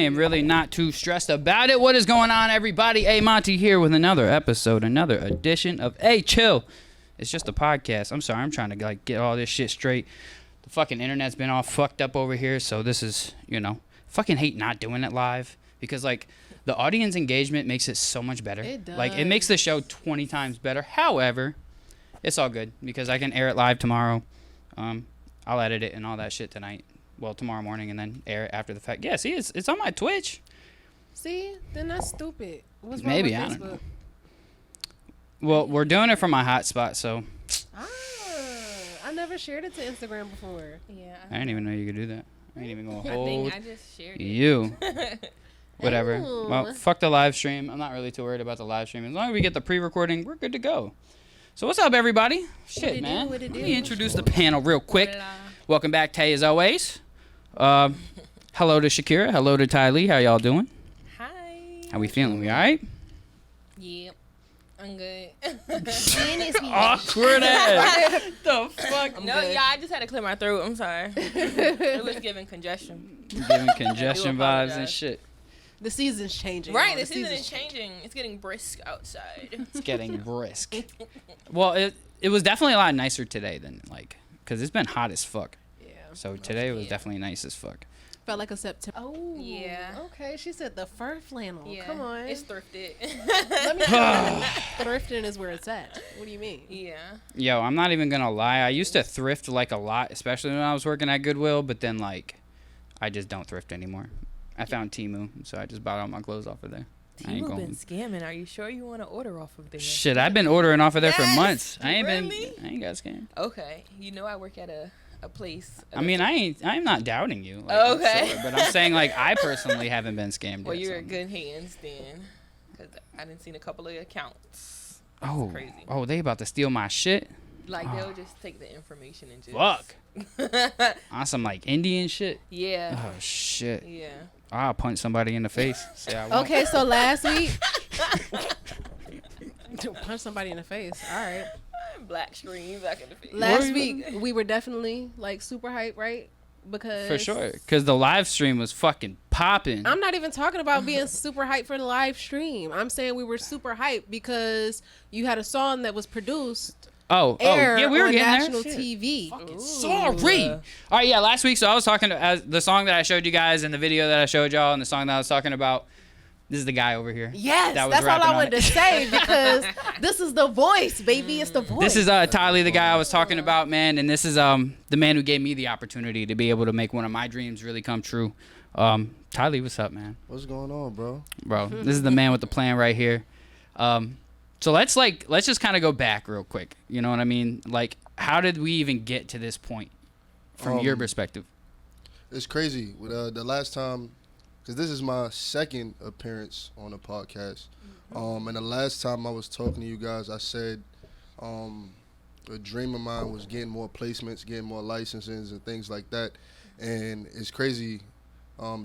am really not too stressed about it. What is going on, everybody? A Monty here with another episode, another edition of A Chill. It's just a podcast. I'm sorry, I'm trying to get all this shit straight. The fucking internet's been all fucked up over here, so this is, fucking hate not doing it live because the audience engagement makes it so much better. It does. It makes the show 20 times better. However, it's all good because I can air it live tomorrow. I'll edit it and all that shit tonight. Well, tomorrow morning and then air it after the fact. Yeah, see, it's on my Twitch. See, then that's stupid. What's wrong Maybe, with I Facebook? don't know. Well, we're doing it from my hotspot, so. I never shared it to Instagram before. Yeah. I didn't even know you could do that. I ain't even gonna I hold think I just shared it. you. Whatever. Ooh. Well, fuck the live stream. I'm not really too worried about the live stream. As long as we get the pre-recording, we're good to go. So what's up, everybody? Shit, it man. do? What it Let do? me introduce the panel real quick. Hola. Welcome back, Tay, as always. Hello to Shakera. Hello to TyLee. How y'all doing? Hi. How we feeling? We all right? Yep. I'm good. Awkward ass. The fuck? No, yeah, I just had to clear my throat. I'm sorry. It was giving congestion. Giving congestion vibes and apologize. shit. The season's changing. Right, y'all. the season is changing. It's getting brisk outside. It's getting brisk. Well, it was definitely a lot nicer today than because it's been hot as fuck. Yeah. So today was definitely nice as fuck. Felt like a September. Oh. Yeah. Okay, she said the fur flannel. Yeah. Come on. It's thrifted. Let me tell you, thrifting is where it's at. What do you mean? Yeah. Yo, I'm not even gonna lie. I used to thrift a lot, especially when I was working at Goodwill. But then I just don't thrift anymore. I found Temu, so I just bought all my clothes off of there. I ain't Temu going. been scamming. Are you sure you want to order off of there? Shit, I've been ordering off of there for Yes, months. I ain't really? got scammed. Okay. You know I work at a place. I mean, I'm not doubting you. Okay. I'm sure, but I'm saying I personally haven't been scammed Well, yet. you're so. in good hands then. Because I didn't seen a couple of accounts. Oh, crazy. oh, they about to steal my shit. They'll just take the information and just. Fuck. On some Indian shit. Yeah. Oh shit. Yeah. I'll punch somebody in the face. Say I won't. Okay, so last week. Punch somebody in the face. All right. Black screen back in the face. Last week we were definitely super hype, right? Because For sure, because the live stream was fucking popping. I'm not even talking about being super hyped for the live stream. I'm saying we were super hyped because you had a song that was produced. Yeah, we were on getting national there. TV. Fucking sorry. All right, yeah. Last week, so I was talking to the song that I showed you guys, and the video that I showed y'all, and the song that I was talking about. This is the guy over here. Yes, that was that's all rapping I on wanted it. to say because this is the voice, baby. It's the voice. This is TyLee, the guy I was talking about, man, and this is the man who gave me the opportunity to be able to make one of my dreams really come true. TyLee, what's up, man? What's going on, bro? Bro, this is the man with the plan right here. So let's just kind of go back real quick. You know what I mean? How did we even get to this point from your perspective? It's crazy. With the last time, because this is my second appearance on the podcast, and the last time I was talking to you guys, I said a dream of mine was getting more placements, getting more licenses, and things like that. And it's crazy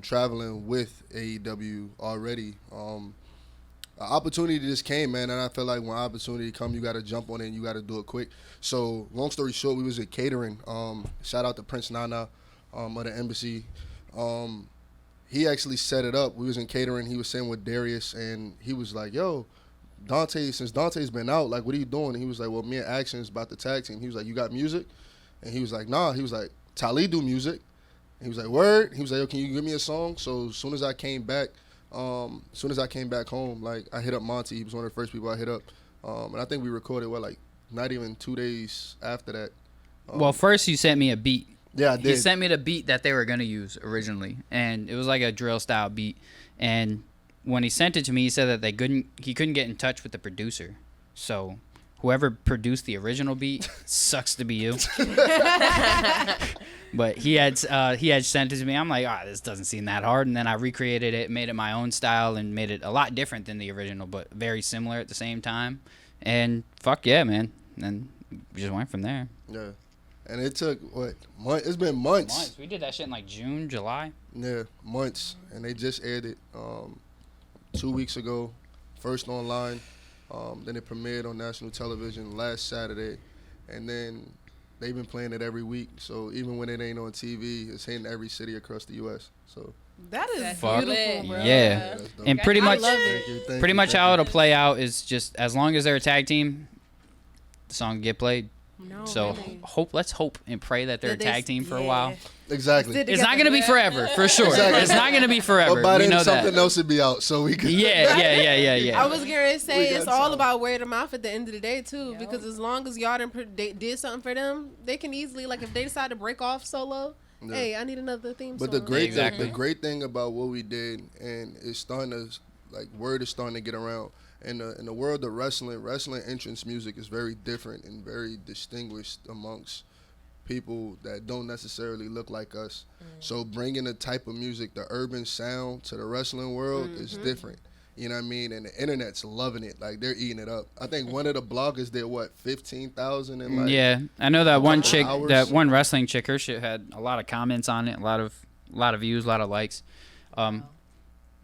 traveling with AEW already. An opportunity just came, man, and I feel like when opportunity come, you got to jump on it and you got to do it quick. So long story short, we was at catering. Shout out to Prince Nana of the embassy. He actually set it up. We was in catering. He was sitting with Darius, and he was like, yo, Dante, since Dante's been out, what are you doing? And he was like, well, me and Action's about the tag team. He was like, you got music? And he was like, nah. He was like, TyLee do music. And he was like, word? He was like, yo, can you give me a song? So as soon as I came back home, I hit up Monty. He was one of the first people I hit up. And I think we recorded, not even 2 days after that. Well, first you sent me a beat. Yeah, I did. He sent me the beat that they were going to use originally, and it was like a drill style beat. And when he sent it to me, he said that he couldn't get in touch with the producer. So whoever produced the original beat sucks to be you. But he had sent it to me. I'm like, this doesn't seem that hard. And then I recreated it, made it my own style, and made it a lot different than the original, but very similar at the same time. And fuck yeah, man. And we just went from there. Yeah. And it took, it's been months. We did that shit in June, July. Yeah, months. And they just aired it 2 weeks ago, first online. Then it premiered on national television last Saturday. And then they've been playing it every week. So even when it ain't on TV, it's hitting every city across the U.S. So That is That's Fuck. beautiful, bro. Yeah. That's dope. And pretty I much, love it. Thank you, thank pretty you, much thank how you. it'll play out is just as long as they're a tag team, the song get played. No, So really. let's hope and pray that they're a That they tag team for a while. Exactly. Sit It's not together. gonna be forever, for sure. Exactly. It's not gonna be forever. But by We then know something that. else would be out, so we could. Yeah. I was gonna say We it's got all some. about word of mouth at the end of the day too, Yep. because as long as y'all did something for them, they can easily if they decide to break off solo. Yeah. Hey, I need another theme But song. Exactly. the great thing about what we did, and it's starting to word is starting to get around. In the world of wrestling entrance music is very different and very distinguished amongst people that don't necessarily look like us. So bringing the type of music, the urban sound to the wrestling world is different. You know what I mean? And the internet's loving it. Like, they're eating it up. I think one of the bloggers did, 15,000 in like... Yeah, I know that one chick, hours. that one wrestling chick. Her shit had a lot of comments on it, a lot of views, a lot of likes.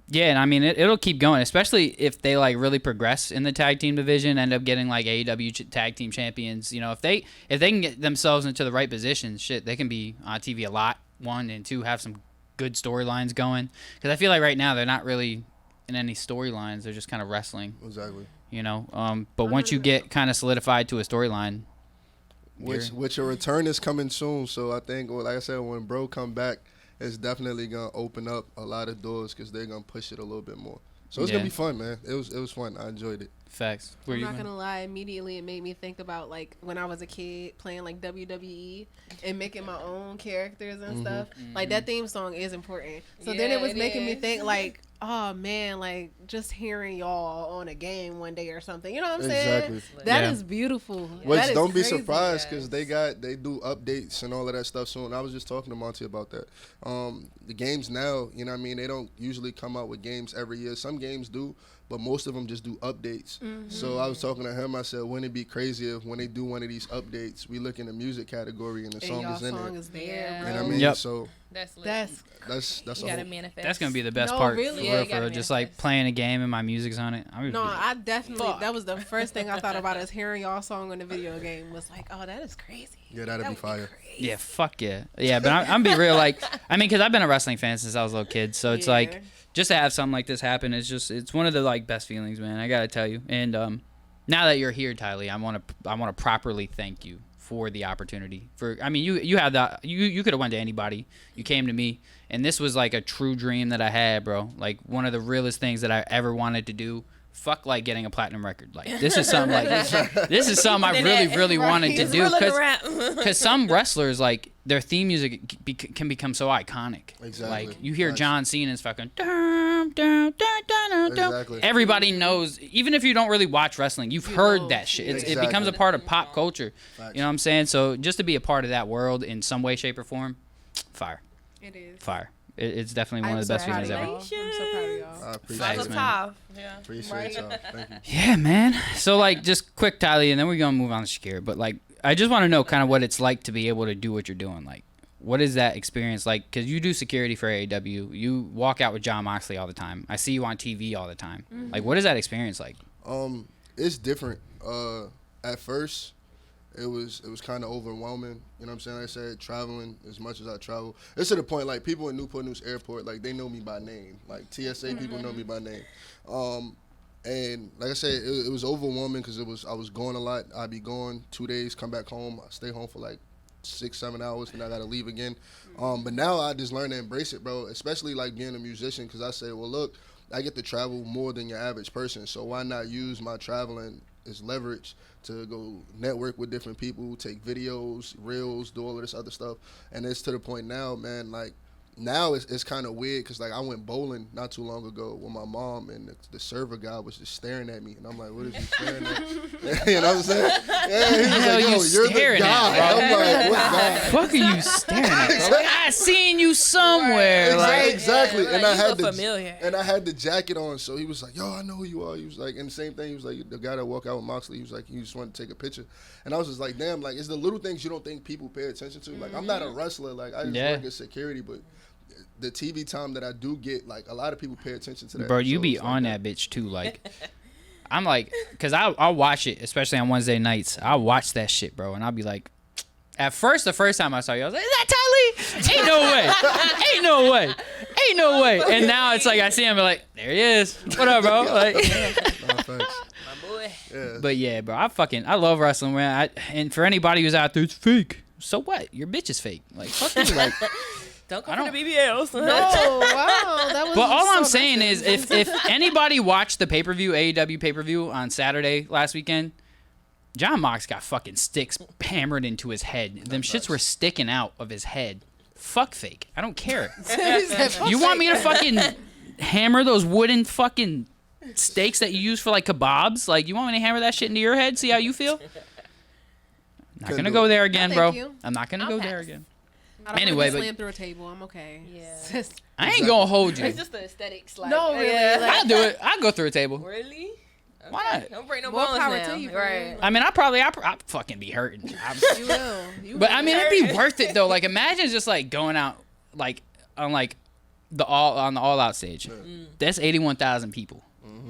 Yeah, and I mean it'll keep going, especially if they really progress in the tag team division, end up getting AEW tag team champions. You know, if they can get themselves into the right positions, shit, they can be on TV a lot. One and two, have some good storylines going. Because I feel like right now they're not really in any storylines; they're just kind of wrestling. Exactly. You know, but once you get kind of solidified to a storyline, Which a return is coming soon. So I think, like I said, when Bro come back, it's definitely gonna open up a lot of doors because they're gonna push it a little bit more. So it's gonna be fun, man. It was fun. I enjoyed it. facts. Where I'm you not going? gonna lie. Immediately, it made me think about when I was a kid playing WWE and making my own characters and stuff. Like that theme song is important. So then Yeah, it was it making me is. think oh man, just hearing y'all on a game one day or something. You know what I'm saying? Exactly. That Yeah. is beautiful. Which That is don't be crazy. surprised because they do updates and all of that stuff soon. I was just talking to Monty about that. The games now, you know what I mean, they don't usually come out with games every year. Some games do, but most of them just do updates. So I was talking to him. I said, wouldn't it be crazy if when they do one of these updates, we look in the music category and the And song y'all is in song there. is there, Yeah. You bro. know what I mean? Yep. So That's lit. That's that's you a gotta whole, manifest. That's gonna be the best No, part. really? For Yeah, real, you for gotta real. Just manifest. playing a game and my music's on it. no. I definitely that was the first thing I thought about is hearing y'all song on the video game. Was like, oh, that is crazy. yeah, that'd be fire. Crazy. Yeah, fuck yeah. Yeah, but I'm be real. Because I've been a wrestling fan since I was a little kid. So it's Yeah. just to have something like this happen, it's one of the best feelings, man. I gotta tell you. And now that you're here, TyLee, I want to properly thank you for the opportunity. You had that. You could have went to anybody. You came to me, and this was a true dream that I had, bro. One of the realest things that I ever wanted to do. Fuck getting a platinum record. This is something this is something I really wanted to It's do real in the because rap. some wrestlers their theme music can become so iconic. Exactly. You hear Facts. John Cena's fucking dum, dum, dum, dum, dum. Exactly. Everybody knows, even if you don't really watch wrestling, you've heard know. that shit. It Exactly. becomes a part of pop culture. Facts. You know what I'm saying? So just to be a part of that world in some way, shape, or form, fire, It is. fire. It's definitely one I'm of the best so proud feelings of ever. y'all. I'm so proud of y'all. I appreciate Facts, That's it. a man. top. Yeah. Appreciate y'all. Thank you. Yeah, man. So just quick, TyLee, and then we're gonna move on to Shakera. But I just want to know kind of what it's like to be able to do what you're doing. What is that experience like? Because you do security for AEW. You walk out with John Moxley all the time. I see you on TV all the time. What is that experience like? It's different. At first, it was kind of overwhelming. You know what I'm saying? Like I said, traveling as much as I travel. It's to the point people in Newport News Airport, they know me by name. TSA people know me by name. And like I said, it was overwhelming because I was going a lot. I'd be gone 2 days, come back home. I stay home for 6-7 hours, and I gotta leave again. But now I just learned to embrace it, bro. Especially being a musician, because I say, well, look, I get to travel more than your average person, so why not use my traveling as leverage to go network with different people, take videos, reels, do all of this other stuff. And it's to the point now, man, now it's kind of weird because I went bowling not too long ago with my mom, and the server guy was just staring at me, and I'm like, what is he staring at? You know what I'm saying? Yeah, he was hell like, yo, you you're the staring guy. at, bro? I'm like, what guy? Fuck are you staring at? Bro? I seen you somewhere. Exactly. Yeah, And I you had look the familiar. and I had the jacket on, so he was like, yo, I know who you are. He was like, and the same thing, he was like, the guy that walked out with Moxley, he was like, he just wanted to take a picture. And I was just like, damn, it's the little things you don't think people pay attention to. I'm not a wrestler, I just work at security, but the TV time that I do get, a lot of people pay attention to that. Bro, you So be it's on that bitch too. I'm because I'll watch it, especially on Wednesday nights. I'll watch that shit, bro, and I'll be like, at first, the first time I saw you, I was like, is that TyLee? Ain't no way. Ain't no way. Ain't no way. And now it's like I see him, I'm like, there he is. What up, bro? Like, Nah, facts. My boy. Yeah. but yeah, bro, I love wrestling, man. And for anybody who's out there, it's fake. So what? Your bitch is fake. Like, fuck you. Like, Don't I come to don't- the BBLs. No, wow. That was but all so I'm saying is, aggressive. if anybody watched the pay-per-view, AEW pay-per-view on Saturday last weekend, John Mox got fucking sticks hammered into his head. Them shits were sticking out of his head. Fuck fake. I don't care. He said, "Fuck You want fake." me to fucking hammer those wooden fucking steaks that you use for like kebabs? Like, you want me to hammer that shit into your head? See how you feel? Not Couldn't gonna do go it. there again, No, bro. thank you. I'm not gonna I'll go there pass. again. I don't Anyway, want to but- be slammed through a table. I'm okay. Yeah. I ain't gonna hold you. It's just the aesthetics. Like, No, really, Yeah. like- I'll do it. I'll go through a table. Really? Why Okay. not? Don't break no More bones power now. to you, bro. Right. I mean, I'll fucking be hurting. You will. You But will. I mean, it'd be worth it though. Like, imagine just like going out like on like the all out stage. That's 81,000 people.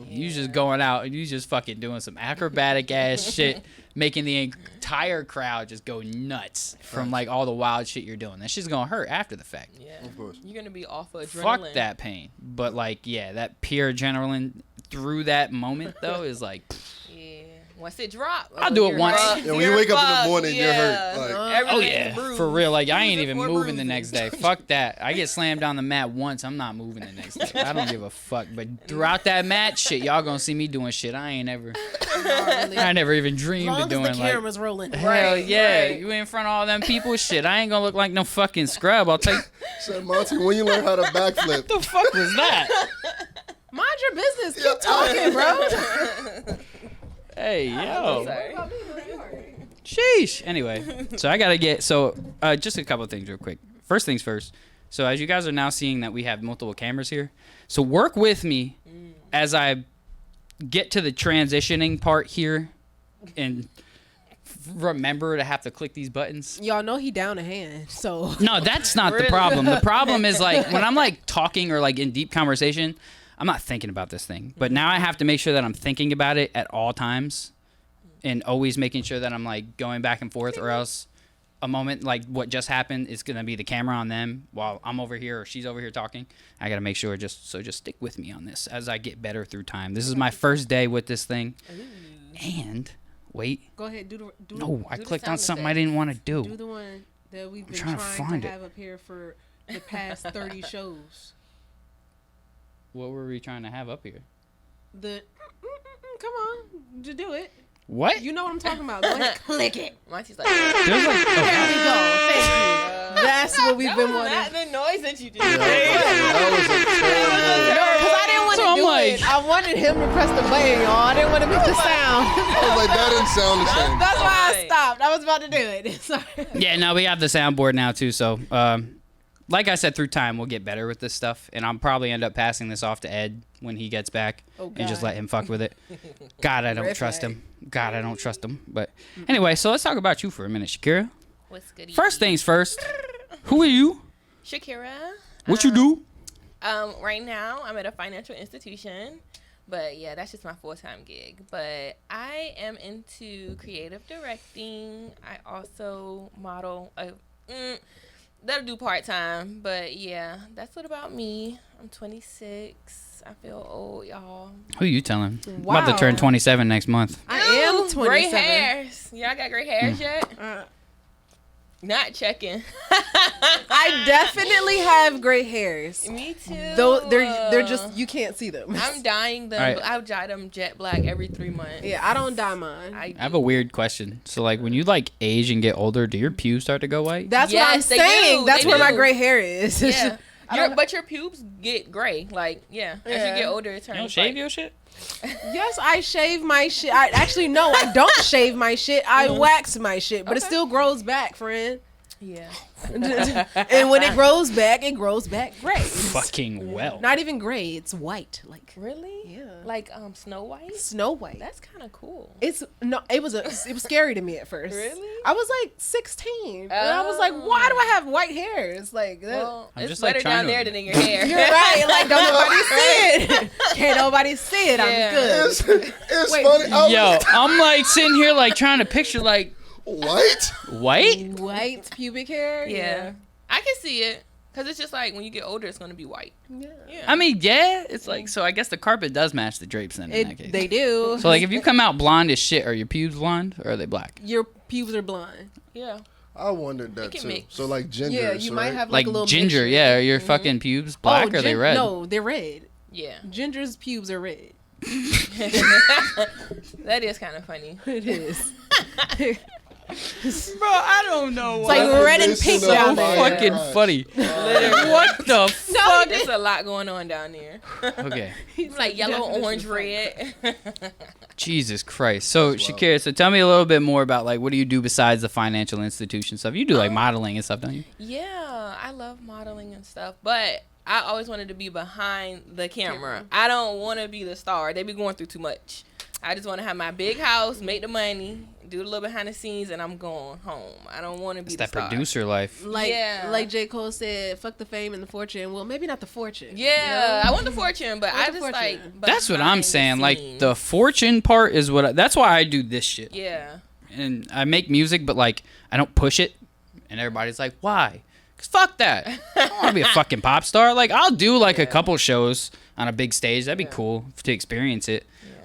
You just going out and you just fucking doing some acrobatic ass shit, making the entire crowd just go nuts from like all the wild shit you're doing. That shit's gonna hurt after the fact. Yeah. Of course. You're gonna be off of adrenaline. Fuck that pain. But like, yeah, that pure adrenaline through that moment though is like, Yeah. Once it drop, I'll do it you're once. fucked. Yeah, when you You're wake up in the fucked. morning, you're hurt. Yeah. Like, oh Everything's yeah, bruised. for real. Like, I ain't Bruising even or moving the bruising. next day. Fuck that. I get slammed down the mat once. I'm not moving the next day. I don't give a fuck. But throughout that match, shit, y'all gonna see me doing shit I ain't ever. I never even dreamed As long of as doing. the Like, camera's rolling. hell Right, yeah, right. you in front of all them people, shit. I ain't gonna look like no fucking scrub. I'll tell you. said Monty, when you learn how to backflip, The fuck was that? Mind your business. Keep talking, bro. Hey I'm yo. sorry. Sheesh. Anyway, so I gotta get just a couple of things real quick. First things first. So as you guys are now seeing that we have multiple cameras here, so work with me as I get to the transitioning part here, and remember to have to click these buttons. Y'all know he down a hand, so No, that's not the Really? problem. The problem is like when I'm like talking or like in deep conversation, I'm not thinking about this thing. But now I have to make sure that I'm thinking about it at all times and always making sure that I'm like going back and forth, or else a moment like what just happened is going to be the camera on them while I'm over here or she's over here talking. I got to make sure just stick with me on this as I get better through time. This is my first day with this thing. And wait, go ahead. Do no, I do the clicked on sound something I didn't want to do do. the one that we've been trying trying to find to it. have up here for the past 30 shows. What were we trying to have up here? The come on, just do it. What? You know what I'm talking about. Go ahead, click it. Monty's like, There's like, oh, There we go. Thank you. That's what we've that been was not wanting. the noise that you did. yeah, that was a terrible. No, because I didn't want So to I'm do like- it. I wanted him to press the button, y'all. I didn't want to make the sound. I was like, that didn't sound the same. That's why I Right. stopped. I was about to do it. Sorry. yeah, no, we have the soundboard now too. So, like I said, through time we'll get better with this stuff, and I'll probably end up passing this off to Ed when he gets back, Oh, and just God. let him fuck with it. God, I don't Red trust flag. him. God, I don't trust him. But anyway, so let's talk about you for a minute, Shakira. What's good? First things first. Who are you? Shakira. What you do? Right now I'm at a financial institution, but yeah, that's just my full-time gig. But I am into creative directing. I also model. That'll do part-time, but yeah, that's what about me. I'm 26. I feel old, y'all. Who you telling? I'm Wow. about to turn 27 next month. I am Ooh, 27. Gray hairs. Y'all got gray hairs yet? Uh, Not checking. I definitely have gray hairs. Me too. Though they're just you can't see them. I'm dyeing them. All right. I dye them jet black every 3 months. Yeah, I don't dye mine. I I have a weird question. So, like, when you like age and get older, do your pubes start to go white? That's what I'm Yes, they saying. do. That's They where my do. gray hair is. Yeah. I don't- But your pubes get gray. Like, yeah. As Yeah. you get older, it turns You don't shave like, your shit? Yes, I shave my shit. I actually no, I don't shave my shit. I wax my shit, but it Okay. still grows back, friend. Yeah. And when it grows back gray. Fucking well. Not even gray, it's white, like Really? Yeah. Like Snow White? Snow White. That's kind of cool. It's no, it was scary to me at first. Really? I was like 16, and I was like, why do I have white hairs? Like that. Well, I'm it's just, like, better trying down to- there than in your hair. You're right. Like don't nobody see it. Can't nobody see it. Yeah. I'm good. It's Wait. funny. I was Yo, I'm like sitting here like trying to picture like white. white. White pubic hair. Yeah. I can see it. Because it's just like when you get older, it's going to be white. Yeah. I mean, yeah, it's like, so I guess the carpet does match the drapes then in that case. They do. So, like, if you come out blonde as shit, are your pubes blonde or are they black? Your pubes are blonde. Yeah. I wondered that can too. mix. So like ginger. Yeah, you might right? have Like a little ginger, mixture. yeah. Are your fucking pubes black or are they red? No, they're red. Yeah. Ginger's pubes are red. That is kind of funny. It is. Bro, I don't know. It's like red and pink Definition down of there. fire fucking eyes. funny. What the fuck? There's a lot going on down there. Okay. He's Like yellow, definition orange, of fire. red. Jesus Christ. So, That's wild. Shakera, so tell me a little bit more about, like, what do you do besides the financial institution stuff? You do, like, modeling and stuff, don't you? Yeah, I love modeling and stuff, but I always wanted to be behind the camera. I don't want to be the star. They be going through too much. I just want to have my big house, make the money, do a little behind the scenes, and I'm going home. I don't want to be It's the that star. producer life. Like J. Cole said, fuck the fame and the fortune. Well, maybe not the fortune. Yeah, I want the fortune, but Want I the just fortune. like. That's what I'm behind the saying. Like, scenes. the fortune part is what that's why I do this shit. Yeah. And I make music, but, like, I don't push it. And everybody's like, why? Because fuck that. I don't want to be a fucking pop star. Like, I'll do, like, a couple shows on a big stage. That'd be cool to experience it.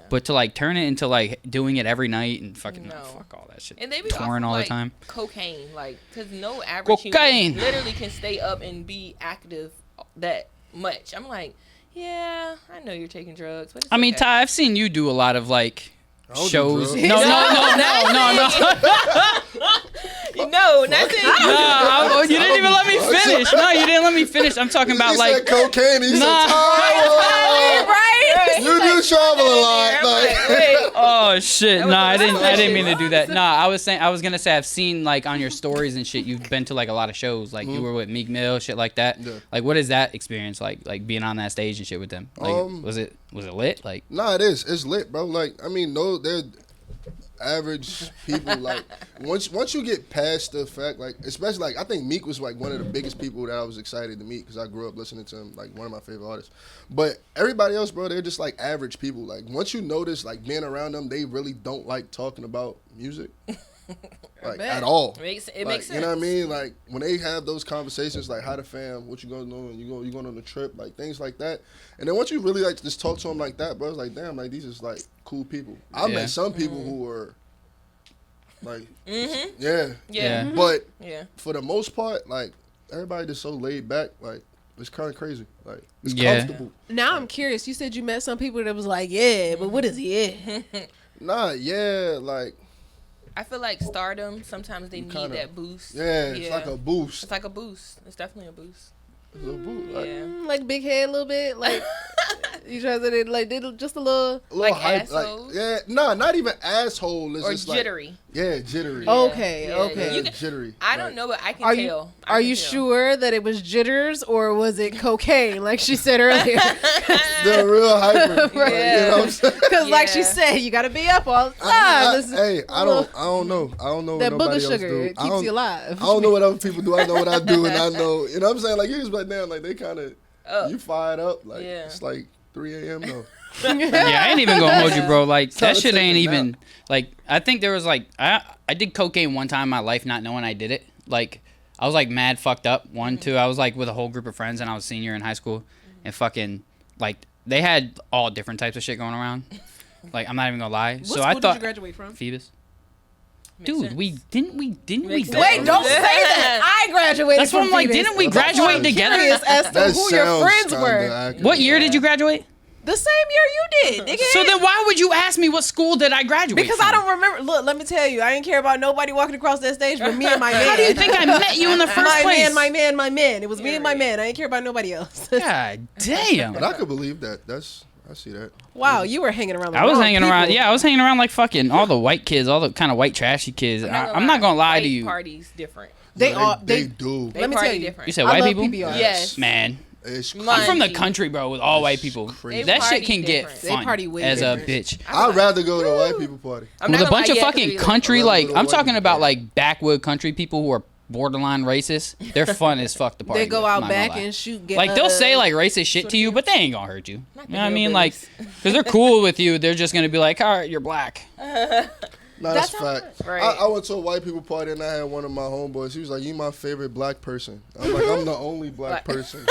But to, like, turn it into, like, doing it every night and fucking, No. Fuck all that shit. And they be touring off all of, the time. Cocaine, like, because no average Cocaine. human literally can stay up and be active that much. I'm like, yeah, I know you're taking drugs. But it's I mean, okay. Ty, I've seen you do a lot of, like, I don't do shows. drugs. No, that's it. No, you didn't even let me finish. No, you didn't let me finish. I'm talking about, He like, said cocaine. He Nah. said Tyler. Right? You do travel a lot. I'm Like, like, wait. oh shit. That No, was I the didn't. last I didn't question. mean to do that. No, I was gonna say I've seen, like, on your stories and shit. You've been to, like, a lot of shows. Like, you were with Meek Mill, shit like that. Yeah. Like, what is that experience like? Like being on that stage and shit with them. Like, was it lit? Like, nah, it is. It's lit, bro. Like, I mean, no, they're average people. Like, once you get past the fact, like, especially, like, I think Meek was, like, one of the biggest people that I was excited to meet because I grew up listening to him, like, one of my favorite artists. But everybody else, bro, they're just, like, average people. Like, once you notice, like, being around them, they really don't like talking about music. Like, at all. It makes Like, sense. you know what I mean? Like, when they have those conversations, like, hi to fam, what you gonna do? You going on a trip? Like, things like that. And then once you really, like, just talk to them like that, bro, it's like, damn, like, these is, like, cool people. I Yeah. met some people who were, like, Mm-hmm. yeah. Yeah. But Yeah. for the most part, like, everybody just so laid back, like, it's kind of crazy. Like, it's Yeah. comfortable. Now I'm curious. You said you met some people that was like, yeah, but what is yeah? Nah, yeah, like, I feel like stardom, sometimes they need kinda- that boost. yeah, it's like a boost. It's like a boost. It's definitely a boost. It's a boost. Like, Yeah. Like big head a little bit. Like you try to like did just a little. a little Like hype, like, assholes? yeah, nah, not even asshole. It's Or just jittery. Like, yeah, jittery. Yeah. Okay, Yeah, okay. Yeah, You can- jittery. I Like, don't know, but I can Are you tell. I are can you tell. sure that it was jitters or was it cocaine? Like she said earlier. They're real hyper. Like, Yeah. you know what I'm saying? Because like she Yeah. said, you got to be up all the time. This is Hey, I don't know. I don't know that what nobody booger else sugar do. it I keeps don't, you alive. I don't know what other people do. I know what I do, and I know. You know what I'm saying? Like, you just like, damn, like, they kind of, you fired up. Like, Yeah. it's like 3 a.m. though. yeah, I ain't even gonna hold you, bro. Like, Trying that to shit take ain't a even. nap. Like, I think there was, like, I did cocaine one time in my life, not knowing I did it. Like, I was, like, mad fucked up. One, two. I was, like, with a whole group of friends, and I was senior in high school, and fucking, like, they had all different types of shit going around. Like, I'm not even gonna lie. What so school I did thought you graduate from? Phoebus. Makes Dude, sense. we didn't we Makes go- sense. Wait, don't say that. I graduated. That's what from I'm like. Phoebus. Didn't we That's graduate fine. together? Curious as to That who your sounds friends kinda were. accurate. What year did you graduate? The same year you did, nigga. So then why would you ask me what school did I graduate Because from? I don't remember. Look, let me tell you, I didn't care about nobody walking across that stage but me and my man. How do you think I met you in the first my place? my man. It was me and my man. I didn't care about nobody else. God damn. But I could believe that. I see that. Wow, you were hanging around. The I was wrong hanging people. around. Yeah, I was hanging around like fucking all the white kids, all the kind of white trashy kids. I'm not gonna lie to White you. Parties different. They No, all they they. do. They Let me party tell you. different. You said I white love people? PBR. Yes. Man, It's Mine- crazy. I'm from the Mind you. country, bro, with all white people. crazy. That party shit can get different. They fun party way as a different. bitch. I'd rather go to a white people party. I'm With not a gonna bunch lie, of yeah, 'cause fucking we- country, I'd rather like go to I'm white talking people about party. like backwood country people who are borderline racist. They're fun as fuck to party. They go with, out not gonna back lie. and shoot. Like they'll say like racist shit to you, but they ain't gonna hurt you. Not You the know what I mean? Like, hillbillies. because they're cool with you. They're just gonna be like, all right, you're black. Nah, That's that's how fact. Right. I went to a white people party and I had one of my homeboys. He was like, "You my favorite black person." I'm like, "I'm the only black person."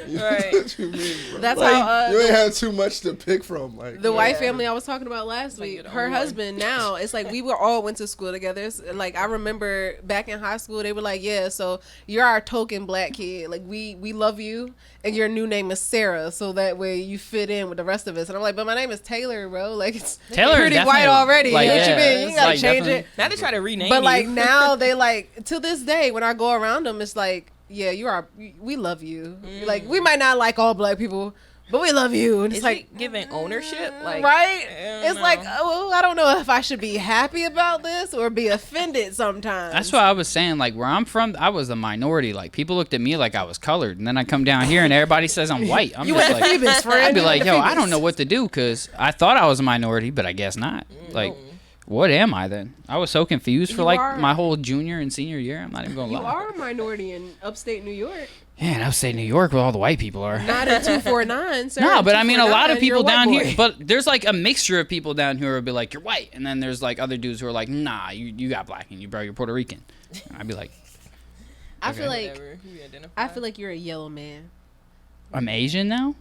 Right. What you mean, bro? That's Like, how you ain't had too much to pick from. Like the white Yeah. family I was talking about last Like week, you're the her only one. husband now, it's like we were all went to school together. Like I remember back in high school, they were like, yeah, so you're our token black kid. Like we love you, and your new name is Sarah, so that way you fit in with the rest of us. And I'm like, but my name is Taylor, bro. Like it's Taylor is pretty white definitely, already. like, What you yeah, mean? You it's gotta like change definitely- it. Now they try to rename But you. like now they like to this day when I go around them, it's like, yeah, we love you. Like we might not like all black people, but we love you. And it's Is like it giving ownership? Like, right? I don't It's like, know. oh, I don't know if I should be happy about this or be offended sometimes. That's what I was saying. Like where I'm from, I was a minority. Like people looked at me like I was colored, and then I come down here and everybody says I'm white. I'm You just went to like, Phoebus, friend. I'd be You like, went to yo, I Phoebus. don't know what to do because I thought I was a minority, but I guess not. Like, what am I then? I was so confused for You like are. my whole junior and senior year. I'm not even gonna You lie. are a minority in upstate New York. Yeah, and upstate New York, where all the white people are. Not in 249, sir. No, In but I mean, a lot of 249, you're people a white down boy. here. But there's like a mixture of people down here who will be like, "You're white," and then there's like other dudes who are like, "Nah, you got black in you, bro. You're Puerto Rican." And I'd be like, I feel like whatever you identify. I feel like you're a yellow man. "I'm Asian now."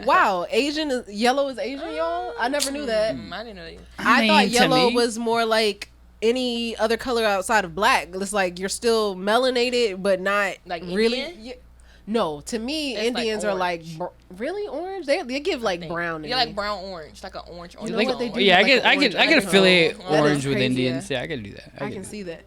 Wow, yellow is Asian, y'all. I never knew that. I didn't know that. I mean, thought to yellow me- was more like any other color outside of black. It's like you're still melanated, but not Like really. Indian? Yeah. No, to me, It's like Indians are like orange. really orange. They give like brown. To You're me. like brown orange, like an orange. You know Like, what they do? yeah, I Like could, an I could, orange I could undertone. affiliate That is orange with crazy, Indians. Yeah, I could do that. I could can do see that.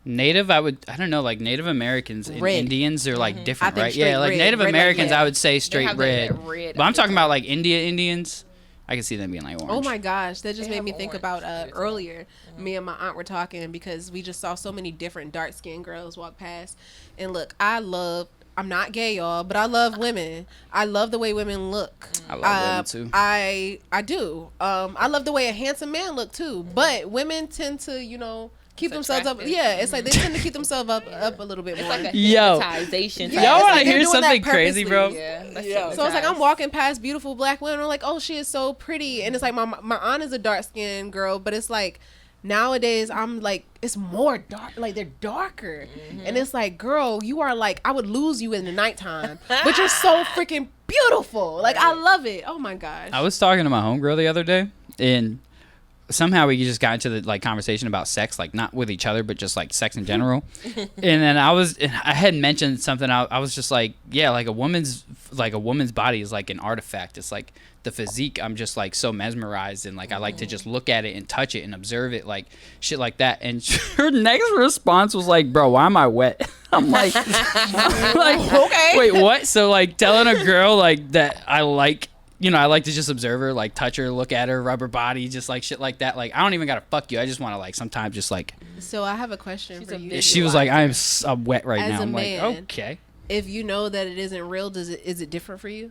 Native, I don't know, like Native Americans and Red. Indians are like different, think right? straight Yeah, like red. Native Red like Americans, that. I would say They straight have red. that red But I'm talking about like India Indians. I can see them being like orange. Oh my gosh, that just They made me have think orange about too, so. earlier. Me and my aunt were talking because we just saw so many different dark skinned girls walk past. And look, I'm not gay, y'all, but I love women. I love the way women look. I love women too. I do. I love the way a handsome man look too. But women tend to, keep It's themselves up. attractive. Yeah, it's like they tend to keep themselves up a little bit It's more. like a Yo. hypnotization. Yeah, Y'all it's want like to they're hear doing that something crazy, bro? purposely. Yeah. That's So it's like I'm hypnotized. walking past beautiful black women. I'm like, oh, she is so pretty, and it's like my aunt is a dark skinned girl, but it's like nowadays I'm like it's more dark, like they're darker, and it's like, girl, you are like I would lose you in the nighttime, but you're so freaking beautiful. Like I love it. Oh my gosh. I was talking to my homegirl the other day, and somehow we just got into the like conversation about sex, like not with each other, but just like sex in general. And then I had mentioned something. I was just like, yeah, like a woman's body is like an artifact. It's like the physique. I'm just like so mesmerized, and like I like to just look at it and touch it and observe it, like shit like that. And her next response was like, bro, why am I wet? I'm like, Okay. wait, what? So like telling a girl like that I like to just observe her, like touch her, look at her, rub her body, just like shit like that. Like I don't even gotta fuck you. I just want to like sometimes just like. So I have a question She's for a you. bitch. She was like, I'm wet right As now. a I'm man, like, okay. If you know that it isn't real, is it different for you,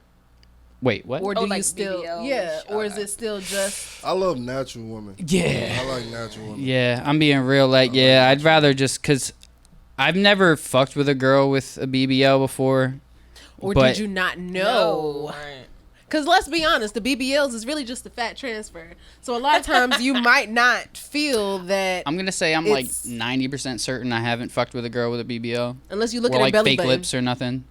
Wait, what? or do you like still BBLs? yeah, or is Okay. it still just I love natural women. Yeah. I like natural women. Yeah, I'm being real. Like, yeah, I'd rather just because I've never fucked with a girl with a BBL before. or But- did you not know? Right. Because let's be honest, the BBLs is really just a fat transfer. So a lot of times you might not feel that I'm gonna say I'm like It's- 90% certain I haven't fucked with a girl with a BBL. unless you look Or at her like belly fake button. lips or nothing.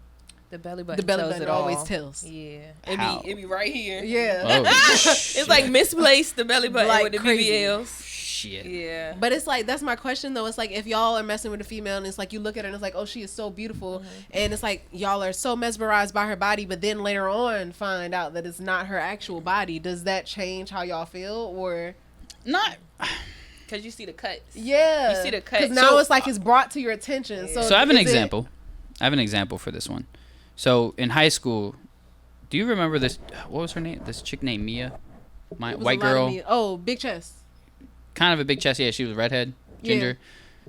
The belly button. The belly tells button it always all. tells. Yeah. How? It be right here. Yeah. Oh, It's like misplaced the belly button Like with the crazy. BBLs. shit. Yeah. But it's like, that's my question though. It's like, if y'all are messing with a female and it's like, you look at her and it's like, oh, she is so beautiful. And it's like, y'all are so mesmerized by her body, but then later on find out that it's not her actual body. Does that change how y'all feel? Or, Not. Because you see the cuts. yeah. You see the cut. Because now So- it's like it's brought to your attention. So, So I have an is it- example. I have an example for this one. So in high school, do you remember this? What was her name? This chick named Mia, my it was white a lot of girl, me- Oh, big chest. kind of a big chest. Yeah, she was a redhead, Yeah. ginger.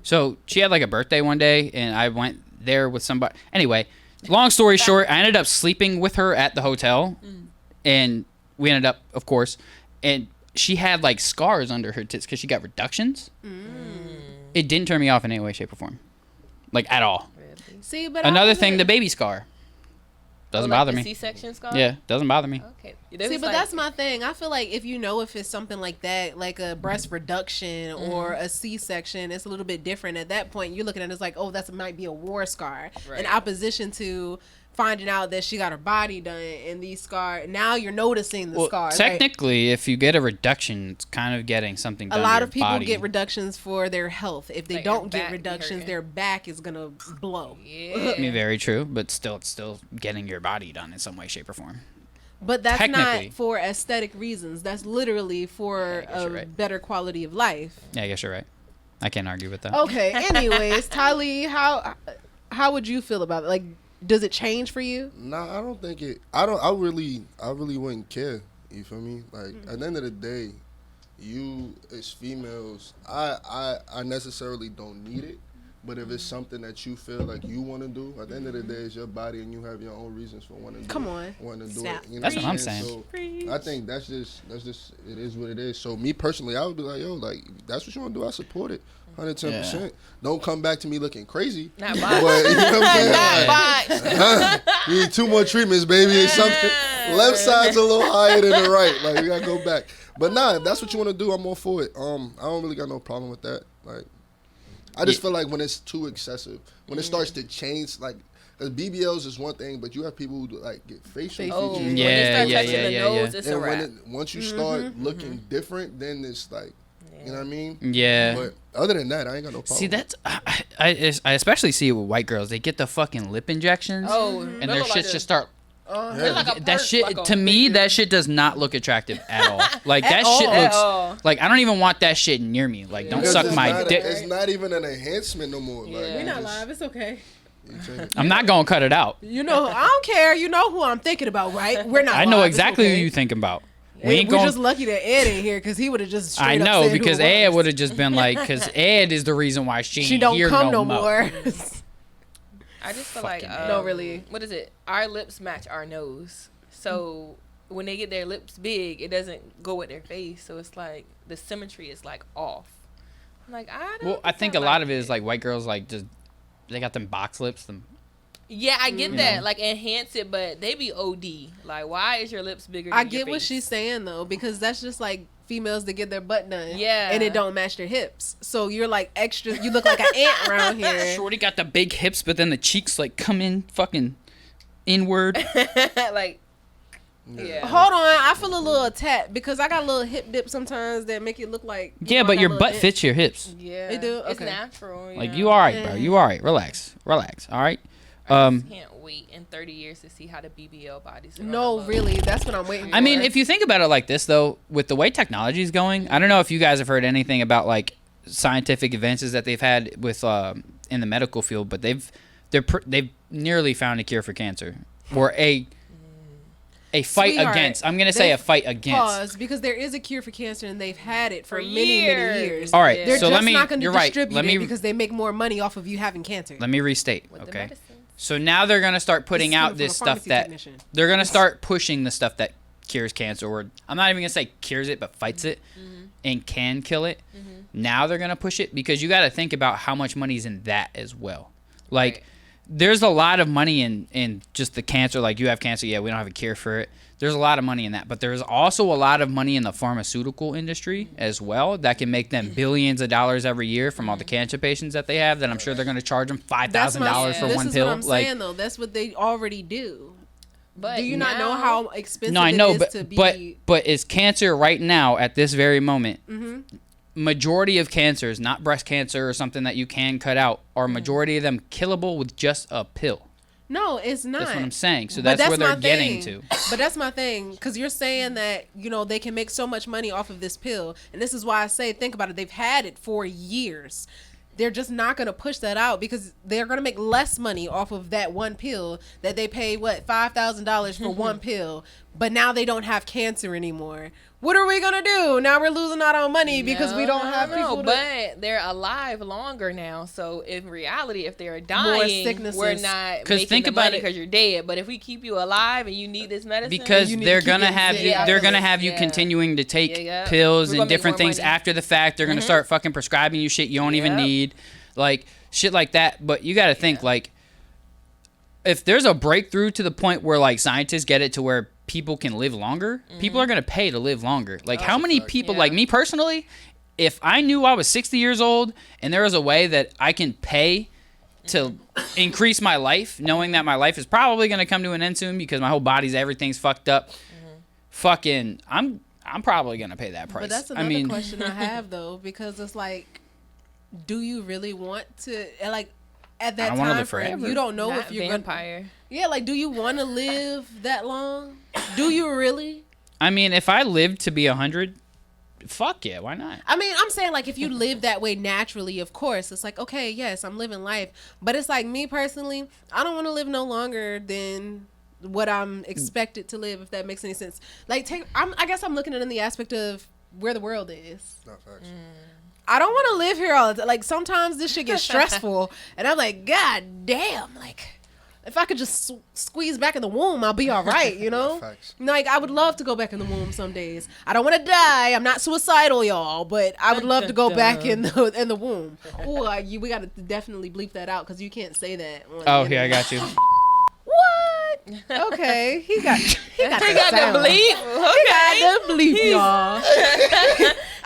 So she had like a birthday one day, and I went there with somebody. Anyway, long story short, I ended up sleeping with her at the hotel, and we ended up, of course, and she had like scars under her tits because she got reductions. It didn't turn me off in any way, shape, or form, like at all. See, but Another I thing, the baby scar doesn't bother me. C-section scar. Yeah, doesn't bother me. Okay. See, but that's my thing. I feel like if it's something like that, like a breast reduction or a C-section, it's a little bit different. At that point, you're looking at it as like, oh, that might be a war scar. Right. In opposition to finding out that she got her body done and these scars. Now you're noticing the scars. Technically, if you get a reduction, it's kind of getting something done. A lot to of people body. get reductions for their health. If they Like don't their get back reductions, hurting. their back is gonna blow. Yeah. I mean, very true, but still, it's still getting your body done in some way, shape, or form. But that's Technically. not for aesthetic reasons. That's literally for Yeah, I guess a you're right. better quality of life. Yeah, I guess you're right. I can't argue with that. Okay. Anyways, TyLee, how would you feel about it? Like, does it change for you? Nah, I don't think it. I really wouldn't care. You feel me? Like at the end of the day, you as females, I necessarily don't need it. But if it's something that you feel like you want to do, at the end of the day, it's your body and you have your own reasons for wanting to do Come it. on. Want to do Snap. it. You know That's what I'm saying? saying. So I think that's just it is what it is. So me personally, I would be like, yo, like that's what you want to do. I support it, 110%. Don't come back to me looking crazy. Not But, botched. you know what I'm saying? Not Like, botched. you need 2 more treatments, baby. It's something. Left side's a little higher than the right. Like we gotta go back. But nah, if that's what you want to do, I'm all for it. I don't really got no problem with that. Like, I just feel like when it's too excessive, when it starts to change, like, cause BBLs is one thing, but you have people who like get facial Oh, features. when Yeah, they start yeah, touching yeah, the yeah, nose, yeah. it's a And wrap. once you start looking different, then it's like, you know what I mean? Yeah. But other than that, I ain't got no problem. See, that's I especially see it with white girls. They get the fucking lip injections, Oh, and they their look shit like just a- start. They're like a That perk, shit like a to me, big- that shit does not look attractive at all. Like that all. shit At looks all. like I don't even want that shit near me. Like don't Because suck it's my not dick. It's not even an enhancement no more. Like, Yeah. We're We not it's just- live. It's okay. you take it. I'm not gonna cut it out. I don't care. You know who I'm thinking about, right? We're not. I know live. It's exactly okay. who you thinking about. We We're ain't going. just lucky that Ed ain't here because he would have just. Straight I up know said who because it Ed was. would have just been like, because Ed is the reason why she She ain't don't here come no more. more. I just feel like Fucking No, really. What is it? Our lips match our nose, so when they get their lips big, it doesn't go with their face. So it's like the symmetry is like off. I'm like I don't. Well, I think a lot of it is like white girls like just they got them box lips. Them Yeah, I get that. Like enhance it, but they be OD. Like, why is your lips bigger? Than I your get what face? she's saying though, because that's just like females that get their butt done. Yeah. And it don't match their hips. So you're like extra. You look like an ant around here. Shorty got the big hips, but then the cheeks like come in fucking inward. Like, yeah. Hold on, I feel a little attacked because I got a little hip dip sometimes that make it look like. Yeah, I but got your a little butt ant. fits your hips. Yeah, They do? It's Okay. natural. Like know? you all right, bro. You all right. Relax. All right. I just can't wait in 30 years to see how the BBL bodies. Are gonna No, look. really, that's what I'm waiting for. I mean, if you think about it like this, though, with the way technology is going, I don't know if you guys have heard anything about like scientific advances that they've had with in the medical field, but they've nearly found a cure for cancer or a fight Sweetheart, against. I'm gonna say a fight against. Pause, because there is a cure for cancer and they've had it for many years. All right, They're so just let me. not going to You're right. distribute Let me it because they make more money off of you having cancer. let me restate. With the Okay. medicines. So now they're gonna start putting This is out coming this from a stuff pharmacy that technician. they're gonna start pushing the stuff that cures cancer, or I'm not even gonna say cures it, but fights it and can kill it. Now they're gonna push it because you got to think about how much money's in that as well. Like, Right. there's a lot of money in just the cancer. Like, you have cancer, yeah, we don't have a cure for it. There's a lot of money in that, but there's also a lot of money in the pharmaceutical industry as well that can make them billions of dollars every year from all the cancer patients that they have. That I'm sure they're gonna charge them $5,000 for this one is pill. What I'm Like, saying though, that's what they already do. But Do you not know now- how expensive no, I know, it is to be? but is cancer right now at this very moment? Majority of cancers, not breast cancer or something that you can cut out, are majority of them killable with just a pill. No, it's not. That's what I'm saying. So But that's where they're my getting thing. to. But that's my thing, because you're saying that they can make so much money off of this pill, and this is why I say think about it. They've had it for years. They're just not going to push that out because they're going to make less money off of that one pill that they pay $5,000 for one pill, but now they don't have cancer anymore. What are we going to do? Now we're losing out on money because we don't have people to... But they're alive longer now. So in reality, if they're dying, sicknesses. we're not 'Cause making think the about money it- because you're dead. But if we keep you alive and you need this medicine, Because You need they're to keep gonna getting have sick. you, Yeah, they're gonna have you yeah. continuing to take Yeah. pills We're and gonna make different more things money. after the fact. They're gonna start fucking prescribing you shit you don't even Yep. need, like shit like that. But you got to think like, if there's a breakthrough to the point where like scientists get it to where people can live longer, people are going to pay to live longer. Like, how many people, Yeah. like me personally, if I knew I was 60 years old and there was a way that I can pay to increase my life, knowing that my life is probably going to come to an end soon because my whole body's, everything's fucked up, fucking, I'm probably going to pay that price. But that's another question I have, though, because it's like, do you really want to, like, at that I wanna time live frame, forever. you don't know Not if you're vampire. gonna. Yeah, like, do you want to live that long? Do you really? I mean, if I lived to be 100, fuck yeah, why not? I mean, I'm saying, like, if you live that way naturally, of course, it's like, okay, yes, I'm living life. But it's like, me personally, I don't want to live no longer than what I'm expected to live, if that makes any sense. Like, I guess I'm looking at it in the aspect of where the world is. Not facts. I don't want to live here all the time. Like, sometimes this shit gets stressful, and I'm like, God damn, like, if I could just squeeze back in the womb, I'll be all right, you know? Facts. Like, I would love to go back in the womb some days. I don't want to die. I'm not suicidal, y'all, but I would love to go back in the womb. Oh, we got to definitely bleep that out because you can't say that. Oh, here, I got you. What? Okay, he got the sound. bleep. He got the bleep, y'all.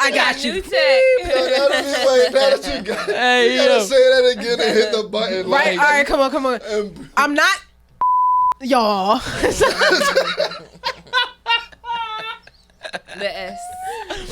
I got you. New tech. Wait, now that you got Hey, you gotta yo. say that again and hit the button. Right? All right, come on. And I'm not, y'all. The S.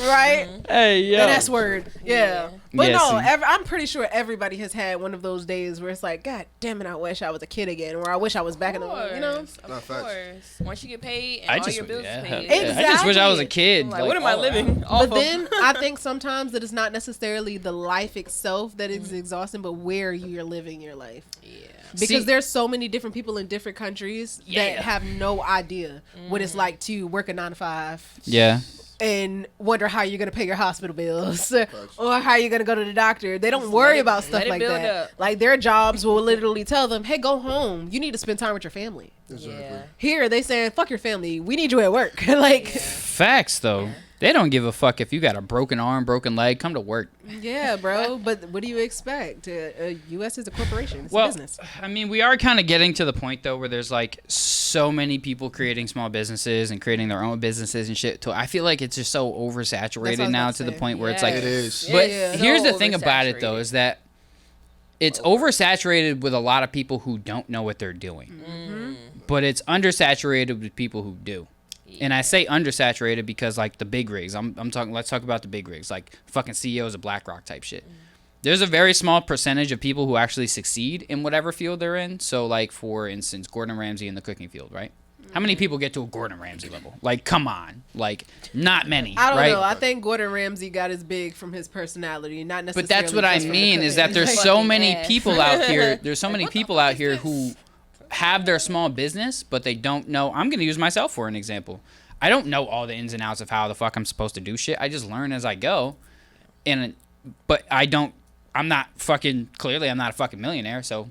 Right? Hey, yo. The S word. Yeah. But Yeah, no, see. I'm pretty sure everybody has had one of those days where it's like, God damn it, I wish I was a kid again, or I wish I was back in the womb, you know? Of Not facts. course. Once you get paid and I all just, your bills yeah, paid. yeah. I just wish I was a kid. Like, what am I all living around. off But of? then I think sometimes that it's not necessarily the life itself that is exhausting, but where you're living your life. Yeah. Because See- there's so many different people in different countries Yeah. that have no idea what it's like to work a 9 to 5 Yeah. and wonder how you're going to pay your hospital bills or how you're going to go to the doctor. They don't worry about stuff let it like build that. up. Like, their jobs will literally tell them, hey, go home. You need to spend time with your family. exactly. Yeah. Here, they saying, fuck your family. We need you at work. Like, Facts, though. They don't give a fuck if you got a broken arm, broken leg. Come to work. yeah, bro. But what do you expect? U.S. is a corporation. It's a Well, business. I mean, we are kind of getting to the point, though, where there's, like, so many people creating small businesses and creating their own businesses and shit. I feel like it's just so That's what I oversaturated was now about to to the say. point where it's Yes. like... It is. But Yeah. here's the So thing about it, though, oversaturated. is that it's oversaturated with a lot of people who don't know what they're doing. But it's undersaturated with people who do. And I say undersaturated because, like, the big rigs. I'm talking. Let's talk about the big rigs, like fucking CEOs of BlackRock type shit. There's a very small percentage of people who actually succeed in whatever field they're in. So, like, for instance, Gordon Ramsay in the cooking field, right? How many people get to a Gordon Ramsay level? Like, come on, like, not many. I don't right? know. I think Gordon Ramsay got as big from his personality, not necessarily. But that's what I just from the mean is that cooking. there's Like, so fucking many ass. people out here. There's so many people out here who have their small business, but they don't know. I'm going to use myself for an example. I don't know all the ins and outs of how the fuck I'm supposed to do shit. I just learn as I go. But I don't, I'm not fucking, clearly I'm not a fucking millionaire, so.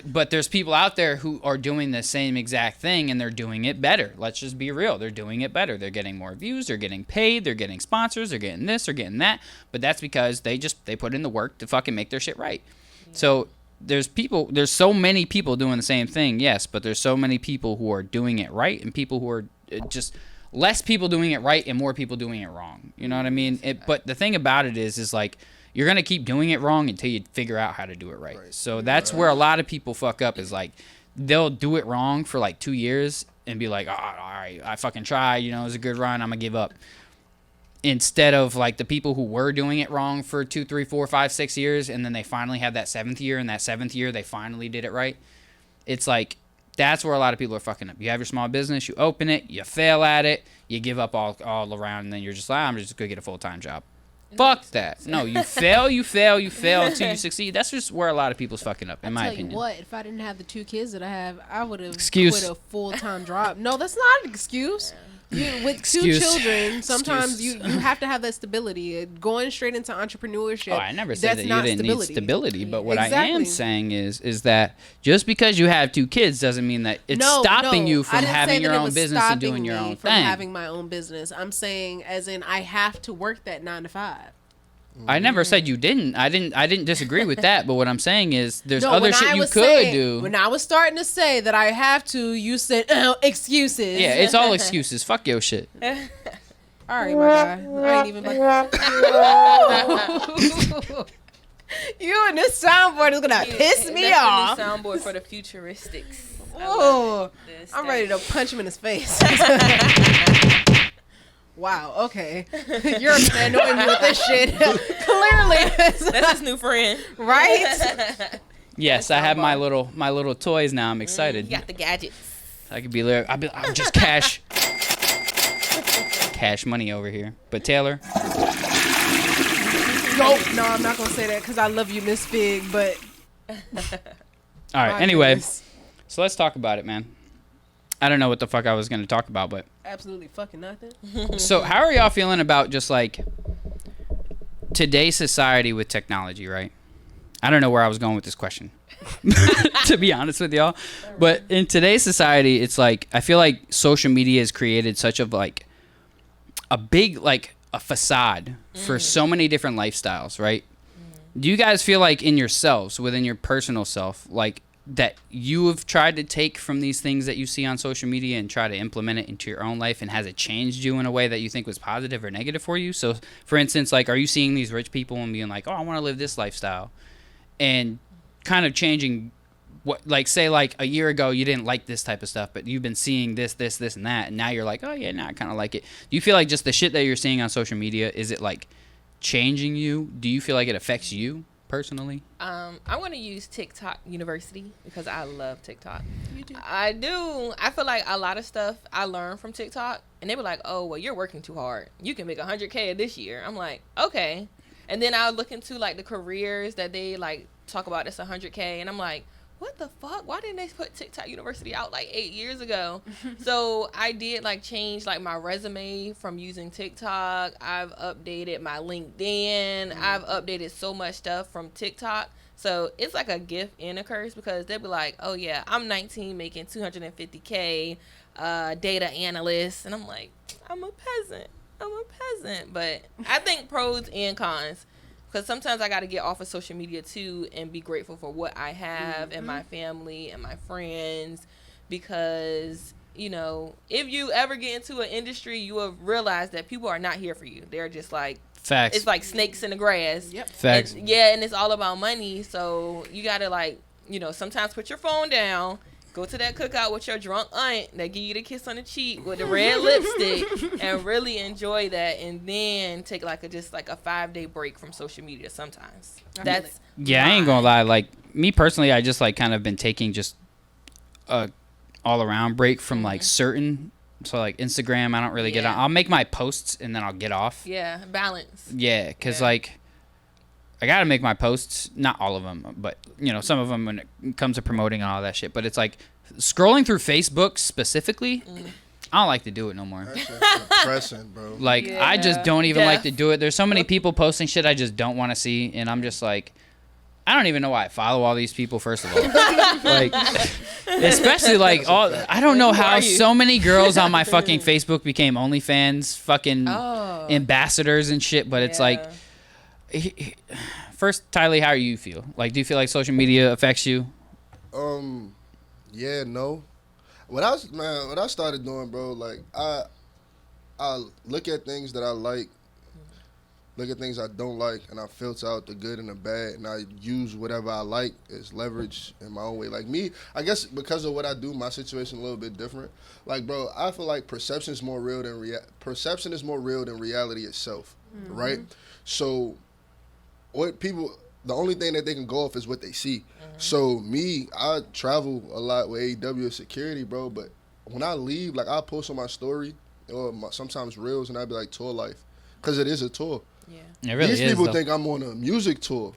But there's people out there who are doing the same exact thing and they're doing it better. Let's just be real. They're doing it better. They're getting more views. They're getting paid. They're getting sponsors. They're getting this. They're getting that. But that's because they put in the work to fucking make their shit right. So there's so many people doing the same thing, yes, but there's so many people who are doing it right and people who are just less people doing it right and more people doing it wrong. You know what I mean? But the thing about it is like you're going to keep doing it wrong until you figure out how to do it right. So that's where a lot of people fuck up is like they'll do it wrong for like 2 years and be like, oh, all right, I fucking tried, you know, it was a good run, I'm going to give up. Instead of like the people who were doing it wrong for 2, 3, 4, 5, 6 years, and then they finally had that 7th year, and that 7th year they finally did it right. It's like that's where a lot of people are fucking up. You have your small business, you open it, you fail at it, you give up all around, and then you're just like, I'm just gonna get a full-time job. Fuck that. No, you fail until you succeed. That's just where a lot of people's fucking up, in my tell opinion. you what, if I didn't have the 2 kids that I have, I would have Excuse. quit a full-time job. No, that's not an excuse. With Excuse. 2 children, sometimes Excuse. you have to have that stability. Going straight into entrepreneurship. Oh, I never said that's that not you didn't need stability, but what I am Exactly. saying is that just because you have 2 kids doesn't mean that it's stopping you I from didn't say having that your it own was business and stopping doing your me own from thing. having my own business. I'm saying as in I have to work that 9 to 5. I never said you didn't. I didn't disagree with that. But what I'm saying is, there's No, other when shit I you was could saying- do. When I was starting to say that I have to, you said excuses. Yeah, it's all excuses. Fuck your shit. All right, my guy. I ain't even. You and this soundboard is gonna piss me That's off. the new soundboard for the futuristics. I Oh, love it. I'm ready to punch him in his face. Wow. Okay, you're annoying me with this shit. Clearly, That's his new friend. right? Yes, I have my little toys now. I'm excited. You got the gadgets. I could be there. I'm just cash money over here. But Taylor, Nope. No, I'm not gonna say that because I love you, Miss Fig. But all right. my Anyway, goodness. so let's talk about it, man. I don't know what the fuck I was gonna talk about, but Absolutely fucking nothing. so how are y'all feeling about just like today's society with technology, right? I don't know where I was going with this question, to be honest with y'all. But in today's society, it's like I feel like social media has created such of like a big like a facade for so many different lifestyles, right? Do you guys feel like in yourselves, within your personal self, like that you have tried to take from these things that you see on social media and try to implement it into your own life, and has it changed you in a way that you think was positive or negative for you? So for instance, like, are you seeing these rich people and being like, oh, I want to live this lifestyle, and kind of changing what, like, say like a year ago you didn't like this type of stuff, but you've been seeing this and that, and now you're like, oh yeah, now I kind of like it. Do you feel like just the shit that you're seeing on social media, is it like changing you? Do you feel like it affects you personally? I want to use TikTok University because I love TikTok. You do. I do. I feel like a lot of stuff I learned from TikTok, and they were like, "Oh, well, you're working too hard. You can make 100K this year." I'm like, "Okay," and then I look into like the careers that they like talk about. That's 100K, and I'm like, what the fuck? Why didn't they put TikTok University out like 8 years ago? So I did like change like my resume from using TikTok. I've updated my LinkedIn. I've updated so much stuff from TikTok. So it's like a gift and a curse because they'll be like, oh yeah, I'm 19 making 250K, data analyst. And I'm like, I'm a peasant. But I think pros and cons. Because sometimes I got to get off of social media, too, and be grateful for what I have and my family and my friends. Because, you know, if you ever get into an industry, you will realize that people are not here for you. They're just like, Facts. it's like snakes in the grass. Yep. Facts. And, yeah, and it's all about money. So you got to, like, you know, sometimes put your phone down. Go to that cookout with your drunk aunt that give you the kiss on the cheek with the red lipstick and really enjoy that, and then take like a 5-day break from social media sometimes. That's Yeah, I ain't gonna lie. Like, me personally, I just like kind of been taking just a all around break from like certain. So like Instagram, I don't really get on. I'll make my posts and then I'll get off. Yeah, balance. Yeah, because Yeah. like I gotta make my posts, not all of them, but you know, some of them when it comes to promoting and all that shit. But it's like scrolling through Facebook specifically, I don't like to do it no more. That shit's depressing, bro. Like, I just don't even Yeah. like to do it. There's so many people posting shit I just don't want to see, and I'm just like, I don't even know why I follow all these people, first of all. Like, especially like all, I don't know how so many girls on my fucking Facebook became OnlyFans fucking ambassadors and shit, but it's like, first, TyLee, how do you feel? Like, do you feel like social media affects you? Yeah, no. What I started doing, bro, like I look at things that I like, look at things I don't like, and I filter out the good and the bad, and I use whatever I like as leverage in my own way. Like me, I guess because of what I do, my situation a little bit different. Like, bro, I feel like perception is more real than reality itself, right? So, the only thing that they can go off is what they see. So me, I travel a lot with AEW and security, bro. But when I leave, like I post on my story or sometimes reels, and I be like tour life, because it is a tour. Yeah. It really These is, people though. think I'm on a music tour,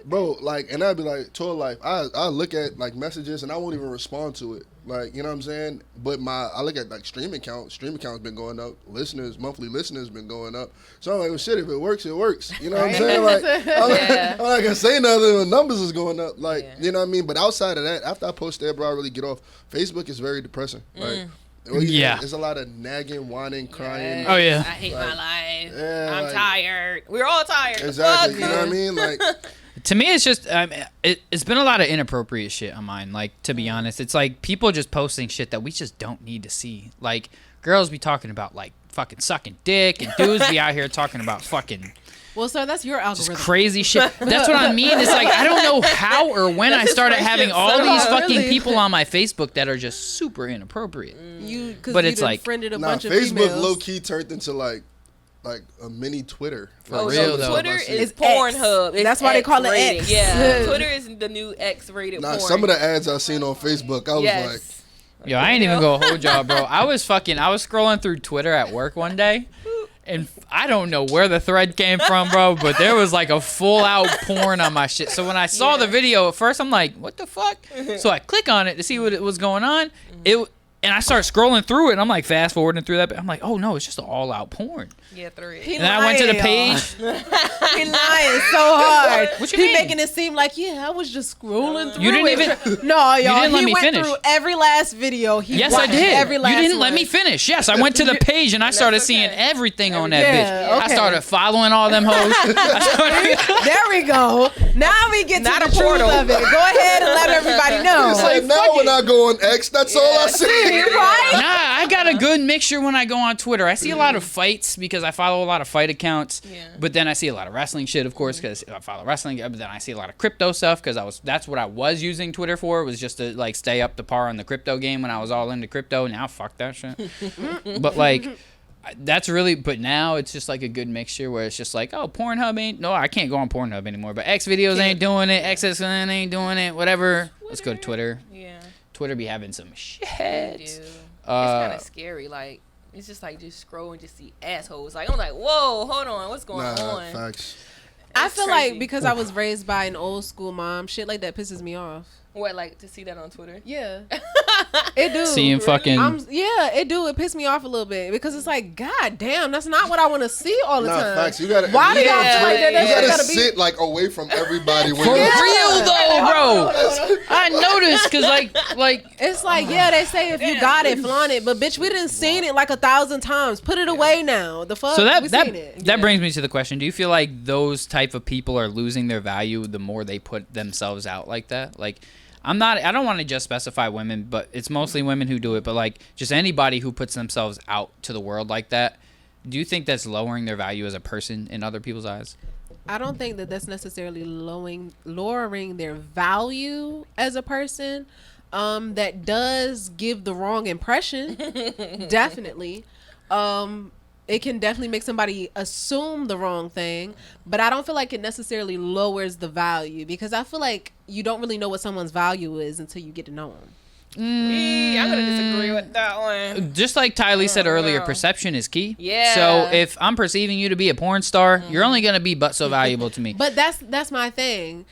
bro. Like, and I'd be like tour life. I look at like messages and I won't even respond to it. Like, you know what I'm saying? But I look at like stream count's been going up. Monthly listeners been going up. So I'm like, well, shit, if it works, it works. You know what I'm saying? Like, I'm not gonna say nothing when numbers is going up. Like, you know what I mean? But outside of that, after I post that, bro, I really get off. Facebook is very depressing. Like, Yeah. there's a lot of nagging, whining, crying. Oh, yeah. I hate my life. life. Yeah, I'm like- tired. We're all tired. Exactly. Fuck. You know what I mean? Like, To me, it's just it's been a lot of inappropriate shit on mine. Like, to be honest, it's like people just posting shit that we just don't need to see. Like, girls be talking about like fucking sucking dick, and dudes be out here talking about fucking Well, sir, that's your just algorithm. crazy shit. That's what I mean. It's like I don't know how or when I started having all these fucking Really? people on my Facebook that are just super inappropriate. You, because But you it's done like- friended a nah, bunch of Facebook females. low key turned into like a mini Twitter. For Oh, real, so though. Twitter It's is X. Pornhub. It's That's why they call it X-rated. X. Yeah, Twitter is the new X-rated Nah, porn. some of the ads I seen on Facebook, I was like, Yo, I ain't even gonna hold y'all, bro. I was scrolling through Twitter at work one day, and I don't know where the thread came from, bro, but there was like a full out porn on my shit. So when I saw the video at first, I'm like, what the fuck? So I click on it to see what it was going on. And I start scrolling through it, and I'm like fast forwarding through that. I'm like, oh no, it's just all out porn. Yeah, thread. He And then I went to the lying, page. He lying so hard. What you he mean? making it seem like, yeah, I was just scrolling through. You didn't it. even- No, y'all. didn't let he me went finish. through every last video. He Yes, I watched did. Every last You didn't let one. me finish. Yes, I went to the page and I started okay. seeing everything on that Yeah, bitch. I okay. started following all them hoes. There we go. Now we get Not to a the truth portal. of it. Go ahead and let everybody know. it's like now when I go on X, that's all I see. Right? Nah, I got a good mixture when I go on Twitter. I see a lot of fights because I follow a lot of fight accounts. Yeah. But then I see a lot of wrestling shit, of course, because I follow wrestling. But then I see a lot of crypto stuff because that's what I was using Twitter for, was just to like stay up to par on the crypto game when I was all into crypto. Now fuck that shit. But like that's really, but now it's just like a good mixture where it's just like, oh, Pornhub ain't, no, I can't go on Pornhub anymore, but X videos ain't doing it, XSN ain't doing it, whatever. Let's go to Twitter. Yeah, Twitter be having some shit. they do. It's kind of scary. Like, it's just like just scroll and just see assholes. Like, I'm like, whoa, hold on, what's going Nah, on? facts. I It's feel crazy. like because I was raised by an old school mom, shit like that pisses me off. What, like to see that on Twitter? Yeah, it do. Seeing fucking. Yeah, it do. It piss me off a little bit because it's like, god damn, that's not what I want to see all the Nah, time. facts. You gotta. Why do y'all Yeah, feel like that? yeah. You That gotta shit gotta be. sit like away from everybody when For you're real though, bro. I noticed because like It's like, yeah, they say if you got it, flaunt it, but bitch, we didn't seen it like 1,000 times. Put it away now. The fuck. so we that seen it. that brings me to the question: do you feel like those type of people are losing their value the more they put themselves out like that? Like, I don't want to just specify women, but it's mostly women who do it. But like, just anybody who puts themselves out to the world like that, do you think that's lowering their value as a person in other people's eyes? I don't think that that's necessarily lowering their value as a person. That does give the wrong impression. Definitely. It can definitely make somebody assume the wrong thing, but I don't feel like it necessarily lowers the value because I feel like you don't really know what someone's value is until you get to know them. I'm gonna disagree with that one. Just like TyLee said earlier, no. perception is key. Yeah. So if I'm perceiving you to be a porn star, you're only gonna be but so valuable to me. But that's my thing.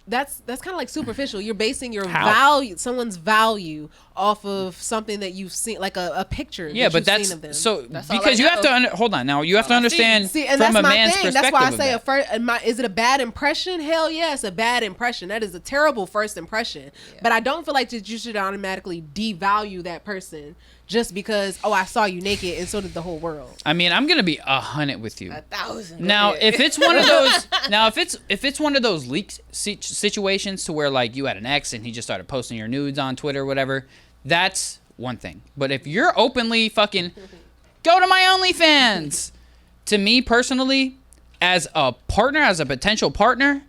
That's kind of like superficial. You're basing your How? value, someone's value, off of something that you've seen, like a picture. Yeah, that but you've that's seen of them. so That's all because I you have know. to hold on now. You have to understand See, and from that's a my man's thing. perspective. That's why I of say that. is it a bad impression? Hell yeah, it's a bad impression. That is a terrible first impression. But I don't feel like that you should automatically devalue that person just because I saw you naked and so did the whole world. I mean, I'm gonna be 100 with you. 1,000. Now, Yeah. if it's one of those, if it's one of those leaked situations to where like you had an ex and he just started posting your nudes on Twitter or whatever, that's one thing. But if you're openly fucking go to my OnlyFans, to me personally, as a partner, as a potential partner,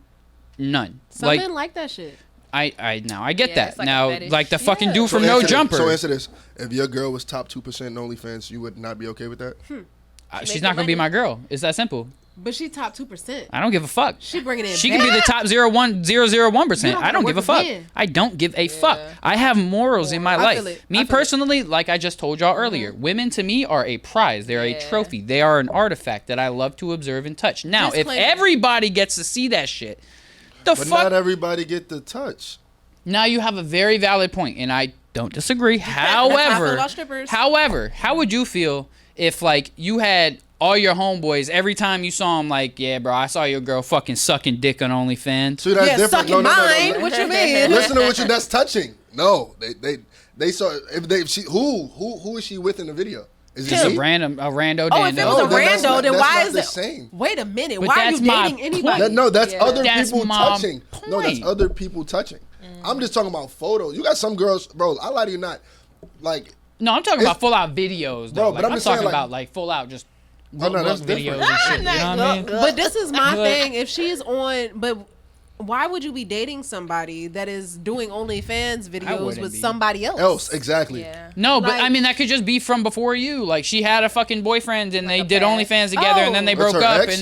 none. Some men like that shit. I get Yeah, that. it's like a Now, fetish. like the fucking dude Yeah. from No answer this. Jumper. So answer this: if your girl was top 2% in OnlyFans, you would not be okay with that? She's make not the gonna be money. my girl. It's that simple. But she top 2%. I don't give a fuck. She bringing in. She can be the top 0.001%. You don't I don't wanna give a work fuck. again. I don't give a fuck. I have morals in my I life. feel it. Me I feel it. personally, like I just told y'all earlier, women to me are a prize. They're a Yeah. trophy. They are an artifact that I love to observe and touch. Now, if Disclaimer. everybody gets to see that shit, the But fuck? not everybody get the touch. Now you have a very valid point, and I don't disagree. That's how I feel However, about strippers. how would you feel if like you had all your homeboys every time you saw them like, yeah, bro, I saw your girl fucking sucking dick on OnlyFans. See, that's Yeah, different. sucking mine. What you mean? Listen to what that's touching. No, they saw if she who is she with in the video? Is Just it a rando. Oh, if it was No, a then that's rando, not- then that's why not is the it? same. Wait a minute. But Why are that's you my dating anybody? point. No, that's Yeah. other That's people my touching. No, that's point. other people touching. I'm just talking about photos. You got some girls, bro. I lie to you not. Like, No, I'm talking It's- about full out videos, though. Bro, Like, but I'm I'm just saying, talking like- about like full out just Oh, no, that's videos different. and shit. You know what I mean? But this is my But- thing. If she's on, but why would you be dating somebody that is doing OnlyFans videos wouldn't with be. somebody else? exactly. Yeah. No, but Like- I mean that could just be from before you. Like she had a fucking boyfriend and they a did past. OnlyFans together and then they That's broke her up ex?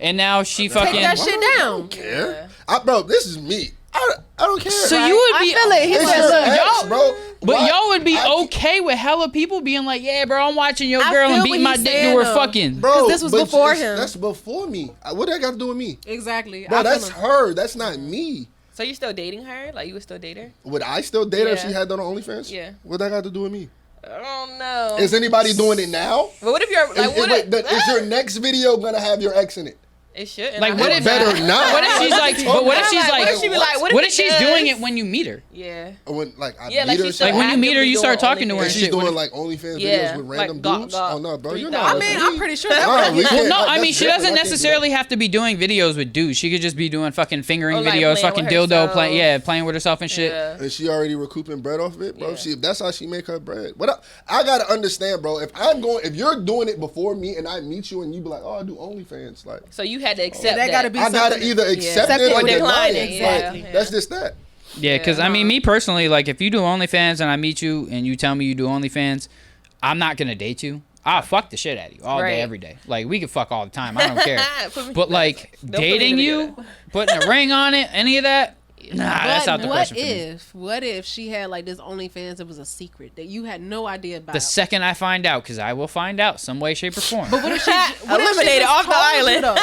and now she Take fucking. that shit down. Care, bro. This is me. I don't care. So Right? you would I be. feel it. He It's said, your look, ex, y'all- bro. But Why- y'all would be I- okay with hella people being like, yeah, bro, I'm watching your I girl and feel beating what my he's dick to saying, her though. fucking. Bro, 'Cause this was but before it's- him. That's before me. What that got to do with me? Exactly. Bro, I feel that's him. her. That's not me. So you still dating her? Like you would still date her? Would I still date her if Yeah. she had that on OnlyFans? Yeah. What that got to do with me? I don't know. Is anybody doing it now? But what if you're like, what Wait, if, is your next video gonna have your ex in it? it should. Like, what if- Better not. What if she's like? But what if she's What like? if she be like? What What if she's doing does? it when you meet her? Yeah. When like I Yeah, meet like her, she's Like when you meet her, you start talking to her and and she's shit. doing What if- like OnlyFans Yeah, videos with like random got- dudes. got Oh no, bro, you're 3,000. not. I mean, with I'm me. pretty sure Nah, that we would can't. No, I That's mean she different. doesn't I can't do necessarily have to be doing videos with dudes. She could just be doing fucking fingering Or, like, videos, playing fucking with dildo, herself. playing with herself and shit. Yeah. that. And she already recouping bread off of it, bro. Yeah. If that's how she make her bread. What I gotta understand, bro. If you're doing it before me and I meet you and you be like, oh, I do OnlyFans, like So you had to accept that gotta be I gotta something- either accept Accept it it or or decline decline it. it, exactly. yeah. That's just that. Yeah, because I mean, me personally, like if you do OnlyFans and I meet you and you tell me you do OnlyFans, I'm not gonna date you. I'll fuck the shit out of you all Right. day, every day. Like we can fuck all the time. I don't care. Put me- But like Don't put me dating you, together. putting a ring on it, any of that, nah, that's out the question for me. What if she had like this OnlyFans that was a secret that you had no idea about? The second I find out, because I will find out some way, shape, or form. But what if she Eliminated just off the told you, island. though?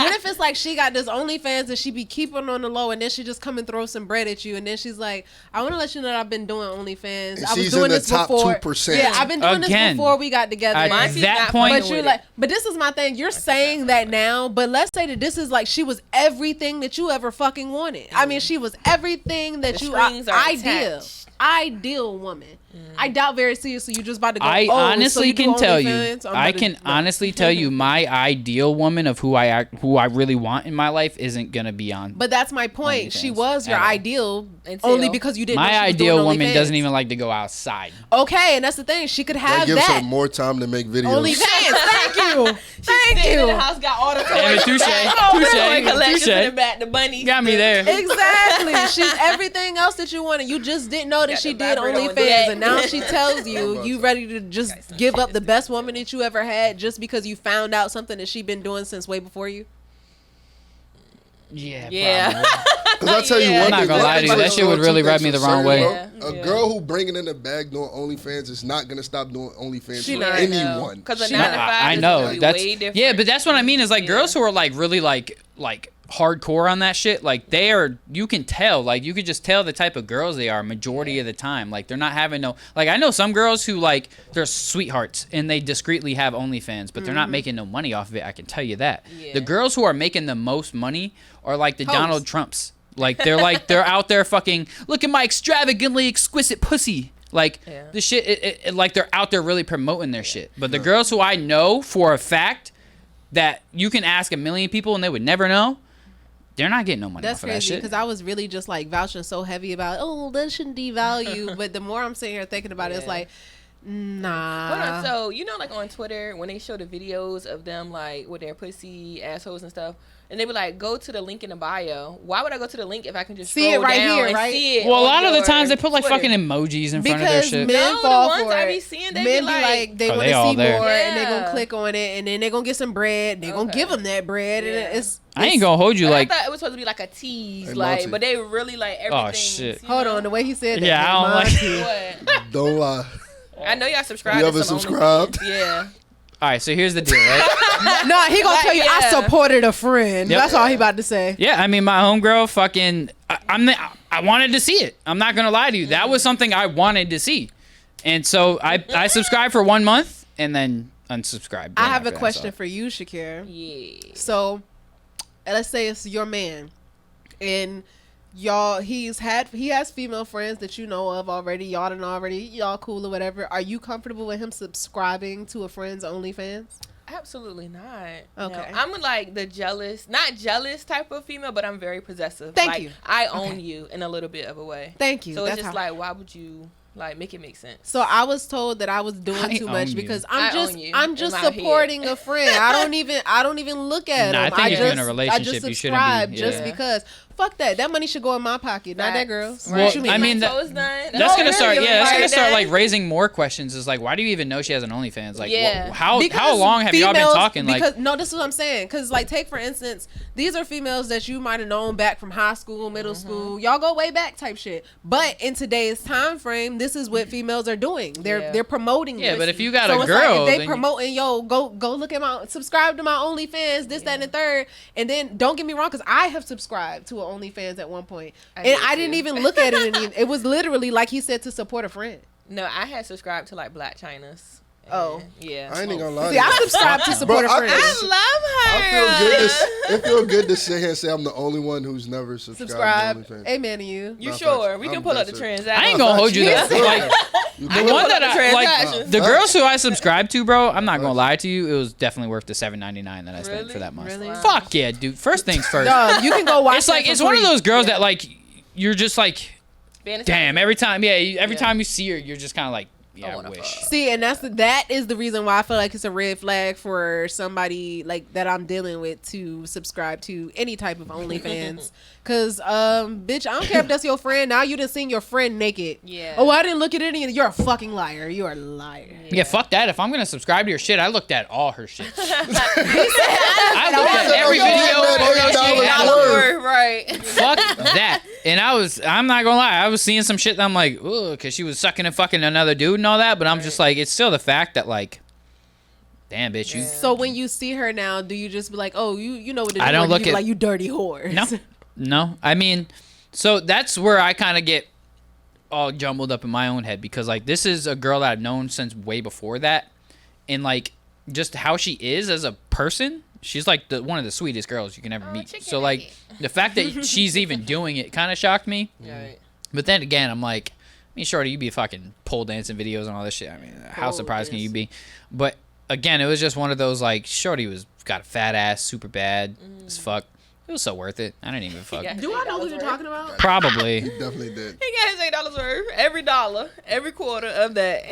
What if it's like she got this OnlyFans and she be keeping on the low, and then she just come and throw some bread at you, and then she's like, "I want to let you know that I've been doing OnlyFans. And I was she's doing in the this top before. 2%. Yeah, I've been doing Again, this before we got together." At Mine, she's that not point, fucking But you're with like, it. but this is my thing. You're saying that now, but let's say that this is like she was everything that you ever fucking wanted. I mean, she was everything that The you strings are ideal, attached. ideal woman. I doubt very seriously you just about to go. I "Oh, so honestly you do can tell you, OnlyFans? I'm I about to-" can No. honestly tell you, my ideal woman of who I really want in my life isn't gonna be on. But that's my point. She OnlyFans was your at all. ideal Until- only because you didn't. know My she was ideal doing woman OnlyFans. doesn't even like to go outside. Okay, and that's the thing. She could That have gives her that. more time to make videos. OnlyFans. Thank you. Thank Sitting in you. the house, got all the Damn it, touche, toy collections touche. in the back, the bunnies. Got me there. Exactly. She's everything else that you wanted. You just didn't know that Got she the did vibrator on OnlyFans, deck. and now she tells you you ready to just give up the best woman that you ever had just because you found out something that she been doing since way before you. Yeah, Yeah. Because I tell you Yeah. one I'm not thing, gonna lie to you, that shit would really rub me the wrong way. A Yeah. girl who bringing in the bag doing OnlyFans is not gonna stop doing OnlyFans She for not. anyone. Because a She 9 to not. 5 I is know gonna be that's way different. yeah, but that's what I mean is like Yeah. girls who are like really like hardcore on that shit. Like they are, you can tell, like you could just tell the type of girls they are majority of the time. Like they're not having no, like I know some girls who like they're sweethearts and they discreetly have OnlyFans, but they're not making no money off of it. I can tell you that. Yeah. The girls who are making the most money are like the Hoes. Donald Trumps. Like they're out there fucking look at my extravagantly exquisite pussy. Like Yeah. the shit, it like they're out there really promoting their shit. But the girls who I know for a fact that you can ask a million people and they would never know, they're not getting no money That's off of that crazy shit. because I was really just like vouching so heavy about, oh, that shouldn't devalue. But the more I'm sitting here thinking about it, it's Yeah. like, nah. Hold on, so you know, like on Twitter when they show the videos of them like with their pussy assholes and stuff, and they be like, "Go to the link in the bio." Why would I go to the link if I can just See it scroll right down here, and right? see it? Well, a on lot of the your times they put like Twitter? fucking emojis in front of their Because shit. men No, the fall ones for I it. be seeing, they Men be be like- like, they Oh, want they to all see there. more, and they Yeah. gonna click on it, and then they gonna get some bread. They gonna Okay. give them that bread, Yeah. and it's. I ain't gonna hold you But like. I thought it was supposed to be like a tease, Hey, like, Monty. but they really like everything. shit. Hold on, the way he said that. Yeah, I don't like- Monty. What? Don't lie. I know y'all subscribe. You to ever some subscribed? OnlyFans. Yeah. All right, so here's the deal, right? No, he gonna Like, tell you I yeah. supported a friend. Yep. That's all he about to say. Yeah, I mean, my homegirl fucking. I wanted to see it. I'm not gonna lie to you. That was something I wanted to see, and so I subscribed for 1 month and then unsubscribed. I have after a that, question so. for you, Shakera. Yeah. So, let's say it's your man, and y'all, he has female friends that you know of already. Y'all cool or whatever. Are you comfortable with him subscribing to a friend's OnlyFans? Absolutely not. Okay. No, I'm like the not jealous type of female, but I'm very possessive. Thank like, you. I own you in a little bit of a way. Thank you. So it's That's just how- like, why would you like make it make sense? So I was told that I was doing too much because I'm just supporting a friend. I don't even look at Nah, him. I think if you're in a I relationship, just you shouldn't subscribe be. just Yeah. because. Fuck that. That money should go in my pocket, not that girl's. Well, What you mean? I mean, That's that's gonna start. Yeah, that's gonna start like raising more questions. Is like, why do you even know she has an OnlyFans? Like, how long have y'all been talking? Because like, no, this is what I'm saying. Because like, take for instance, these are females that you might have known back from high school, middle school. Y'all go way back, type shit. But in today's time frame, this is what females are doing. They're promoting. Yeah, this. but if you got so a it's girl, like if they then promoting, go look at subscribe to my OnlyFans, this, that, and the third. And then don't get me wrong, because I have subscribed to an OnlyFans at one point, I didn't even look at it. It was literally like he said, to support a friend. No, I had subscribed to like Black China's. Oh. Yeah. I ain't even gonna lie. See, I subscribe to support a friend. I love her. It feel good to sit here and say I'm the only one who's never subscribed to OnlyFans. Amen to you. You Nah, sure? facts. We can I'm pull up the that's it. transaction. I ain't gonna hold you that. Like, the one that I like, transactions. the girls who I subscribed to, bro. I'm not gonna lie to you. It was definitely worth the $7.99 that I spent Really? for that month. Really? Wow. Fuck yeah, dude. First things first. Dog, you can go watch. It's like that for it's one of free. those girls that like you're just like, Fantasy. damn. Every time you see her, you're just kind of like, yeah, I wanna wish. fuck. See, and that is the reason why I feel like it's a red flag for somebody like that I'm dealing with to subscribe to any type of OnlyFans. Cause bitch, I don't care if that's your friend. Now you done seen your friend naked. Yeah. Oh, I didn't look at any. You're a fucking liar. You are a liar. Yeah, fuck that. If I'm gonna subscribe to your shit, I looked at all her shit. I looked at every video. Right. Fuck that. And I'm not gonna lie, I was seeing some shit that I'm like, ugh, because she was sucking and fucking another dude and all that. But I'm just like, it's still the fact that like, damn, bitch, you. So when you see her now, do you just be like, oh, you know what to do? I don't or do look you be at- like, you dirty whore. No. I mean, so that's where I kind of get all jumbled up in my own head because like this is a girl that I've known since way before that, and like just how she is as a person. She's like one of the sweetest girls you can ever meet. So like the fact that she's even doing it kind of shocked me. Right. But then again, I'm like, I mean, shorty, you be fucking pole dancing videos and all this shit. I mean, how surprised can you be? But again, it was just one of those like, shorty got a fat ass, super bad as fuck. It was so worth it. I didn't even fuck. Do I know who you're talking about? Probably. You definitely did. He got his $8 worth. Every dollar, every quarter of that.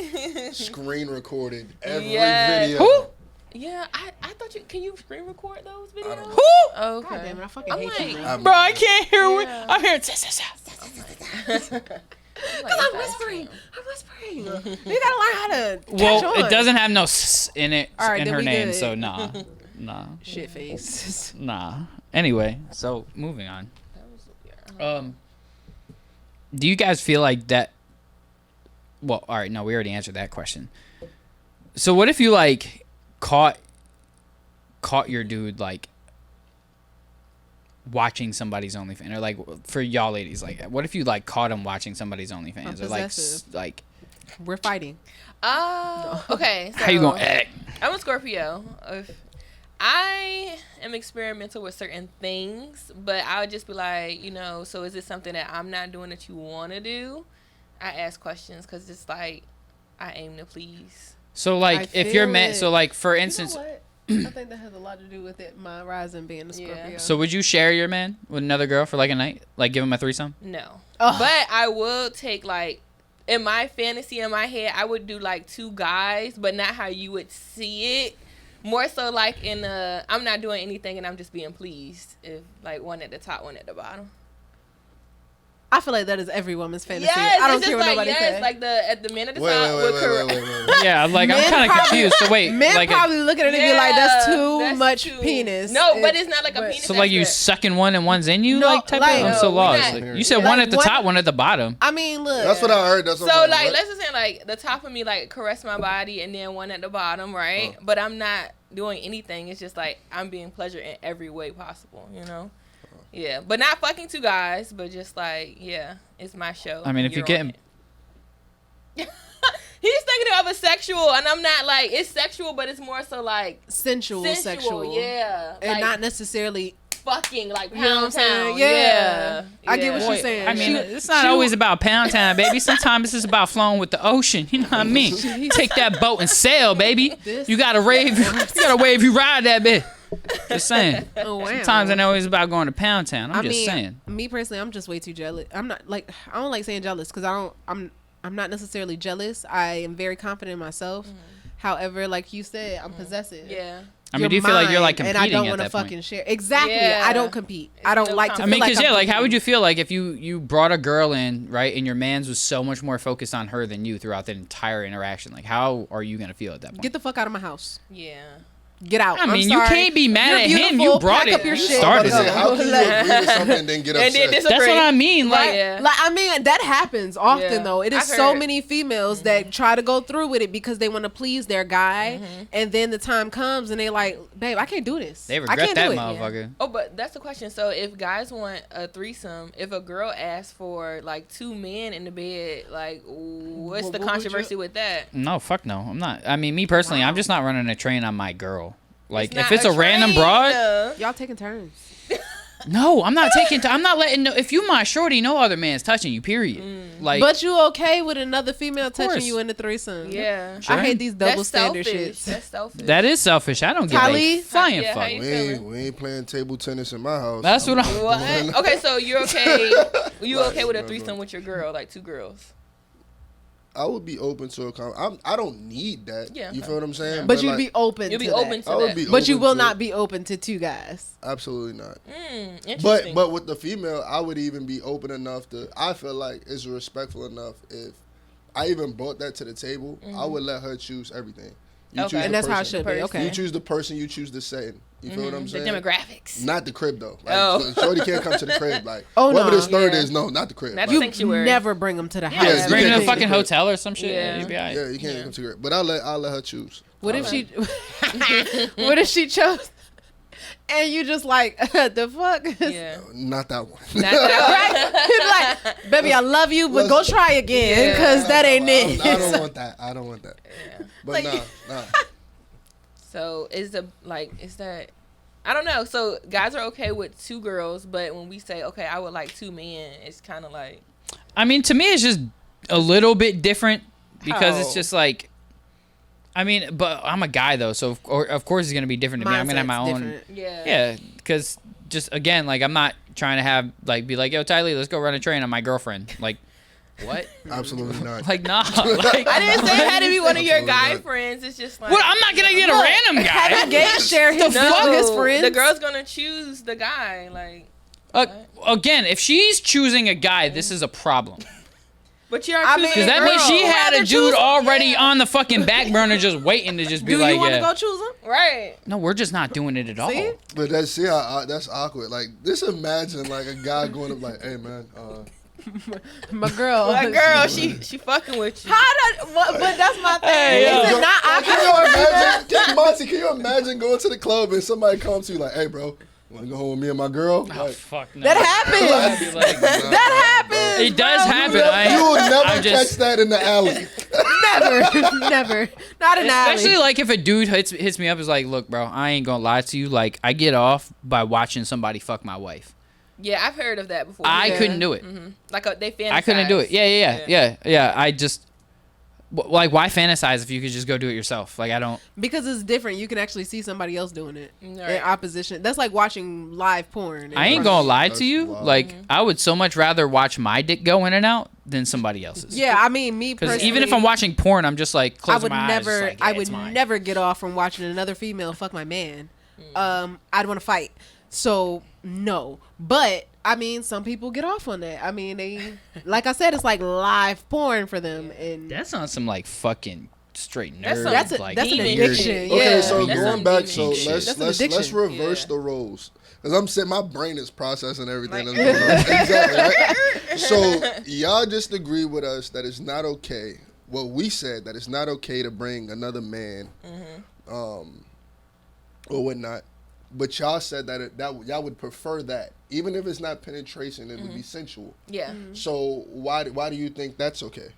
Screen recorded every Yes. video. Who? Yeah, I thought can you screen record those videos? Who? Oh, okay. God damn it, I fucking I'm hate like, you, bro. Bro, I can't hear what Yeah. I'm hearing. I'm whispering. You gotta learn how to catch Well, on. it doesn't have no s in it All right, in then her we name, good. so nah. Shit face. Nah. Anyway, so moving on. Do you guys feel like that? Well, all right, no, we already answered that question. So what if you like caught your dude like watching somebody's OnlyFans, or like for y'all ladies, like what if you like caught him watching somebody's OnlyFans, or like Possessive. like We're fighting. Okay. So how you gonna act? I'm a Scorpio. I am experimental with certain things, but I would just be like, so is it something that I'm not doing that you want to do? I ask questions because it's like I aim to please. So like if you're meant, so like for instance, You know what? I think that has a lot to do with it. My rising being a Scorpio. Yeah. so would you share your man with another girl for like a night, like give him a threesome? No. Ugh. But I will take like in my fantasy in my head, I would do like 2 guys, but not how you would see it. More so like I'm not doing anything and I'm just being pleased. If like one at the top, one at the bottom. I feel like that is every woman's fantasy. Yes, I don't it's care just what like nobody says. like at the man at the Wait, top would correct. wait. Yeah, like I'm Men kind of probably- confused. So wait, Men like probably look at it and be like, "That's too that's much too- penis." No, but it's not like a but- penis. so like you that's sucking one and one's in you, No, like type like- of. I'm so No, lost. we're Like, you said Like, one at the one- top, one at the bottom. I mean, look. That's what I heard. That's what So I'm like let's just say like the top of me like caress my body and then one at the bottom, right? But I'm not doing anything. It's just like I'm being pleasured in every way possible, Yeah, but not fucking 2 guys, but just like it's my show. I mean, if you're getting, He's thinking of a sexual, and I'm not it's sexual, but it's more so like sensual, sexual, yeah, and like, not necessarily fucking like You know what I'm pound saying? town. Yeah. I get what Boy, you're saying. I mean, She- it's not always about pound town, baby. Sometimes it's about flowing with the ocean. You know what I mean? Take that boat and sail, baby. This- You gotta rave. You gotta wave. You ride that bit. Just saying. Oh, wow. Sometimes it's not always about going to pound town. I'm just saying. Me personally, I'm just way too jealous. I'm not like I don't like saying jealous because I'm not necessarily jealous. I am very confident in myself. However, like you said, I'm possessive. Yeah. I mean, do you feel like you're like mine, competing and I don't at want to that fucking point? share. Exactly. Yeah. I don't compete. I don't no like to. I feel mean, like because I'm yeah, like how competing. would you feel like if you brought a girl in, right, and your man's was so much more focused on her than you throughout the entire interaction? Like, how are you gonna feel at that point? Get the fuck out of my house. Yeah. Get out. I I'm mean, you sorry. can't be mad You're at him. You beautiful. brought Pack it. up your You shit. started I said, it. how can you agree with something and then get And upset? then That's what I mean. Like, Yeah. Like I mean, that happens often Yeah. though. It is I've so heard. many females that try to go through with it because they want to please their guy, and then the time comes and they like, babe, I can't do this. they I regret can't that do it. motherfucker. Oh, but that's the question. So if guys want a threesome, if a girl asks for like 2 men in the bed, like what's What the would controversy you- with that? No, fuck no. I'm not. I mean, me personally, I'm just not running a train on my girl. Like, if not it's a random train, broad, Y'all taking turns. no, I'm not taking. I'm not letting. No, if you my shorty, no other man's touching you. Period. Like, But you okay with another female touching course. you in the threesome? Yeah. I hate these double That's standard selfish. shits. That's selfish. that is selfish. I don't give TyLee? a flying Yeah, how fuck. you We ain't playing table tennis in my house. That's what I'm. What? Okay, so you're okay. You okay with a threesome with your girl, like 2 girls? I would be open to I don't need that. Yeah, You okay. feel what I'm saying? But you'd like, be open. You'll be to open that. to I would that. be But you open will to not it. be open to 2 guys. Absolutely not. Interesting. But with the female, I would even be open enough to. I feel like it's respectful enough if I even brought that to the table. I would let her choose everything. You Okay. choose And the that's how it person. should be. Person. Okay. You choose the person. You choose the setting. You feel what I'm the saying? demographics. Not the crib though. Like, Oh. Shorty can't come to the crib. Like, Oh, whatever no. this third Yeah. is, no, not the crib. Not Like, the sanctuary. Never bring them to the Yeah, house. you Bring can't her to a take fucking the crib. hotel or some shit. Yeah. You'll be all right. Yeah, you can't Yeah. come to the crib. But I'll let her choose. What if she? What if she chose? And you just like the fuck? Yeah. Not that one. Not that Right? He'd be like, baby, I love you, but go try again, Yeah. cause that ain't it. I don't want that. I don't want that. Yeah. But Like- nah. So is that? I don't know. So guys are okay with 2 girls, but when we say okay, I would like 2 men, it's kind of like I mean, to me, it's just a little bit different because it's How? just like. I mean, but I'm a guy though, so of course it's gonna be different to me. I'm gonna have my Mindset's own. different. yeah. Yeah, because just again, like I'm not trying to have like be like, yo, TyLee, let's go run a train on my girlfriend. Like, what? Absolutely not. Like, nah. Like, I didn't say it had to be one of your Absolutely guy not. friends. It's just like what? I'm not gonna get a Look, random guy. Have Gabe share his The with fuck? his friends. The girl's gonna choose the guy. Like, Again, if she's choosing a guy, this is a problem. but you're I choosing mean, Because that a girl. means she had Rather a dude choose- already on the fucking back burner just waiting to just be Do like, you want to yeah. go choose him? right. No, we're just not doing it at all. See? But that's awkward. Like, just imagine like a guy going up like, hey man, My girl. That girl, she fucking with you. But that's my thing. Hey, Is yo. it not can awkward? you imagine? Monty, can you imagine going to the club and somebody comes to you like, hey bro, wanna go home with me and my girl? Oh, Like, fuck no. That happens. I'd be like, That happens. it does happen. you will never I'm just- catch that in the alley. Never. Not an alley. Especially like if a dude hits me up, is like, look, bro, I ain't gonna lie to you. Like, I get off by watching somebody fuck my wife. Yeah, I've heard of that before. I Yeah. couldn't do it. Like they fantasize. I couldn't do it. Yeah. I just like, why fantasize if you could just go do it yourself? Like, I don't. Because it's different. You can actually see somebody else doing it in Right. opposition. That's like watching live porn. I ain't gonna lie to That's you. wild. Like, I would so much rather watch my dick go in and out than somebody else's. Yeah, I mean, me Because personally. even if I'm watching porn, I'm just like I closing would my eyes. never, just like, yeah, I it's would mine. never get off from watching another female fuck my man. I'd want to fight. So no, but I mean, some people get off on that. I mean, they, like I said, it's like live porn for them, and That's on some like fucking straight That's nerd. some- that's like, an demon addiction. shit. Yeah. Okay, so That's going some back, demon so shit. let's That's an let's addiction. reverse Yeah. the roles. Because I'm saying my brain is processing everything Right. that's going on. Exactly, right? So y'all just agree with us that it's not okay. What we said, that it's not okay to bring another man, or whatnot. But y'all said that y'all would prefer that, even if it's not penetration, it would be sensual. Yeah. So why do you think that's okay?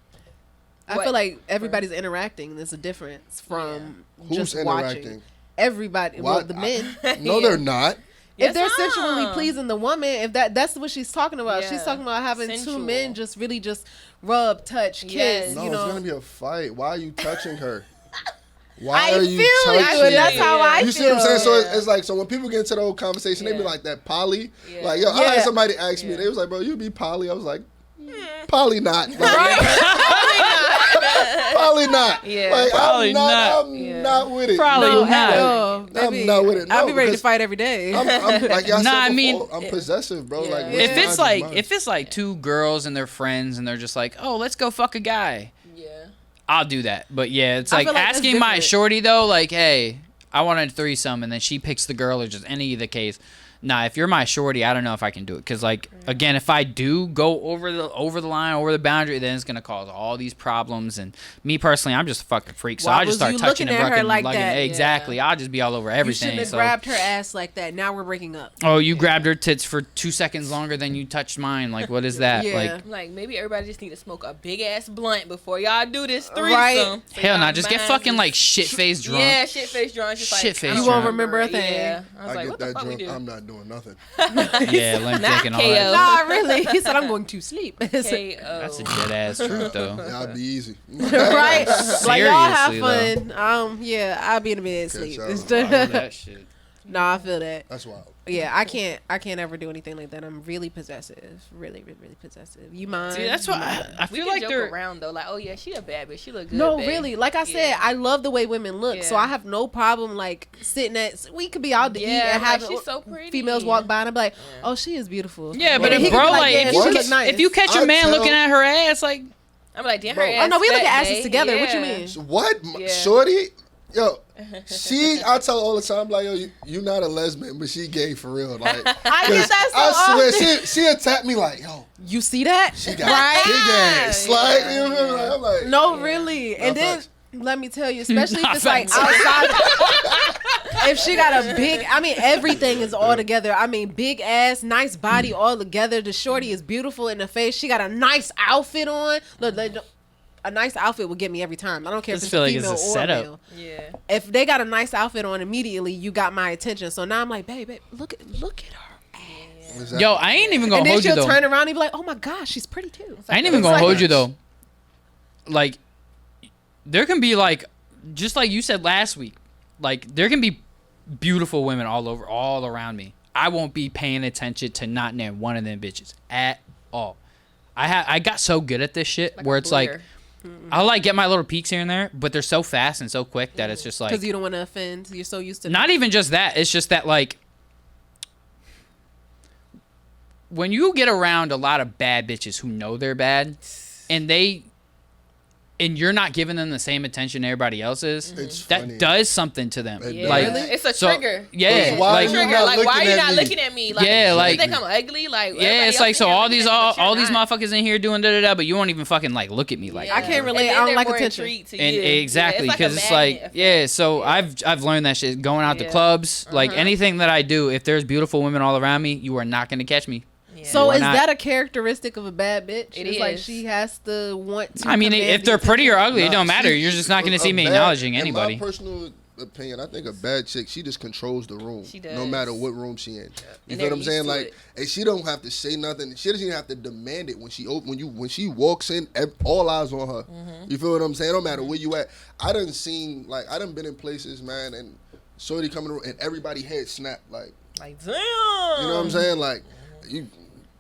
I What- feel like everybody's interacting. There's a difference from Who's just interacting? watching. Everybody, well, Why- the men. No, Yeah. they're not. if they're sensually pleasing the woman, if that's what she's talking about. Yeah. She's talking about having Sensual. two men just really just rub, touch, kiss. Yes. No, You it's know, gonna be a fight. Why are you touching her? Why I are you feel you. touching That's her? how I You feel. see what I'm saying? So Yeah. it's like, so when people get into the whole conversation, they be Yeah. like that poly. Yeah. Like, yo, I Yeah. had somebody ask me, Yeah. they was like, bro, you be poly? I was like, poly not. Like, Probably not. Yeah. Like, Probably not. I'm Yeah. not with it. Probably no, not. no, I'm baby, not with it. I'll No, be ready to because fight every day. I'm like y'all Nah, said I mean- before, I'm possessive, bro. Yeah. Like, what's If mine it's is like mine. if it's like two girls and they're friends and they're just like, oh, let's go fuck a guy, Yeah. I'll do that. But yeah, it's I like feel like that's asking my different. shorty though, like, hey, I want a threesome, and then she picks the girl or just any of the case. Nah, if you're my shorty, I don't know if I can do it. Cause like again, if I do go over the line, over the boundary, then it's gonna cause all these problems. And me personally, I'm just a fucking freak, so Why I just was start you touching looking and at her fucking like lugging. that? Exactly, I'll just be all over You everything. shouldn't have So, grabbed her ass like that. Now we're breaking up. oh, you grabbed her tits for 2 seconds longer than you touched mine. Like, what is that? Yeah. Like, Like maybe everybody just need to smoke a big ass blunt before y'all do this threesome. Right. So hell y'all nah, just get mind fucking is- like shit faced drunk. Yeah, shit face drunk. Just like, Shit-faced I don't You won't remember a thing. Yeah. I was I like, get what the that fuck we drunk, do? I'm not doing nothing. Yeah, limp Not dick and all KO. that. Nah, really. He said I'm going to sleep. KO. That's a dead ass truth though. Yeah, I'd be easy. Right? Like y'all have Seriously, fun. Yeah, I'll be in the bed Catch sleep. y'all. It's All just- that shit. Nah, I feel that. That's wild. Yeah, I can't ever do anything like that. I'm really possessive. Really, really, really possessive. You mind? See, that's what I We feel can like joke they're. around though, like, oh yeah, she a bad bitch. She look good. No, babe. really. Like I said, Yeah. I love the way women look. So Yeah. I have no problem like sitting at. We could be out to eat Yeah, and like, have she's so pretty. females walk by and I'm like, oh, she is beautiful. Yeah, but And he if could bro, be like, yeah, if she you look catch- nice. if you catch I a man tell- looking at her ass, like, I'm like, damn, her Bro. ass. Oh no, we look at fat, asses babe. together. What you Yeah. mean? What? Yeah. Shorty? Yo, I tell her all the time, like, yo, you not a lesbian, but she gay for real. Like, I get that so I swear, often. she attacked me like, yo, You see that? she got right? big ass. Like, you know what I mean? Like, I'm like, No, really. And then facts. let me tell you, especially Nah, if it's like facts. outside. If she got a big, I mean, everything is all together. I mean, big ass, nice body all together. The shorty is beautiful in the face. She got a nice outfit on. Look, a nice outfit will get me every time. I don't care if Just it's feel like it's female a or setup. male. Yeah. If they got a nice outfit on, immediately you got my attention. So now I'm like, babe, look at her. exactly. yo, I ain't even gonna And then hold you she'll though. turn around and be like, oh my gosh, she's pretty too. I ain't even It's gonna like- hold you though. Like, there can be like, just like you said last week, like there can be beautiful women all around me. I won't be paying attention to not name one of them bitches at all. I got so good at this shit Like where a it's like blur. I'll like get my little peeks here and there, but they're so fast and so quick that it's just like Because you don't want to offend. You're so used to not even just that. It's just that like when you get around a lot of bad bitches who know they're bad, and you're not giving them the same attention everybody else is, It's that funny. does something to them. It Yeah. does. Like, Really? It's a so- trigger. yeah, Why like are you Trigger. not Like, why are looking you at not me? looking at me? Like, Yeah, you like- think I'm ugly? Like, yeah, everybody it's else like so in here all looking these at me, but all you're these not. motherfuckers in here doing da da da, but you won't even fucking like look at me like Yeah. I can't relate. And then I don't they're like more attention. intrigued to And you. exactly, Yeah, because like it's a like, magnet yeah. effect. So I've learned that shit going out to Yeah. clubs, like Uh-huh. anything that I do. If there's beautiful women all around me, you are not gonna catch me. Yeah. So Why is not? that a characteristic of a bad bitch? It It's like is. she has to want to. I mean, command if the they're pretty or attention. ugly, it Nah, don't matter. see, You're just not gonna a see me bad- acknowledging in anybody. my personal opinion, I think a bad chick, she just controls the room. She No does. matter what room she in. You And feel they're what I'm used saying? to Like, it. and she don't have to say nothing. She doesn't even have to demand it when she walks in. All eyes on her. Mm-hmm. You feel what I'm saying? No matter where you at. I done been in places, man, and shorty coming around and everybody head snap. Like, Like, damn. you know what I'm saying? Like,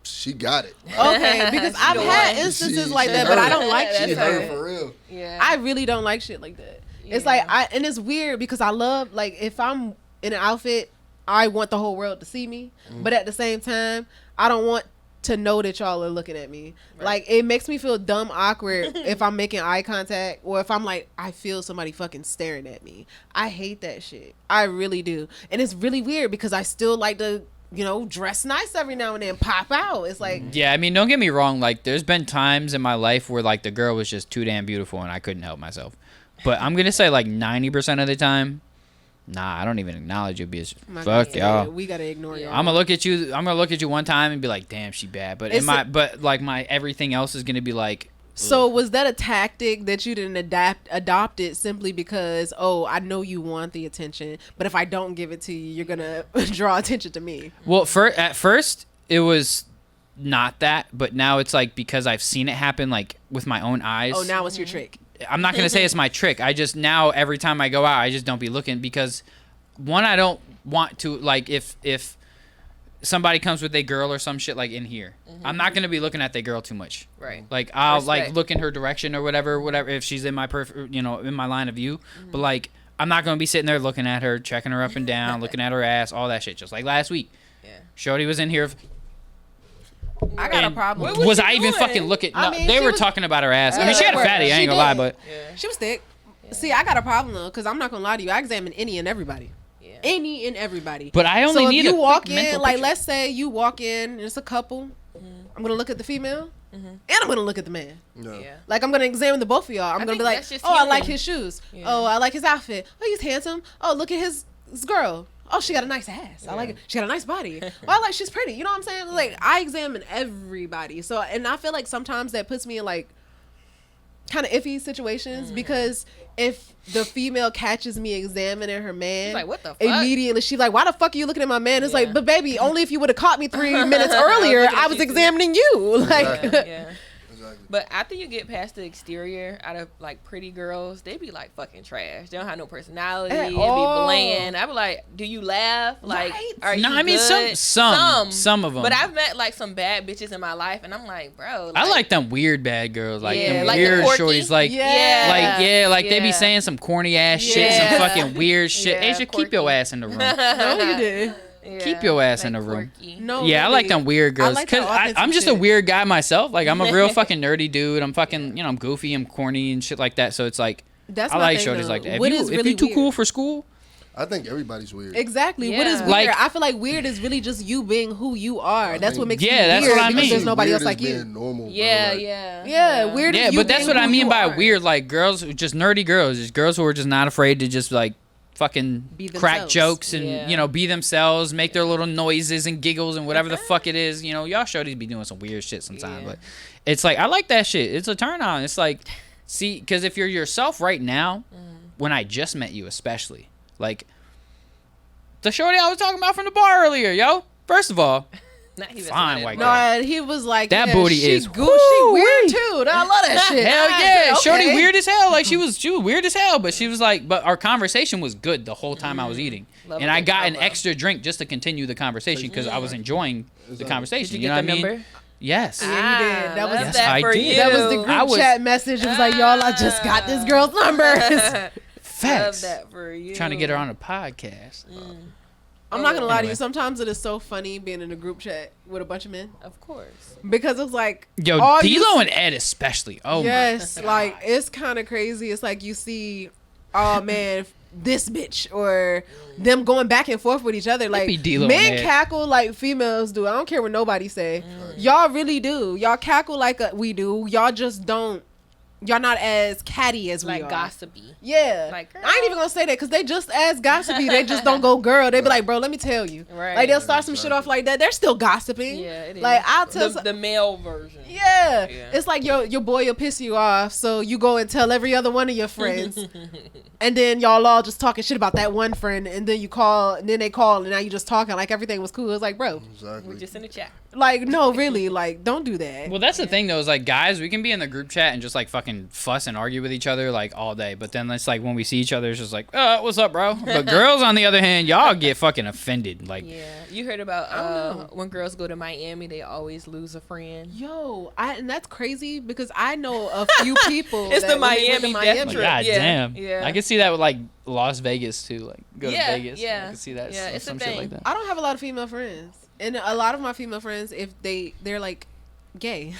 she got it. Okay, because I've the had one. instances She- like she that, but I heard. don't like That's shit She like heard that. for real. Yeah. I really don't like shit like that. It's Yeah. like and it's weird because I love like if I'm in an outfit, I want the whole world to see me, but at the same time, I don't want to know that y'all are looking at me. Right. Like it makes me feel dumb awkward if I'm making eye contact or if I'm like I feel somebody fucking staring at me. I hate that shit. I really do. And it's really weird because I still like to, dress nice every now and then, pop out. It's like Yeah, I mean, don't get me wrong. Like, there's been times in my life where like the girl was just too damn beautiful and I couldn't help myself. But I'm gonna say like 90% of the time, nah, I don't even acknowledge you, bitch. I'm not Fuck gonna- y'all. we gotta ignore y'all. I'm gonna look at you. I'm gonna look at you one time and be like, "Damn, she bad." But It's my everything else is gonna be like So was that a tactic that you didn't adopt it simply because, oh, I know you want the attention, but if I don't give it to you, you're gonna draw attention to me? Well, at first it was not that, but now it's like because I've seen it happen like with my own eyes. Oh, now it's your trick. I'm not gonna say it's my trick. I just now every time I go out, I just don't be looking because one, I don't want to like if somebody comes with a girl or some shit like in here, I'm not gonna be looking at the girl too much. Right. Like I'll Respect. like look in her direction or whatever if she's in my in my line of view. But like I'm not gonna be sitting there looking at her, checking her up and down, looking at her ass, all that shit. Just like last week, Yeah. Shorty was in here. I got a and problem. What Was she I even doing? fucking looking? No, I mean, they she were was- talking about her ass. I mean, Yeah, she had a right. fatty. I She ain't gonna lie, did. but Yeah. She was thick. See, I got a problem though, because I'm not gonna lie to you. I examine any and everybody. Yeah. Any and everybody. But I only so need if you a walk quick in, mental like picture. let's say you walk in, and it's a couple. I'm gonna look at the female, and I'm gonna look at the man. No. Yeah. Like I'm gonna examine the both of y'all. I'm gonna think be like, that's just oh, I like human. his shoes. Yeah. Oh, I like his outfit. Oh, he's handsome. Oh, look at his girl. Oh, she got a nice ass. I like it. She got a nice body. Oh, I like she's pretty. You know what I'm saying? Like I examine everybody. So and I feel like sometimes that puts me in like kind of iffy situations because if the female catches me examining her man, She's like, what the fuck? immediately she's like, why the fuck are you looking at my man? It's Yeah. like, but baby, only if you would have caught me 3 minutes earlier, Looking at I was you. examining you. Like, Yeah. Yeah. Exactly. But after you get past the exterior, out of like pretty girls, they be like fucking trash. They don't have no personality. At They be all. bland. I be like, do you laugh? Like, Right. are you No, I mean good? some of them. But I've met like some bad bitches in my life, and I'm like, bro. I like them weird bad girls, like Yeah, them like the weird quirky. shorties, like Yeah. they be Yeah. saying some corny ass shit, some Yeah. fucking weird shit. Hey, Yeah, just keep your quirky. ass in the room. no, you did. Keep your ass in the room. No, Yeah, I like really. them weird girls. like that Cause authentic I'm just a shit. weird guy myself. Like I'm a real fucking nerdy dude. I'm fucking, I'm goofy, I'm corny and shit like that. So it's like That's I my like thing, shorties though. like that. If What you is if really you too weird? cool for school, I think everybody's weird. Exactly. What is Yeah. weird? Like- I feel like weird is really just you being who you are. That's what makes Yeah, you that's weird what I because mean. there's nobody Weird else like is you. being normal, bro. Yeah, Like, yeah. Yeah, weird is yeah, you but that's being what I who mean you by are. weird. Like girls, just nerdy girls, just girls who are just not afraid to just like fucking Be crack themselves. jokes and Yeah. be themselves, make their little noises and giggles and whatever the fuck it is. Y'all shorties be doing some weird shit sometimes, Yeah. but it's like I like that shit. It's a turn on. It's like, see, because if you're yourself right now, when I just met you, especially like the shorty I was talking about from the bar earlier, yo. First of all, Not even Fine somebody white that girl. much. No, he was like, That yeah, booty she is she weird too. I love that shit. hell I yeah, said, shorty okay. weird as hell. Like she was weird as hell, but she was like, but our conversation was good the whole time I was eating, Love and a I good got an combo. extra drink just to continue the conversation because I was enjoying the Exactly. conversation. Did you know get what the I mean? number? Yes. Yeah, you did. That was- love Yes, that I for did. you. That was the group I was- chat message. It was like, y'all, I just got this girl's number. Facts. Love that for you. Trying to get her on a podcast. I'm not gonna lie to Anyway. you. Sometimes it is so funny being in a group chat with a bunch of men Of course. because it's like, Yo, all you D-Lo and Ed especially. Oh yes, my like God. it's kind of crazy. It's like you see, oh man, this bitch or them going back and forth with each other. Like be D-Lo men and Ed. cackle like females do. I don't care what nobody say. Y'all really do. Y'all cackle like we do. Y'all just don't. Y'all not as catty as we Like are. gossipy. Yeah. Like, I ain't even gonna say that because they just as gossipy. They just don't go girl. They be like, bro, let me tell you. Right. Like they'll start some shit off like that. They're still gossiping. Yeah, it is. Like I'll tell. the male version. Yeah. Yeah. It's like your boy will piss you off, so you go and tell every other one of your friends, and then y'all all just talking shit about that one friend, and then you call, and then they call, and now you just talking like everything was cool. It's like, bro, Exactly. We're just in the chat. like no, really, like don't do that. Well, that's the thing though, is like guys, we can be in the group chat and just like fucking fuss and argue with each other like all day, but then it's like when we see each other, it's just like, what's up, bro? But girls, on the other hand, y'all get fucking offended. Like, Yeah. You heard about when girls go to Miami, they always lose a friend. Yo, and that's crazy because I know a few people. It's that the when they went to Miami death like, trip. God Yeah, damn. yeah. I can see that with like Las Vegas too. Like go Yeah, to Vegas. yeah. I can see that. Yeah, it's a some shit thing. like that. I don't have a lot of female friends, and a lot of my female friends, if they're like gay.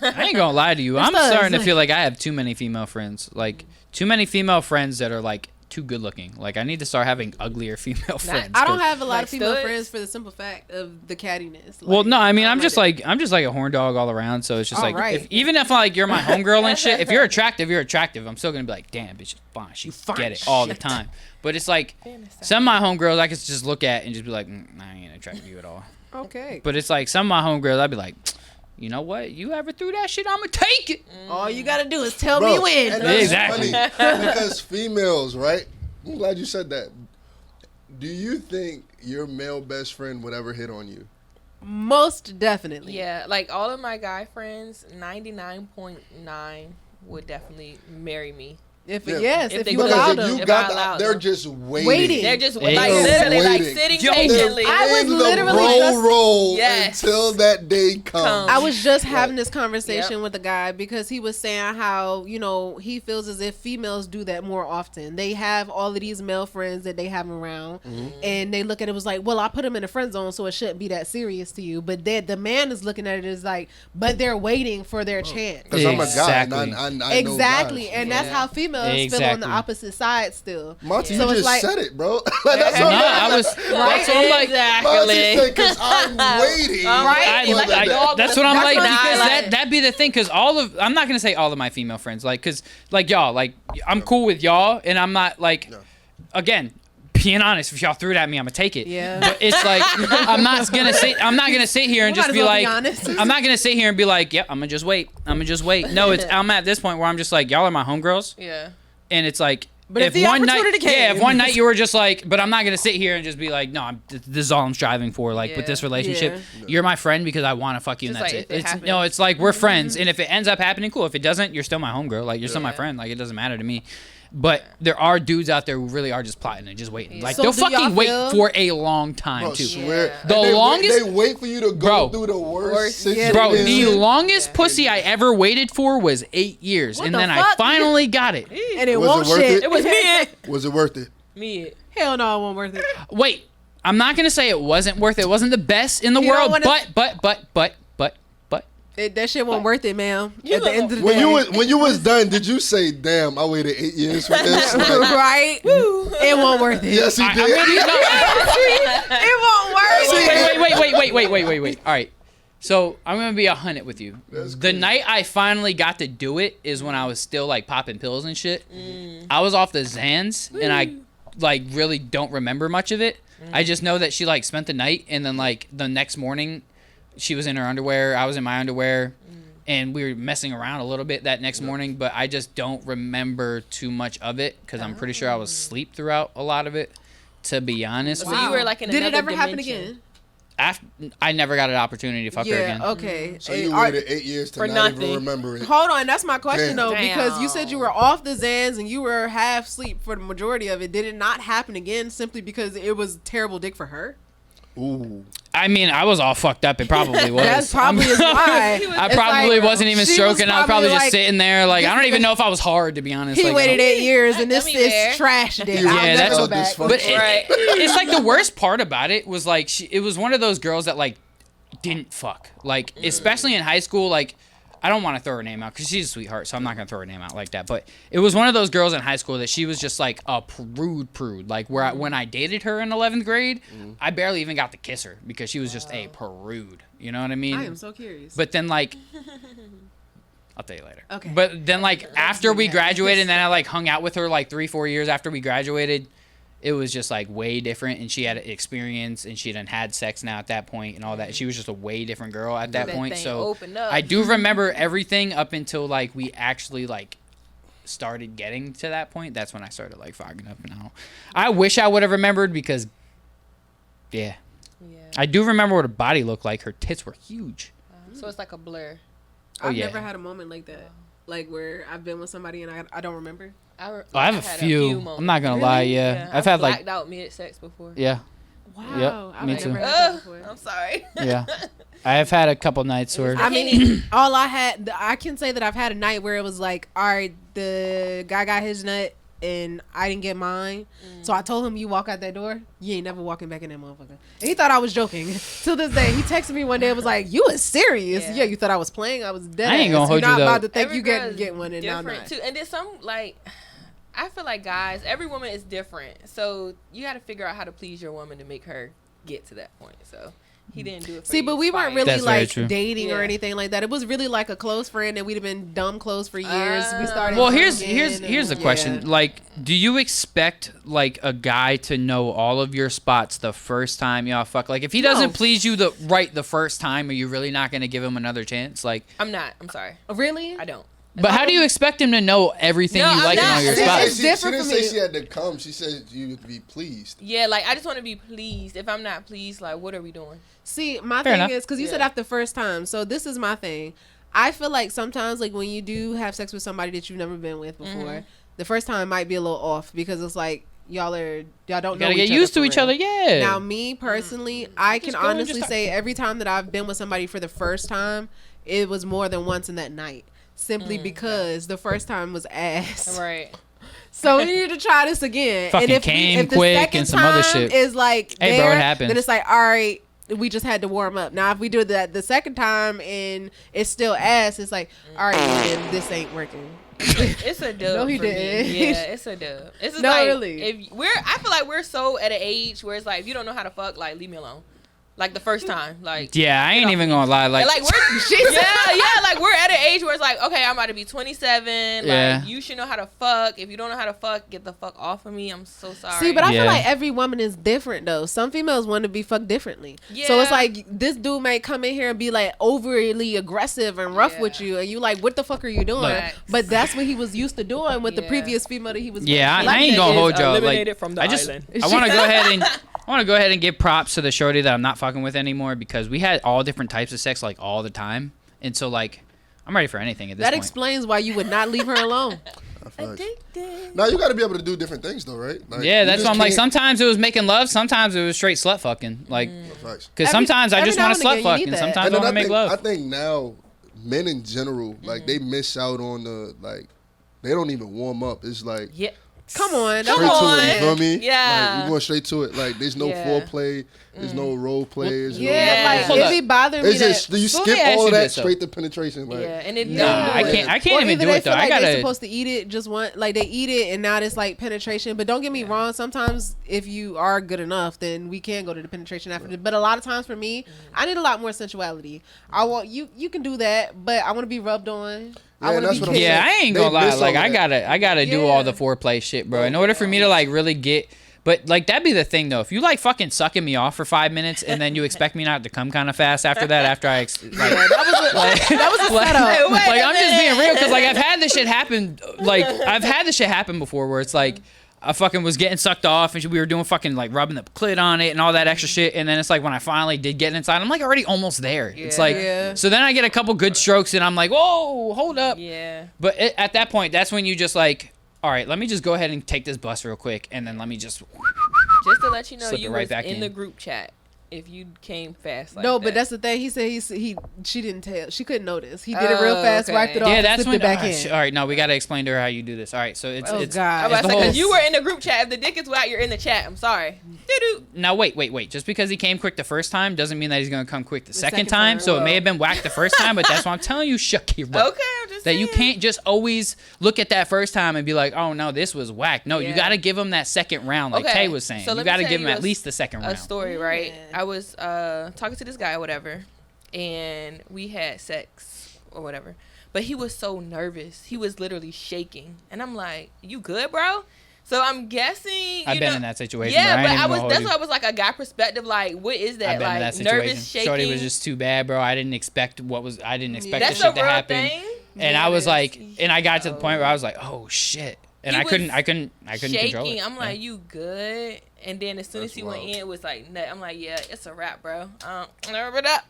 I ain't gonna lie to you. They're I'm studs, starting to like- feel like I have too many female friends. Like too many female friends that are like too good looking. Like I need to start having uglier female friends. I don't 'cause- have a lot Like of female studs? friends for the simple fact of the cattiness. Well, Like, no, I mean don't I'm let just it. like a horn dog all around. So it's just All like right. even if like you're my homegirl and shit, if you're attractive, you're attractive. I'm still gonna be like, damn, bitch, she's fine. She fine get it all the shit. time. But it's like some of my homegirls I could just look at and just be like, I ain't attracted to you at all. Okay. But it's like some of my homegirls I'd be like, you know what? You ever threw that shit, I'ma take it. All you gotta do is tell Bro, me when. and that's Exactly. funny because females, right? I'm glad you said that. Do you think your male best friend would ever hit on you? Most definitely. Yeah, like all of my guy friends, 99.9 would definitely marry me. If Yeah. yes, If if they you could. allow Because them. if you If got I the, allow they're them. just waiting. Waiting. They're just They're like just literally like waiting. sitting Yo, patiently. I was In the literally bro just- roll Yes. until that day comes. I was just having this conversation Yep. with a guy because he was saying how, he feels as if females do that more often. They have all of these male friends that they have around and they look at it was like, well, I put them in a friend zone, so it shouldn't be that serious to you. But the man is looking at it as like, but they're waiting for their chance. Because I'm a guy. And Exactly. I know Exactly. guys. And that's how females feel on the Exactly. opposite side still. Monty, So you it's just like- said it, bro. Like, that's what No, I was. Right? That's what I'm like. Monty said, because I'm waiting. Right? for Like the a day. dog. That's what I'm like, That's because what that'd be the thing, because I'm not gonna say all of my female friends, like, because like y'all, like I'm cool with y'all, and I'm not like, again, being honest, if y'all threw it at me, I'm gonna take it. Yeah. But it's like I'm not gonna sit here and We might just as be well like, be honest. I'm not gonna sit here and be like, yep, I'm gonna just wait. No, I'm at this point where I'm just like, y'all are my homegirls, Yeah. and it's like. But if the opportunity came. if one night you were just like, but I'm not gonna sit here and just be like, no, this is all I'm striving for. Like with this Yeah. relationship, Yeah. you're my friend because I want to fuck you, and Just that's like it. if it It's no, happens. it's like we're friends, and if it ends up happening, cool. If it doesn't, you're still my homegirl. Like you're still my Yeah. friend. Like it doesn't matter to me. But there are dudes out there who really are just plotting and just waiting. Yeah. Like So they'll do y'all fucking wait feel- for a long time Bro, too. swear. Yeah. And The they longest- they wait for you to go Bro. through the worst Worst- situation. Bro, the Yeah. longest pussy I ever waited for was 8 years, What and the then I fuck? finally got it. And it Was it won't worth shit. it? It was me. Was it worth it? Me. Hell no, it won't worth it. Wait, I'm not gonna say it wasn't worth it. It wasn't the best in the You don't world, wanna- but. That shit won't worth it, ma'am. At the end of the When day. when you was done, did you say, "Damn, I waited 8 years for this"? Like, Right? It won't worth it. yes, he I did. really no. It won't worth it. Wait. All right. So I'm gonna be 100 with you. That's The crazy. night I finally got to do it is when I was still like popping pills and shit. I was off the Xans and I like really don't remember much of it. I just know that she like spent the night and then like the next morning she was in her underwear, I was in my underwear, and we were messing around a little bit that next morning, but I just don't remember too much of it because I'm pretty sure I was asleep throughout a lot of it, to be honest So with you. you were like in Did it another ever happen dimension. again? After, I never got an opportunity to fuck her Yeah, again. okay. So you Are- waited 8 years to For not nothing. even remember it. Hold on, that's my question Damn. though, because you said Damn. you were off the Xans and you were half asleep for the majority of it. Did it not happen again simply because it was terrible dick for her? Ooh. I mean, I was all fucked up. It probably was. That's probably is why. I It's probably like, wasn't even she was stroking. I was probably just like, sitting there. Like, I don't even know if I was hard, to be honest. He like, waited 8 years and Let this me there. is trash dick. Yeah, I'll that's never go all back. dysfunctional. But Right. it's like the worst part about it was like it was one of those girls that like didn't fuck. Like, especially in high school, like, I don't want to throw her name out because she's a sweetheart, so I'm not gonna throw her name out like that. But it was one of those girls in high school that she was just like a prude. Like where when I dated her in 11th grade, I barely even got to kiss her because she was just a prude. You know what I mean? I am so curious. But then like, I'll tell you later. Okay. But then like after we graduated, and then I like hung out with her like 3-4 years after we graduated. It was just like way different, and she had experience, and she done had sex now at that point and all that. She was just a way different girl at that That point. thing So opened up. I do remember everything up until like we actually like started getting to that point. That's when I started like fogging up and out. I wish I would have remembered because, yeah, Yeah. I do remember what her body looked like. Her tits were huge. So it's like a blur. Oh, I've yeah. never had a moment like that. Like where I've been with somebody and I don't remember. Oh, I have a had few. moments. I'm not gonna lie. Really? Yeah, I've had like blacked out mid sex before. yeah, Wow. I've me never too. had that Ugh, before. I'm sorry. yeah. I have had a couple nights where I mean, all I had, I can say that I've had a night where it was like, all right, the guy got his nut and I didn't get mine. So I told him, you walk out that door, you ain't never walking back in that motherfucker. And he thought I was joking. Till this day, he texted me one day and was like, you was serious. Yeah. Yeah, you thought I was playing? I was dead. I ain't gonna ass. hold You're you, not though. about to think Every you girl is get one and now different not. too. And then some like, I feel like guys, every woman is different. So you got to figure out how to please your woman to make her get to that point. So He didn't do it. See, but we weren't really That's very like true. dating or Yeah. anything like that. It was really like a close friend, and we'd have been dumb close for years. We started. Well, here's hanging the and- question. yeah. Like, do you expect like a guy to know all of your spots the first time y'all fuck? Like, if he doesn't No. please you the first time, are you really not gonna give him another chance? Like, I'm not. I'm sorry. Really? I don't. but how do you expect him to know everything No, you I'm like in not. all your It's spots? She different didn't for say me. she had to come. She said you would be pleased. Yeah, like I just want to be pleased. If I'm not pleased, like what are we doing? See, my Fair thing enough. is because you said Yeah. after first time. So this is my thing. I feel like sometimes, like when you do have sex with somebody that you've never been with before, the first time might be a little off because it's like y'all don't You know gotta get each used other to for each real. other. Yeah. Now, me personally, I can Just go and honestly just say every time that I've been with somebody for the first time, it was more than once in that night. Simply because the first time was ass. Right. So we need to try this again. Fucking and if came if the quick second and some other time shit. is like Hey, there, bro, it happens. then it's like, all right, we just had to warm up. Now, if we do that the second time and it's still ass, it's like, all right, then this ain't working. It's a dub. No, he for me. didn't. Yeah, it's a dub. It's just No, like, really. If I feel like we're so at an age where it's like, if you don't know how to fuck, like leave me alone. Like the first time, like Yeah, I ain't even gonna lie. Like, like we're like we're at an age where it's like, okay, I'm about to be 27. Yeah. Like you should know how to fuck. If you don't know how to fuck, get the fuck off of me. I'm so sorry. See, but I Yeah. feel like every woman is different though. Some females want to be fucked differently. So it's Yeah. like this dude may come in here and be like overly aggressive and rough with Yeah. you, and you like, what the fuck are you doing? Facts. But that's what he was used to doing with the Yeah. previous female that he was. yeah, with. I ain't gonna is hold y'all. Like, eliminated from the I just, island. I want to go ahead and I want to go ahead and give props to the shorty that I'm not fucking with anymore because we had all different types of sex like all the time, and so like I'm ready for anything at this That point. explains why you would not leave her alone. Addicted. Now you got to be able to do different things though, right? Like, Yeah, you that's just why I'm like, can't- sometimes it was making love, sometimes it was straight slut fucking. Like, Facts. because Every- sometimes I every just now want to and slut again, you fuck, need and that. sometimes I And then want to make I love. think now men in general, like they miss out on the like they don't even warm up. It's like Yeah. Come on, straight that's to on. it. You feel me? Yeah. Like, we going straight to it. Like there's no Yeah. foreplay. There's no role play. There's Yeah, Yeah. like Hold it up. be bothering me It's just that. you So let me skip ask all you of that this, though. straight to penetration. Like, Yeah, and it Nah, I doesn't can't. I Or can't even either do they it though. feel I like they're gotta. supposed to eat it just one, like they eat it and now it's like penetration. But don't get me wrong, sometimes if you are good enough, then we can go to the penetration after. But a lot of times for me, I need a lot more sensuality. I want you. You can do that, but I want to be rubbed on. I Yeah, want to that's be what I'm kissed. Yeah, I ain't They gonna lie. miss Like all I that. gotta do all the Yeah. foreplay shit, bro. In order for me to like really get, but like that'd be the thing though. If you like fucking sucking me off for 5 minutes and then you expect me not to come kind of fast after that, after I like, That was a like, setup. like I'm just being real because like I've had this shit happen. Like I've had this shit happen before where it's like. I fucking was getting sucked off and we were doing fucking like rubbing the clit on it and all that extra shit. And then it's like when I finally did get inside, I'm like already almost there. It's Yeah. like, Yeah. so then I get a couple good strokes and I'm like, whoa, hold up. Yeah. But at that point, that's when you just like, all right, let me just go ahead and take this bus real quick, and then let me just. Just to let you know, Slip it you right was back in in. the group chat. If you came fast like No, that. but that's the thing. He said she didn't tell. She couldn't notice. He did it real Oh, fast, okay. wiped it off, Yeah, and that's slipped when. it back all in. right, no, we gotta explain to her how you do this. All right, so it's Oh it's. God! I was the about to say, whole- 'cause you were in the group chat. If the dick is wet, you're in the chat. I'm sorry. Doo-doo. Now wait. Just because he came quick the first time doesn't mean that he's gonna come quick the second second time. time. So it may Well. have been whacked the first time, but that's why I'm telling you, Shakera. Okay, I'm just That you saying. can't just always look at that first time and be like, oh no, this was whack. No, you Yeah. gotta give him that second round, like Okay, Tay was saying. so You let me gotta tell give him you at least the second a round. story, right? Yeah. I was talking to this guy or whatever, and we had sex or whatever. But he was so nervous. He was literally shaking. And I'm like, you good, bro? So I'm guessing I've you been know- in that situation. Yeah, bro. but ain't I even was gonna hold that's you. why I was like a guy perspective, like, what is that? I've been in that Like situation. nervous, shaking. Shorty was just too bad, bro. I didn't expect I didn't expect That's this shit a to real happen. thing. And Yeah, I it was is. like, and I got to the point where I was like, oh shit. And He I couldn't was control shaking. it. I'm like, you good? And then as soon as That's he went wild. in, it was like, nut. I'm like, yeah, it's a wrap, bro. Never it up.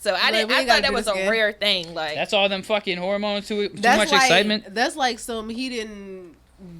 So I Like, didn't. we I ain't gotta thought that do was this a again. rare thing. Like That's all them fucking hormones, too That's much like, excitement. That's like some he didn't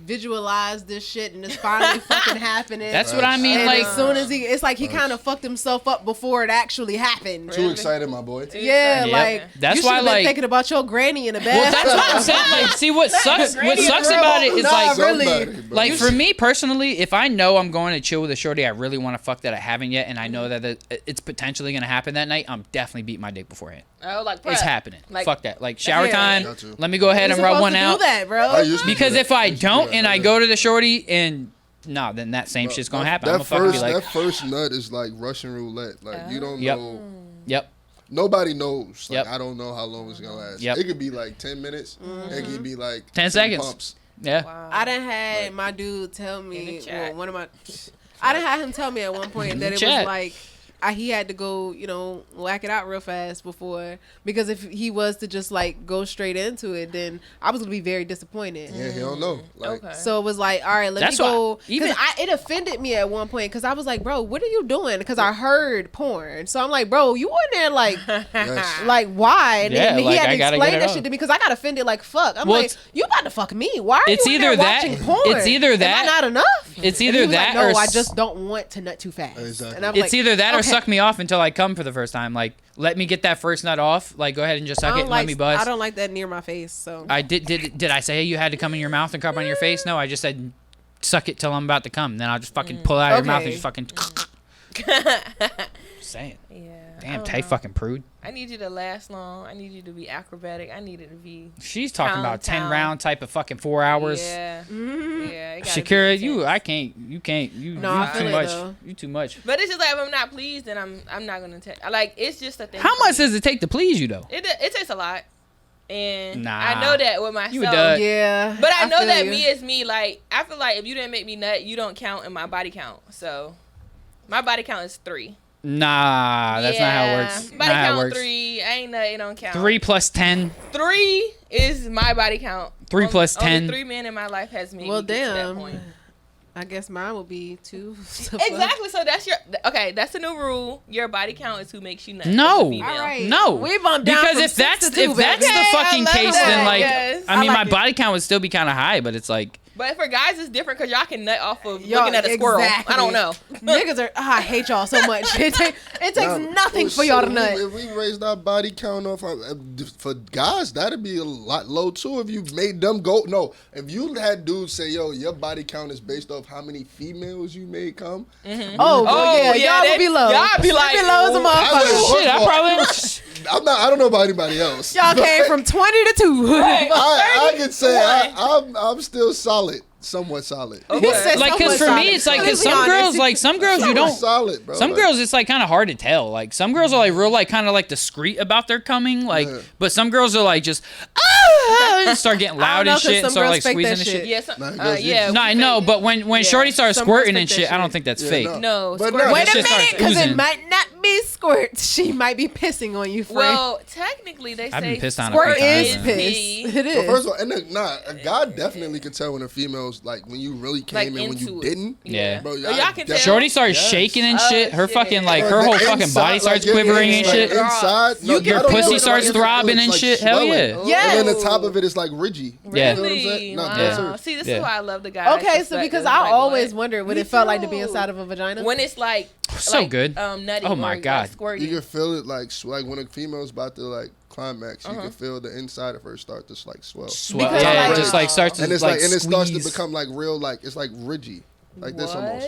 visualize this shit and it's finally fucking happening. That's what I mean. and Like, as soon as it's like he kind of fucked himself up before it actually happened. Too excited, my boy. Yeah, Yep. like That's you why, should've been like- thinking about your granny in the well, bed. that's what I'm saying. Like, see what sucks. What sucks about it is Nah, like, really. Somebody, bro. like for me personally, if I know I'm going to chill with a shorty I really want to fuck that I haven't yet, and I know that it's potentially gonna happen that night, I'm definitely beating my dick beforehand. oh, like It's prep. happening. Like- Fuck that. Like shower Yeah. time. Got to. Let me go ahead You're and rub supposed one to out. do that, bro. I used to do Because that. if I used to do don't that. and I go to the shorty and no, then that same Bro, shit's gonna happen. I'm That gonna fucking be first, like, that first nut is like Russian roulette. Like you don't Yep. know. yep. Nobody knows. Like Yep. I don't know how long it's gonna last. Yep. It could be like 10 minutes. It could be like 10 seconds. pumps. Yeah. Wow. I done had Like- my dude tell In me, the chat. well, one of my, I done had him tell me at one point that it Chat. was like, he had to go, whack it out real fast before, because if he was to just like go straight into it, then I was gonna be very disappointed. Yeah, he don't know. Like Okay. So it was like, all right, let That's me why- go. even- Because it offended me at one point because I was like, bro, what are you doing? Because I heard porn. So I'm like, bro, you in there like, yes. like why? And, Yeah, and he like, had I to gotta explain get it that off. shit to me because I got offended like fuck. I'm Well, like, it's- you about to fuck me? Why are It's you in either there that- watching porn? it's either that- Am I not enough? It's And either he was that like, no, or I just don't want to nut too fast. Exactly. And I'm It's like, either that or okay. suck me off until I come for the first time. Like, let me get that first nut off. Like, go ahead and just suck it and let me buzz. I don't like that near my face. So I did I say you had to come in your mouth and come on your face? No, I just said suck it till I'm about to come. Then I'll just fucking pull it out of your mouth and Okay. just fucking. Saying. Yeah. I Damn, don't Tay know. fucking prude. I need you to last long. I need you to be acrobatic. I need it to be. She's talking about 10 Town. round type of fucking 4 hours. Yeah. Mm-hmm. Yeah. it gotta be Shakira, intense. you can't. You No, I too feel it, much. though. You too much. But it's just like if I'm not pleased, then I'm not gonna take. Like it's just a thing. How for much me. does it take to please you though? It takes a lot, and Nah. I know that with myself. You a dud. yeah, But I know feel that you. me is me. Like I feel like if you didn't make me nut, you don't count in my body count. So my body count is 3. Nah, that's not how it works. Body Not how it count works. 3. I ain't nut. It don't count. 3 plus 10. 3 is my body count. 3 plus 10. Only 3 men in my life has made Well, me get to that damn. point. I guess mine would be 2. Exactly. So that's your okay. That's the new rule. Your body count is who makes you nut. No. as a female. All right. No, We bumped down because from if 6 that's to 2, if that's baby. the Okay, fucking I love case, that, then like yes. I mean, I my like it. body count would still be kind of high, but it's like But for guys, it's different because y'all can nut off of Y'all, looking at a squirrel. exactly. I don't know. Niggas are. I hate y'all so much. It takes Nah, nothing well, for y'all to shit, nut. If we raised our body count off, for guys, that'd be a lot low too. If you made them go, no. If you had dudes say, "Yo, your body count is based off how many females you made come," Oh, well, yeah, y'all would be low. Y'all be like, Y'all be low as a I motherfucker. would- shit. I probably I'm not. I don't know about anybody else. Y'all came from 20 to 2. I can say I'm still solid, somewhat solid. Okay. He said like because for somewhat me it's like solid. because Let's be some girls honest. like some girls you Somewhat don't. solid, bro. Some Like, girls, it's like kind of hard to tell. Like some girls are like real, like kind of like discreet about their coming, like. Yeah. But some girls are like just and start getting loud know, and 'cause shit and some start girls like fake squeezing that and shit. shit. Yes. Nah, he does. Yeah. No, I know, but when Yeah. Shorty starts Some girls squirting fake and that shit, I don't shit. think that's Yeah, fake. no. No. But squirt- no, Wait that a shit starts minute, because it oozing. might not be squirt. She might be pissing on you, friend. Well, technically, they say I've been pissed on a Squirt few is times, man. piss. It Well, is. first of all, and then, a guy definitely can tell when a female's like when you really like came and when you into it. didn't. Yeah. Bro, Y'all can tell. Shorty starts Yes. shaking and Oh, shit. Her shit. fucking like Bro, her the whole fucking inside, body starts your quivering and like, shit. Inside, You no, get I don't pussy know, starts it's throbbing like and shit. Hell swelling. yeah. Yes. And then the top of it is like ridgy. Yeah. You know what I'm Really? saying? No, Wow. that's her. See, this Yeah. is why I love the guy. Okay, so because I always wondered what Me it felt like to be too. inside of a vagina. when it's like So like, good. nutting Oh my or, God. like, squirting. You can feel it like when a female's about to like climax, you can feel the inside of her start to like swell. Swell. Because, Yeah, like- it just like starts to And it's like and it starts to squeeze. become like real, like it's like ridgy, like this almost.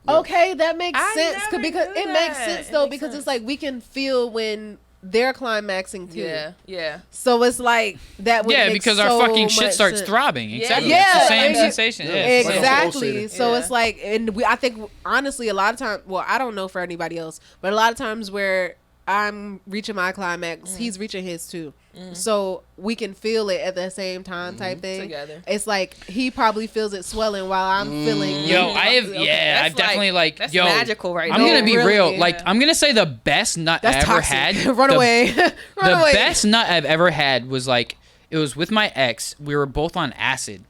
Okay, that makes I sense never because knew it makes that. sense It though makes because sense. it's like we can feel when they're climaxing too. Yeah, yeah. So it's like that. Would Yeah, make because so our fucking shit much starts sense. throbbing. Exactly. Yeah, It's the same and- sensation. Yeah. Yeah. it's the same. Exactly. pulsating. So Yeah. it's like, and I think honestly, a lot of times, well, I don't know for anybody else, but a lot of times where I'm reaching my climax, he's reaching his too. So we can feel it at the same time, type thing. Together. It's like he probably feels it swelling while I'm feeling. Yo, I have Okay. yeah, That's I've definitely like that's yo. magical right I'm there. gonna be Really? real. Like Yeah. I'm gonna say the best nut I That's ever toxic. had. Run the, away. Run The away. best nut I've ever had was like it was with my ex. We were both on acid,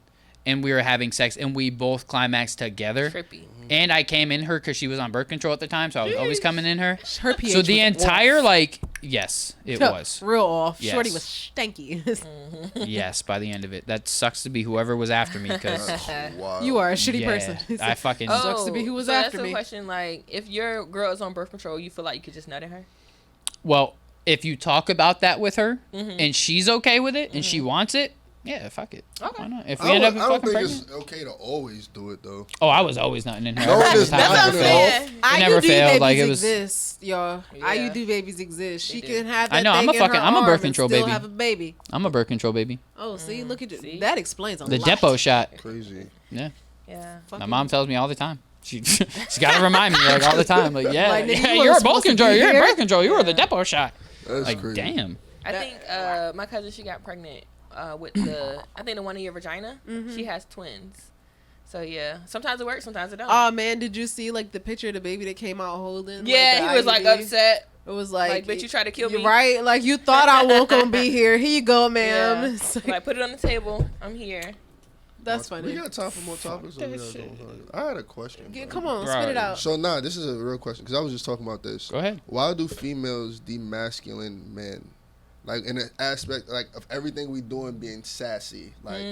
and we were having sex, and we both climaxed together. Trippy. And I came in her because she was on birth control at the time, so I was always coming in her. Her pH So the was entire off. like yes, it was real off. Yes. Shorty was stanky. yes. By the end of it, that sucks to be whoever was after me because Wow. You are a shitty yeah, person. I fucking Sucks to be who was so after that's me. a question. Like, if your girl is on birth control, you feel like you could just nut in her? well. If you talk about that with her and she's okay with it and she wants it, yeah, fuck it. Okay. Why not? If I we end don't, up I don't fucking think pregnant, it's okay to always do it though. oh, I was always nutting in her. No, it is That's not. how That's it what I'm felt. saying. It never IUD failed. babies Like it was. exist, y'all. Yeah. IUD babies exist. She do. can have that I know, I'm thing a in fucking- her I'm a birth arm and control still baby. have a baby. I'm a birth control baby. Oh, see, look at you. See? That explains a The lot. Depo shot. Crazy. Yeah. Yeah. My mom tells me all the time. She's got to remind me like all the time. Like, yeah, Like, nigga, yeah, you you're a wasn't birth supposed to control. be You're in here. birth control. You were the depot shot. That's Like, crazy. damn. I think my cousin, she got pregnant with the one in your vagina. She has twins. So yeah, sometimes it works, sometimes it don't. Oh man, did you see like the picture of the baby that came out holding? yeah, like, he was like IUD? upset. It was like, Bitch, you tried to kill you're me. right? Like you thought I won't gonna be here. Here you go, ma'am. Yeah. It's like, Like, put it on the table. I'm here. that's We funny. got time for more topics. Or we gotta go on? I had a question. Yeah, bro. come on, Bro. spit it out. So this is a real question because I was just talking about this. Go ahead. Why do females demasculine men? Like in an aspect like of everything we doing being sassy, like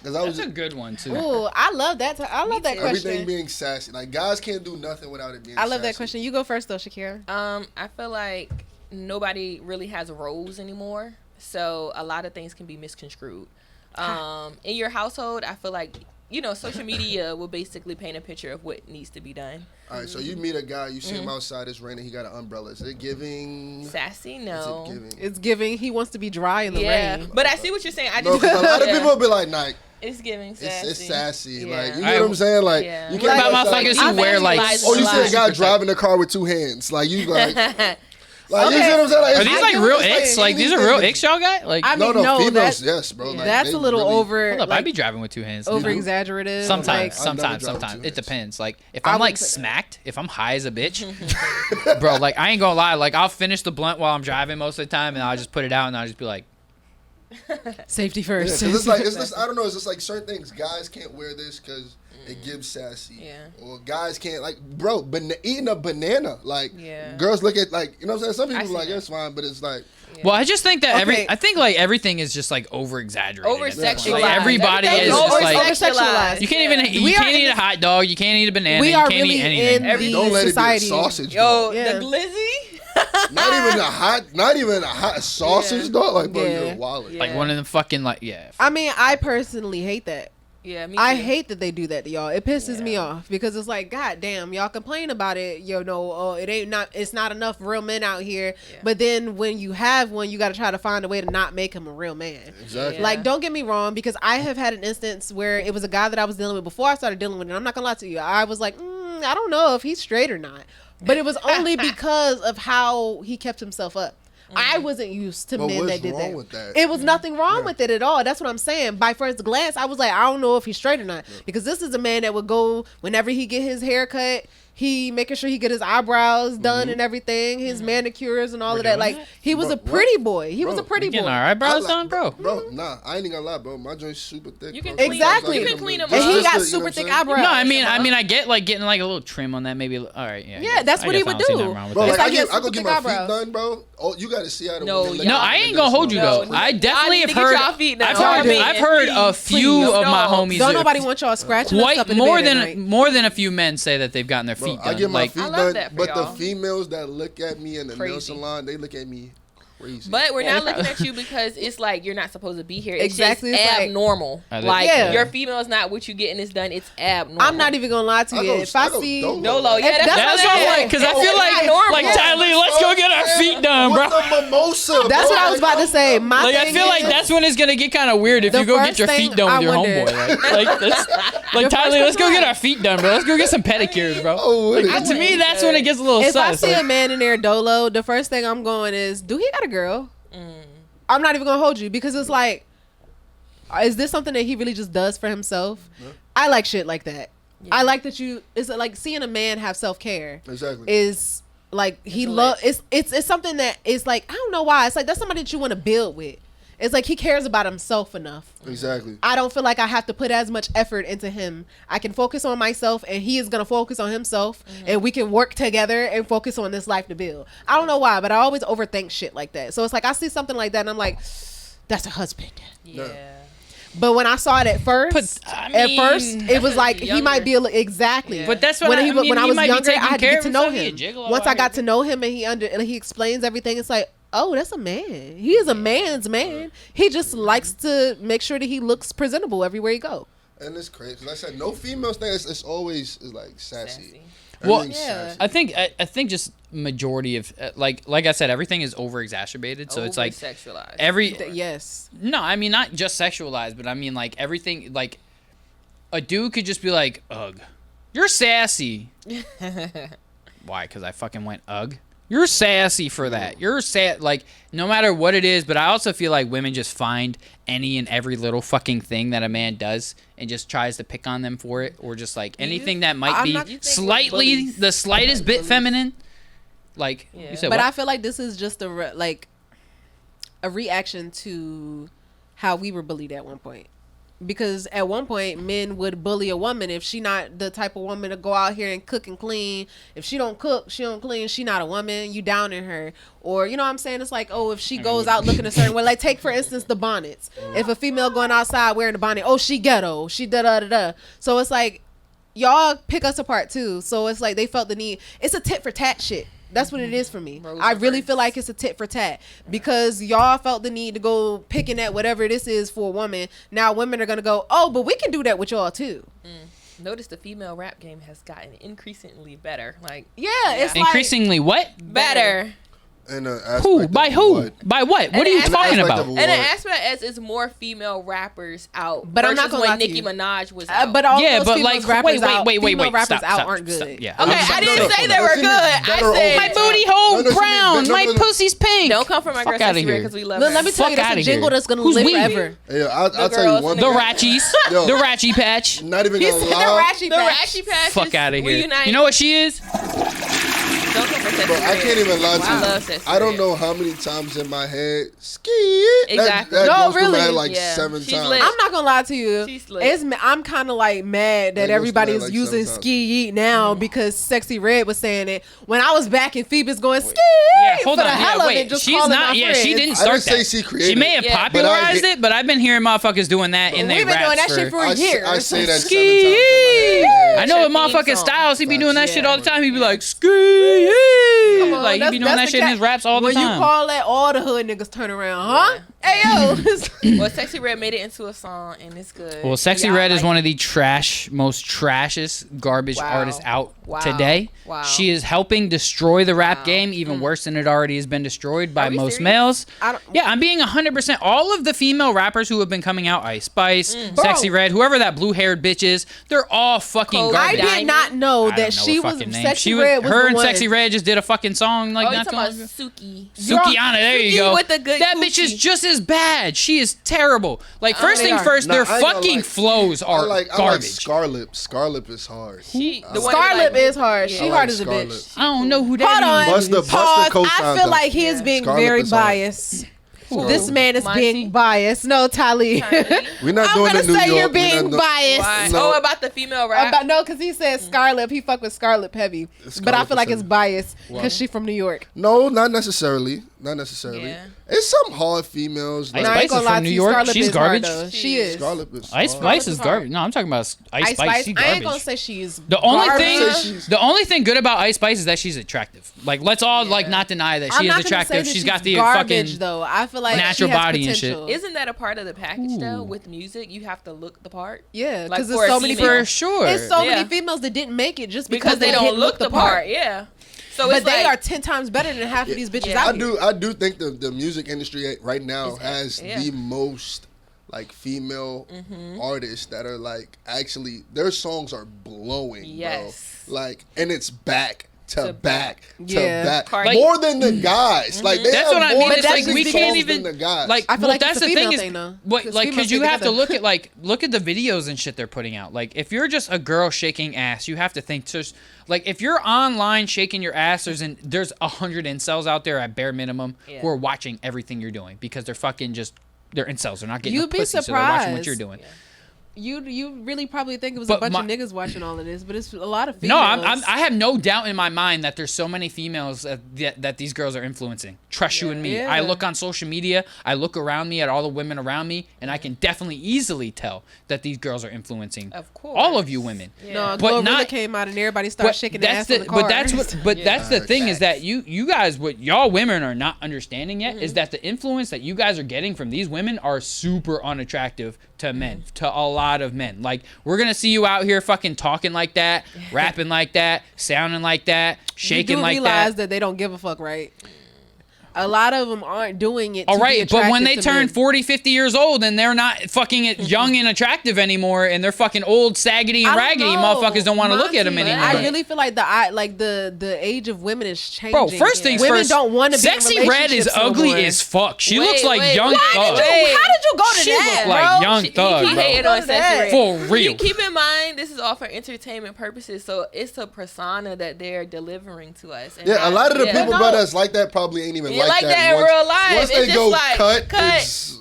because I was That's a just, good one too. Ooh, I love that. I love that everything question. being sassy. Like guys can't do nothing without it being. I love that sassy. question. You go first though, Shakira. I feel like nobody really has roles anymore, so a lot of things can be misconstrued. In your household, I feel like social media will basically paint a picture of what needs to be done. All right, so you meet a guy, you see him outside, it's raining, he got an umbrella. Is it giving? Sassy, Is no. it giving? It's giving. He wants to be dry in the Yeah, rain. but I see what you're saying. I No, just because a lot of yeah. people be like, nah, It's giving sassy. it's sassy. Yeah. Like, you Alright, know what I'm saying? Like, yeah. you What can't about go outside- motherfuckers who wear like? Oh, Oh, you see a guy super- driving the car with two hands. Like, you like, you Okay. see what I'm saying? Like, Are it's- these I like get what real you're icks? saying. Like these are real icks, y'all got? Like, I mean, no, no, females, that's yes, bro. Like, that's they a little really- over. hold up, like, I'd be driving with two hands. over do? exaggerative. Sometimes, Like, I've never sometimes, driven with sometimes. two It hands. depends. Like if I I'm like wouldn't say that. smacked, if I'm high as a bitch, bro. Like I ain't gonna lie. Like I'll finish the blunt while I'm driving most of the time, and I'll just put it out, and I'll just be like, safety Yeah, first. 'cause it's like it's just, I don't know. It's just like certain things. Guys can't wear this because it gives sassy. Yeah. Or guys can't like, bro. Eating a banana, like Yeah. girls look at like you know what I'm saying. Some I people see like that. it's fine, but it's like well, I just think that Okay. I think like everything is just like over exaggerated. Over-sexualized. Like everybody Everything is is just like. over-sexualized. You can't even We you are can't in eat a this- hot dog. You can't eat a banana. We you are can't really eat anything. in the don't let society. it be a sausage. Yo, dog. Yeah. the glizzy. Not even a hot sausage Yeah. dog. Like bro, Yeah. you're wild. Yeah. Like one of them fucking like yeah. I mean, I personally hate that. Yeah, me I too. hate that they do that to y'all. It pisses me Yeah. off because it's like, God damn, y'all complain about it. Oh, it's not enough real men out here. Yeah. But then when you have one, you got to try to find a way to not make him a real man. Exactly. Yeah. Like, don't get me wrong, because I have had an instance where it was a guy that I was dealing with before I started dealing with it. I'm not gonna lie to you. I was like, I don't know if he's straight or not. But it was only because of how he kept himself up. I wasn't used to But men what's that did wrong that. with that? It was nothing wrong Yeah. with it at all. That's what I'm saying. By first glance, I was like, I don't know if he's straight or not. Because this is a man that would go whenever he get his hair cut, he making sure he get his eyebrows done and everything, his manicures and all We're of that. doing Like that? he was Bro, a pretty boy. He Bro, was a pretty You getting boy. our eyebrows I done, bro? Bro, nah, I ain't even gonna lie, bro. My joint's super thick. You can bro. clean- Exactly. you can clean 'em And he up. got You know super what I'm thick saying? eyebrows. No, I mean, I get like getting like a little trim on that, maybe. All right, yeah. I Yeah, guess. that's I what he guess I would don't see do. nothing wrong with Bro, that. It's like, like he has I go super get thick my feet eyebrows. done, bro. Oh, you gotta see how the No, women look y'all- No, at I me. ain't gonna hold you though. No, I no. definitely Y'all have need to get heard. y'all feet done. I've heard a few Please, of my no. homies. Don't nobody want y'all scratching us up quite in the more bed at than night. more than a few men say that they've gotten their Bro, feet I done. get my Like feet I love done, that for but the y'all. females that look at me in the nail Crazy. salon, they look at me crazy. But we're Yeah, not they looking at you because it's like you're not supposed to be here. It's Exactly, just it's like- abnormal. Are they- Like Yeah. your female is not what you getting this done. It's abnormal. I'm not even gonna lie to I you. go- If I I go see dolo. Dolo. Yeah, If that's, That's what I'm like, because I feel it's like not normal. like TyLee, let's go get our feet done, bro. With the mimosa. That's bro. what I was about to say. My Like I thing feel like is- that's when it's gonna get kind of weird if The you go get first your thing feet done I with your wonder- homeboy. Like TyLee, let's go get our feet done, bro. Let's go get some pedicures, bro. Oh, what Like, is to it? me, that's when it gets a little If I sus. see Like, a man in there dolo, the first thing I'm going is, do he got a girl? I'm not even gonna hold you because it's like, is this something that he really just does for himself? Yeah. I like shit like that. I like that you. It's like seeing a man have self care Exactly. is like he a love. lit. It's something that is like I don't know why. It's like that's somebody that you want to build with. It's like he cares about himself enough. Exactly. I don't feel like I have to put as much effort into him. I can focus on myself and he is going to focus on himself and we can work together and focus on this life to build. I don't know why, but I always overthink shit like that. So it's like I see something like that and I'm like, that's a husband. Yeah. But when I saw it at first, But, I at mean, first it was like he might be exactly. Yeah. But that's what when I he, mean, when I he was might be younger, I taking had to care get of to know himself. He a him. gigolo Once I out got here. to know him and he explains everything, it's like, oh, that's a man. He is a man's man. He just likes to make sure that he looks presentable everywhere he go. And it's crazy. 'Cause like I said, no female thing. It's always is like sassy. Sassy. Well, Everything's yeah. sassy. I think just majority of like I said, everything is over exacerbated. So it's like sexualized. every Yes. no, I mean not just sexualized, but I mean like everything like a dude could just be like, ugh, you're sassy. Why? Because I fucking went ugh. You're sassy for that. You're like, no matter what it is. But I also feel like women just find any and every little fucking thing that a man does and just tries to pick on them for it, or just like anything that might be slightly the slightest bit feminine. Like you said, but what? I feel like this is just a reaction to how we were bullied at one point. Because at one point, men would bully a woman if she not the type of woman to go out here and cook and clean. If she don't cook, she don't clean, she not a woman, you downing her. Or, you know what I'm saying? It's like, oh, if she goes out looking a certain way. Like, take, for instance, the bonnets. If a female going outside wearing a bonnet, oh, she ghetto, she da-da-da-da. So it's like, y'all pick us apart, too. So it's like they felt the need. It's a tit for tat shit. That's what it is for me. I really feel like it's a tit for tat because y'all felt the need to go picking at whatever this is for a woman. Now women are going to go, oh, but we can do that with y'all too. Notice the female rap game has gotten increasingly better. Like, yeah, it's increasingly what? Better. In who? By who? What? By what? What are you talking about? And an aspect as it's more female rappers out. But I'm not gonna lie to Nicki you. Minaj was out. But all yeah, those but like, rappers wait, rappers stop, out stop, aren't good. stop, yeah. Okay, I didn't say they were good. I said my booty hole brown, my pussy's pink. Don't come from my girl Sexy Red because we love her. Let me tell you, that's a jingle that's gonna live forever. Yeah, I'll tell you one The thing. Ratchies, the Ratchie Patch. Not even He gonna said the lie. Ratchie Patch. Fuck out of here. You know what she is? Don't come from Sexy Bro, I Red. can't even lie to I you. love Sexy I don't Red. know how many times in my head, ski. Exactly. That No, goes through my really. head like Yeah. 7 She's times. lit. I'm not gonna lie to you. She's lit. I'm kind of like mad that That goes everybody to is that, like, using sometimes. ski yeet now because Sexy Red was saying it. When I was back in Phoebus going ski Yeah, yeet hold for on. the hell Yeah, of it, wait. just She's calling not. my Yeah, she friends. didn't I start didn't say that. she created She may have it. Yeah. popularized But I it, but I've been hearing motherfuckers doing that in their We've been raps doing that shit for years. I say that 7 times Ski. in my head. I know what Check motherfucking theme Styles, he be doing that Yeah. shit all the time. He be like, ski. Come on, Like, he be doing that's that the shit in his raps all the when time. you call that, all the hood niggas turn around, huh? Hey yo. Well, Sexy Red made it into a song and it's good. Well, Sexy Y'all Red is like one of the most trashest garbage Wow. artists out Wow. today. Wow. She is helping destroy the rap Wow. game even worse than it already has been destroyed by Are we most serious? males. I don't- Yeah, I'm being 100%. All of the female rappers who have been coming out, Ice Spice, Sexy Bro. Red, whoever that blue-haired bitch is, they're all fucking Cole I garbage. did not know I don't that know she her was fucking name. Sexy She was, Red was her the and one. Sexy Red just did a fucking song like Oh, you not talking too about long ago. Suki. Sukiana, there you Suki go. with the good That bitch is coochie. just as bad. She is terrible. Like, first they things are. first, Nah, their I ain't gonna fucking lie. flows are I like garbage. Scarlett. Scarlett is hard. She, the one Scarlett that, like, is hard. She I hard like as a Scarlett. bitch. I don't know who that Hold on. is. Busta Pause. co-signed I feel them. like he is being Scarlett very is hard. biased. Who? This man is Monty? being biased. No, TyLee. Tylee. We're not I'm doing gonna the New say York. you're we're being not doing- biased. Why? No. Oh, about the female rap. No, because he said Scarlett. He fuck with Scarlett heavy, but I Scarlett feel like it's Percent. biased Why? because she from New York. No, not necessarily. Not necessarily. Yeah. It's some hard females. Ice Like, Nah, I Spice ain't gonna is lie from to New you, York. Scarlett She's is hard, garbage. though. She is. Scarlett is Ice hard. Spice is garbage. No, I'm talking about Ice Spice. She's I ain't garbage. gonna say she's The only garbage. thing, the only thing good about Ice Spice is that she's attractive. Like, let's all like not deny that I'm she not is gonna say attractive. that She's got the garbage, fucking though. I feel like natural she has body and shit. potential. Isn't that a part of the package though? With music, you have to look the part. Yeah, Like, because for there's a so many female. for sure. It's so Yeah. many females that didn't make it just Because they don't didn't look the part. Yeah. So But it's they like, are 10 times better than half of these bitches Yeah. out I here. do. I do think the music industry right now Is- has yeah. the most like female artists that are like actually their songs are blowing, Yes. bro. Like, and it's back to To back to Yeah. back Cardi- more than the guys. Like they That's have what I more mean. It's that's like just we because can't songs even than the guys. like. I feel well, like that's it's a the thing female is, thing, though. what 'Cause like females because you stick have to together. look at the videos and shit they're putting out. Like if you're just a girl shaking ass, you have to think just like if you're online shaking your ass, there's 100 incels out there at bare minimum Yeah. who are watching everything you're doing because they're fucking just they're incels. They're not getting You'd no be pussy, so they're watching what surprised. you're doing. You really probably think it was But a bunch of my- niggas watching all of this, but it's a lot of No, females. I have no doubt in my mind that there's so many females that these girls are influencing. Trust you and me. Yeah. I look on social media, I look around me at all the women around me, and I can definitely easily tell that these girls are influencing Of course. all of you women. Yeah. No, But Glorilla not- came out and everybody started shaking their ass on the car. But that's what. But Yeah. that's the thing is Facts. that you guys, what y'all women are not understanding yet, is that the influence that you guys are getting from these women are super unattractive to men, to a lot of men. Like we're gonna see you out here fucking talking like that, rapping like that, sounding like that, shaking you do like realize that. they don't give a fuck, right? a lot of them aren't doing it. All to be right, but when attracted they to turn men. 40, 50 years old and they're not fucking young and attractive anymore, and they're fucking old, saggedy, and I don't raggedy, know. motherfuckers don't want to look at them Monty, anymore. I really feel like the age of women is changing. Bro, first things women first. don't want to be Sexy in Red is relationships no ugly more. as fuck. She Wait, looks like wait, young wait. thug. How did you go to She that, look like bro? young thug, He bro. hated on Sexy Red. For real. Keep in mind, this is all for entertainment purposes, so it's a persona that they're delivering to us. And Yeah, a lot of the people, No. bro, that's like that probably ain't even Yeah, like that. in Once- real life. Once It's they just go like, cut,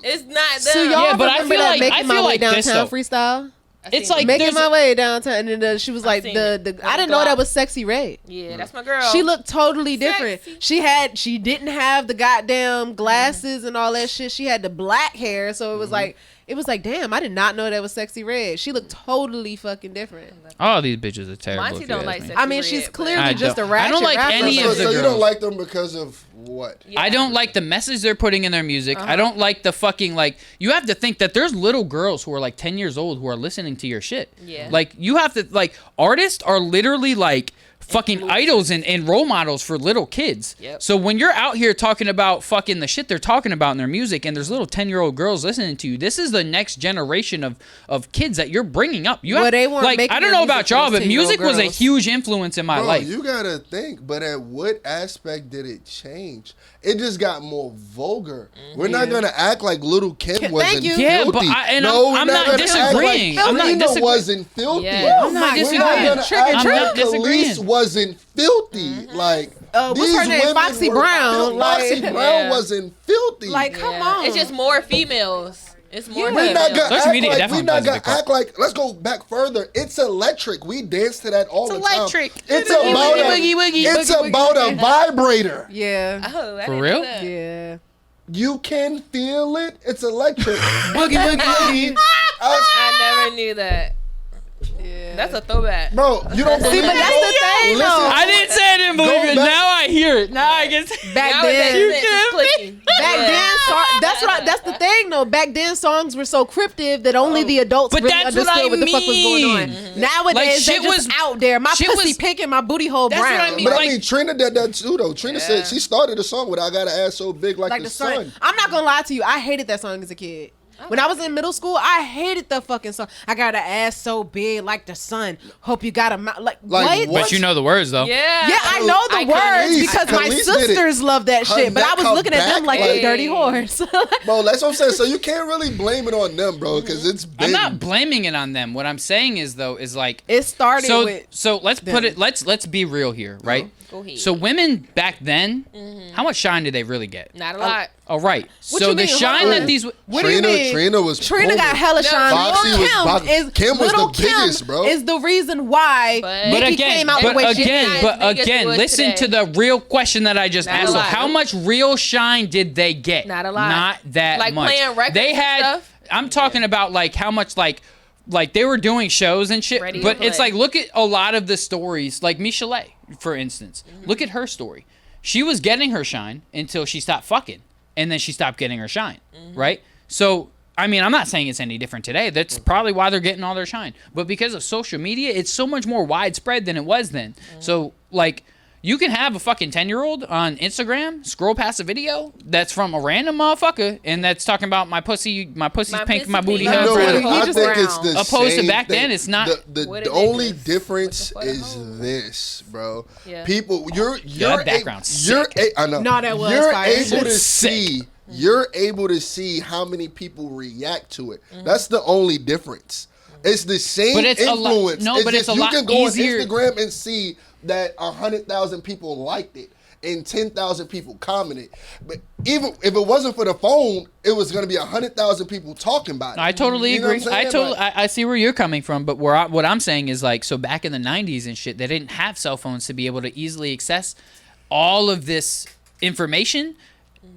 it's not them. So y'all Yeah, but I remember feel that like- Making I My feel Way like this, Downtown though. freestyle? It's like Making there's My Way Downtown, and then she was like seen the it. I didn't know that was Sexy Red. Yeah, that's my girl. She looked totally different. Sexy. She didn't have the goddamn glasses and all that shit. She had the black hair, so it was like, damn, I did not know that was Sexy Red. She looked totally fucking different. All these bitches are terrible. Monty if you don't ask like me. Sexy I mean, Red, she's but- clearly I just a don't- ratchet I don't like rapper. any so, of the so you girls. don't like them because of what? Yeah. I don't like the message they're putting in their music. I don't like the fucking, like, you have to think that there's little girls who are like 10 years old who are listening to your shit. Yeah. Like, you have to, like, artists are literally like fucking idols and role models for little kids. Yep. So when you're out here talking about fucking the shit they're talking about in their music, and there's little 10-year-old girls listening to you, this is the next generation of kids that you're bringing up. You Well, have, they weren't like, making I don't their know music about for y'all, those but 10-year-old music was a girls. huge influence in my Bro, life. you gotta think, but at what aspect did it change? It just got more vulgar. We're not gonna act like Little Kim wasn't Thank you. filthy. Yeah, but we're I'm not gonna act disagreeing. Like I'm not Selena disagreeing. wasn't filthy. Yeah. I'm not my disagreeing. God. We're not gonna Trick or act treat. like I'm not disagreeing. Khalees wasn't filthy. Like What's these her name? women Foxy were Brown, filthy. like- Foxy Brown Yeah. wasn't filthy. Like, come Yeah. on. It's just more females. It's more Yeah. we're not females. gonna Social act media like definitely we're not plays a gonna big part. act like. Let's go back further. It's electric. We dance to that all the electric. time. It's Boogie, about boogie, boogie, it's boogie, about boogie. a vibrator. Yeah. Oh, I For didn't real? know that. Yeah. You can feel it. It's electric. Boogie, boogie, boogie. I never knew that. Yeah. That's a throwback. Bro, you don't believe See, but it? that's the thing, Listen, though. I didn't say I didn't believe Go it. back- Now I hear it. Now I guess. Back Now it then, makes sense. It's clicking. back Yeah. then, that's right. That's the thing, though. Back then, songs were so cryptic that only the adults But really that's what understood I what the fuck was going on. mean. Nowadays, Like, they shit just was- out there. My shit pussy was- pink and my booty hole That's brown. what I mean. But Like- I mean, Trina did that too, though. Trina said she started a song with "I Got an Ass So Big Like, Like the the sun. Sun." I'm not gonna lie to you. I hated that song as a kid. When I was in middle school, I hated the fucking song. I got an ass so big like the sun. Hope you got a mouth like what? what? But you know the words though. Yeah. Yeah, I know the words Khalees- because my Khalees did it. sisters love that Her shit. But I neck, was her looking at them back, like a like- dirty horse. Bro, that's what I'm saying. So you can't really blame it on them, bro, because it's big. I'm not blaming it on them. What I'm saying is though is like It started so with let's put them. it let's be real here, right? Go ahead. So women back then, how much shine did they really get? Not a lot. Oh right. What So you the mean? shine Hold that on. these What do you mean? Trina was Trina got booming. hella No, shine. Foxy Lil' was Kim pop- is Kim was Lil' the biggest, bro. Is the reason why But Nicki again, came out the way she did. as big as it was listen to today. the real question that I just Not a asked. So lot. how much real shine did they get? Not a lot. Not that Like much. playing records They and had. stuff? I'm talking about like how much like they were doing shows and shit. Ready to but it's play. like look at a lot of the stories. Like Michelet, for instance. Look at her story. She was getting her shine until she stopped fucking, and then she stopped getting her shine. Right. So. I mean, I'm not saying it's any different today. That's probably why they're getting all their shine. But because of social media, it's so much more widespread than it was then. So, like, you can have a fucking 10-year-old on Instagram scroll past a video that's from a random motherfucker and that's talking about my pussy's My pink, pussy my booty pink. hell. No, Brown. Brown. He I just think it's brown. the Opposed to same back then, thing. it's not- The What is only this? difference What the is fuck? this, bro. Yeah. People, you're that background's you're I know. No, that was You're fire. able to It's sick. see. You're able to see how many people react to it. That's the only difference. It's the same But it's a lot- influence. no, but it's a you lot can go easier- on Instagram and see that 100,000 people liked it and 10,000 people commented. But even if it wasn't for the phone, it was going to be 100,000 people talking about it. I totally You know what agree. I'm saying? Like- I see where you're coming from, but what I'm saying is like, so back in the 90s and shit, they didn't have cell phones to be able to easily access all of this information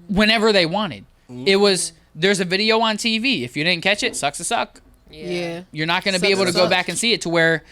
whenever they wanted. It was, there's a video on TV. If you didn't catch it, sucks to suck. Yeah. You're not going to Sucks be able to to go suck. back and see it to where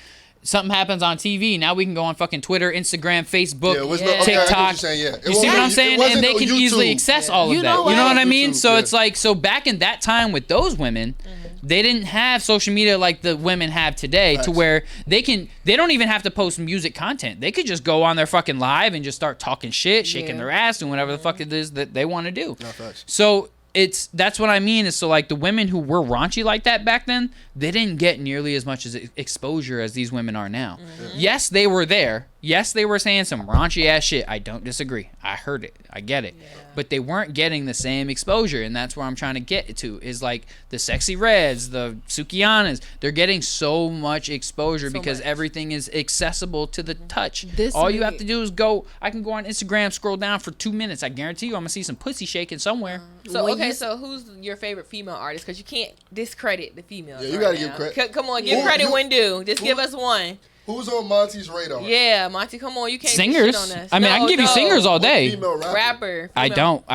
something happens on TV. Now we can go on fucking Twitter, Instagram, Facebook, Yeah, it was Yeah. no, okay, I get what TikTok. you're saying, yeah. It You see what I'm wasn't- it saying? wasn't And they no can YouTube. easily access all of You that. know You know what? what I mean? YouTube, So yeah. it's like, so back in that time with those women, They didn't have social media like the women have today, to where they don't even have to post music content. They could just go on their fucking live and just start talking shit, shaking their ass, doing whatever the fuck it is that they want to do. So that's what I mean is, so like the women who were raunchy like that back then, they didn't get nearly as much as exposure as these women are now. Yes, they were there. Yes, they were saying some raunchy ass shit. I don't disagree. I heard it. I get it. But they weren't getting the same exposure, and that's where I'm trying to get to, is like the Sexy Reds, the Sukianas. They're getting so much exposure because everything is accessible to the touch. All you have to do is go. I can go on Instagram, scroll down for 2 minutes. I guarantee you I'm going to see some pussy shaking somewhere. So who's your favorite female artist? Because you can't discredit the females. Yeah, you got to give credit. Come on, give credit when due. Just give us one. Who's on Monty's radar? Yeah, Monty, come on. You can't singers. Shit on us. I mean, I can give you singers all day. Female rapper. I don't.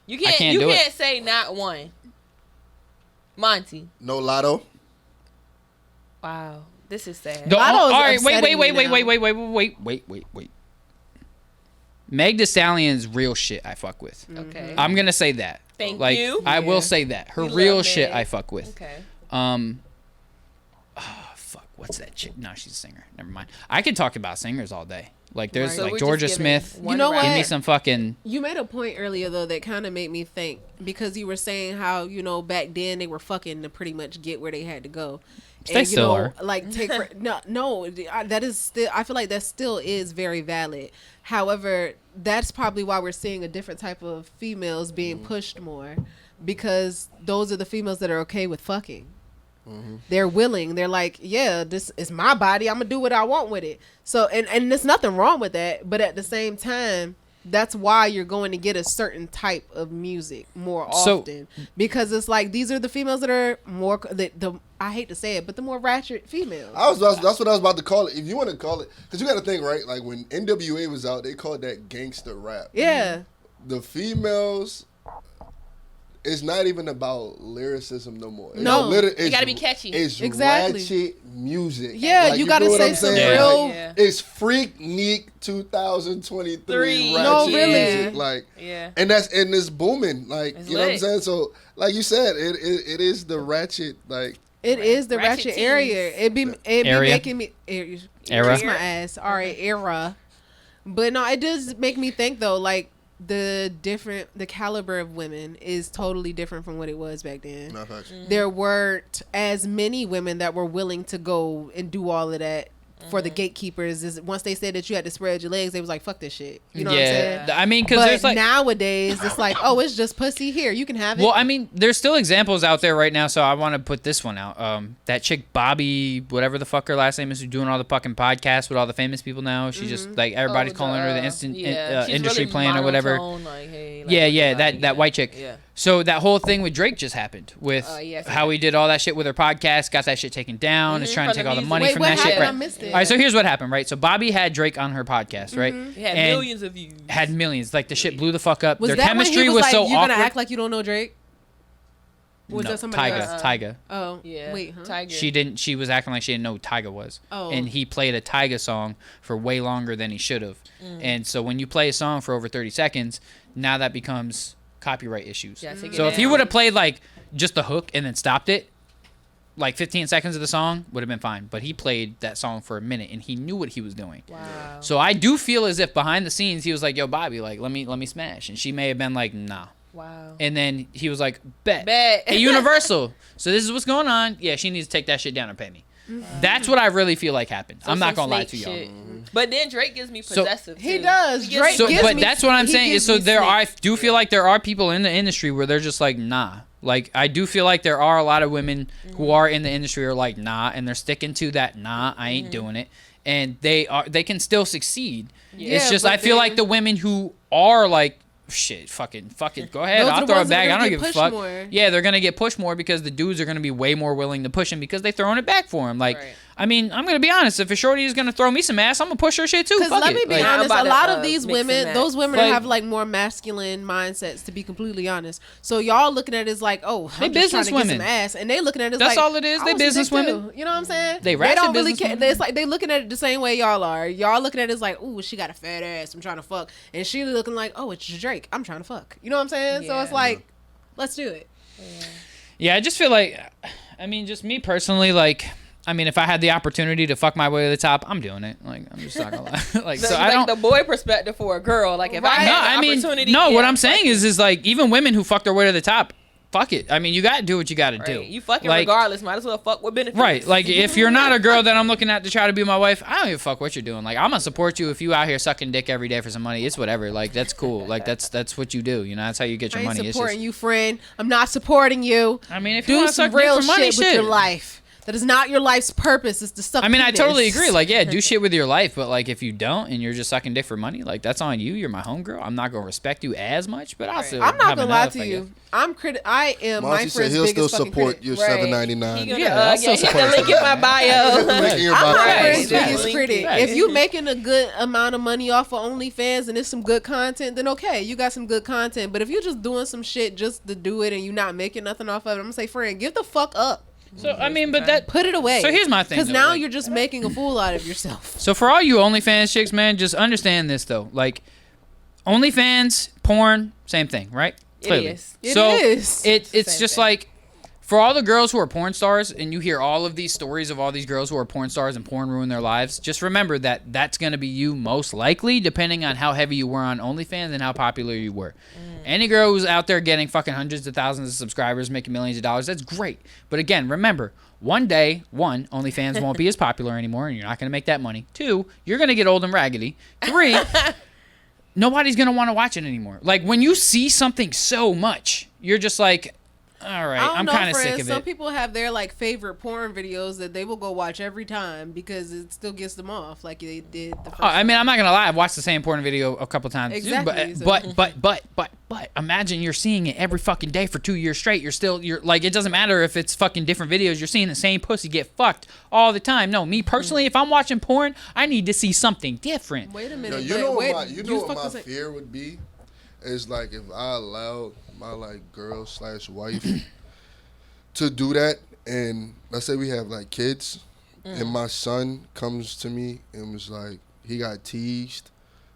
You can't. I can't do can't say not one. Monty. No Lotto. Wow, this is sad. All right, wait. Meg Thee Stallion's real shit I fuck with. Okay. I'm gonna say that. Thank you. I will say that. Her real shit I fuck with. Okay. Fuck. What's that chick? No, she's a singer. Never mind. I could talk about singers all day. Like there's Right. So like we're Georgia just giving Smith. You know what? Give me some fucking. You made a point earlier though that kind of made me think, because you were saying how back then they were fucking to pretty much get where they had to go. They still are. Like that is still. I feel like that still is very valid. However, that's probably why we're seeing a different type of females being pushed more, because those are the females that are okay with fucking. They're willing. They're like, yeah, this is my body. I'm gonna do what I want with it. So and there's nothing wrong with that. But at the same time, that's why you're going to get a certain type of music more often, because it's like these are the females that are more I hate to say it, but the more ratchet females. That's what I was about to call it. If you want to call it, because you got to think, right? Like when NWA was out, they called that gangster rap. Yeah. The females. It's not even about lyricism no more. No, you gotta be catchy. It's exactly. ratchet music. Yeah, like, you gotta say some real. Like, it's Freaknik 2023 ratchet no, really. music. Like, and it's booming. Like, it's you know what I'm saying? So, like you said, it is the ratchet. Like, it is the ratchet area. It be making me era. My ass. All right, era. But no, it does make me think though, like. The caliber of women is totally different from what it was back then. There weren't as many women that were willing to go and do all of that for the gatekeepers. Is once they said that you had to spread your legs, they was like, fuck this shit. You know what I'm saying? I mean, because there's like nowadays it's like, oh, it's just pussy here, you can have it. Well, I mean, there's still examples out there right now, so I want to put this one out. That chick Bobby, whatever the fuck her last name is, who's doing all the fucking podcasts with all the famous people now. She just like everybody's calling her the industry really plan or whatever. Like, hey, that white chick. Yeah. So that whole thing with Drake just happened with how he did all that shit with her podcast, got that shit taken down, is trying to take all the money from that shit. I missed it. All right, so here's what happened, right? So Bobby had Drake on her podcast, right? It had millions of views. Had millions. Like the shit blew the fuck up. Was Their that chemistry when he was like, so you're awkward. gonna act like you don't know Drake? Was that somebody else? Tyga. Oh, yeah. Wait, huh? Tyga. She was acting like she didn't know who Tyga was. Oh. And he played a Tyga song for way longer than he should have. And so when you play a song for over 30 seconds, now that becomes copyright issues. Yeah, so if he would have played like just the hook and then stopped it, like 15 seconds of the song would have been fine. But he played that song for a minute and he knew what he was doing. Wow. So I do feel as if behind the scenes he was like, yo, Bobby, like let me smash. And she may have been like, nah. Wow. And then he was like, bet. Hey, Universal. So this is what's going on. Yeah, she needs to take that shit down and pay me. That's what I really feel like happened. So I'm not gonna lie snake to y'all. shit. But then Drake gives me possessive. He too. does. Drake gives but me, that's what I'm saying. Is so there snake. are. I do feel like there are people in the industry where they're just like, nah. Like I do feel like there are a lot of women who are in the industry are like, nah, and they're sticking to that. Nah, I ain't doing it, and they can still succeed. Yeah, It's just but I feel like the women who are like, shit, fucking, go ahead. Those are I'll the throw it ones that back. are I gonna don't get give a pushed fuck. more. Yeah, they're gonna get pushed more because the dudes are gonna be way more willing to push him because they're throwing it back for him. Like, Right. I mean, I'm gonna be honest. If a shorty is gonna throw me some ass, I'm gonna push her shit too. Because Fuck let it. me be Like, honest, I'm a about lot to, of these mix and women, match. those women Like- have like more masculine mindsets. To be completely honest, so y'all looking at it as like, oh, They I'm just trying to get business some ass, and they looking at it as That's like, all it is. I They want some business dick women. too. You know what I'm saying? They ratchet don't really business care. women. It's like they looking at it the same way y'all are. Y'all looking at it as like, ooh, she got a fat ass. I'm trying to fuck, and she looking like, oh, it's Drake. I'm trying to fuck. You know what I'm saying? So Yeah. it's like, let's do it. Yeah, I just feel like I mean, just me personally, like, I mean, if I had the opportunity to fuck my way to the top, I'm doing it. Like, I'm just not gonna lie. Like, so I don't. The boy perspective for a girl, like if I Right. No, had I the mean, opportunity. no. yeah, What I'm fuck saying it. is like even women who fuck their way to the top, fuck it. I mean, you gotta do what you gotta do. Right. You fucking like, regardless. Might as well fuck with benefits. Right, like if you're not a girl that I'm looking at to try to be my wife, I don't give a fuck what you're doing. Like I'm gonna support you if you out here sucking dick every day for some money. It's whatever. Like that's cool. Like that's what you do. You know, that's how you get I your ain't money. It's supporting just, you, friend. I'm not supporting you. I mean, if you Do want to some suck dick real for money, shit with your life. That is not your life's purpose. Is to suck. I mean, I penis. totally agree. Like, yeah, do shit with your life, but like if you don't and you're just sucking dick for money, like that's on you. You're my homegirl. I'm not gonna respect you as much, but I'll still. I'm not have gonna lie enough, to I you. guess. I am Monty my said friend's he'll still biggest fucking support critic. your Right. $7.99. He gonna, Yeah, I'll still hit the support link in my bio. Link in your I'm bio. my Right. friend's Right. biggest Right. critic. Right. If you making a good amount of money off of OnlyFans and it's some good content, then okay, you got some good content. But if you're just doing some shit just to do it and you're not making nothing off of it, I'm gonna say, friend, give the fuck up. So I mean, but that. Put it away. So here's my thing. Because though, now like- you're just making a fool out of yourself. So for all you OnlyFans chicks, man, just understand this though. Like, OnlyFans, porn, same thing, right? It Clearly. is. It So is. it's Same just thing. like for all the girls who are porn stars, and you hear all of these stories of all these girls who are porn stars and porn ruin their lives. Just remember that that's gonna be you most likely, depending on how heavy you were on OnlyFans and how popular you were. Any girl who's out there getting fucking hundreds of thousands of subscribers, making millions of dollars, that's great. But again, remember. One day, one, OnlyFans won't be as popular anymore, and you're not going to make that money. Two, you're going to get old and raggedy. Three, nobody's going to want to watch it anymore. Like, when you see something so much, you're just like, all right, I'm kind of sick of Some it. people have their like favorite porn videos that they will go watch every time because it still gets them off, like they did the first. Oh, I mean, I'm not going to lie. I've watched the same porn video a couple times. Exactly, so- But imagine you're seeing it every fucking day for 2 years straight. You're like, it doesn't matter if it's fucking different videos. You're seeing the same pussy get fucked all the time. No, me personally, if I'm watching porn, I need to see something different. Wait a Yo, minute. you know wait, what my fucking say- fear would be? Is like if I allowed my like girl / wife to do that, and let's say we have like kids, and my son comes to me and was like, he got teased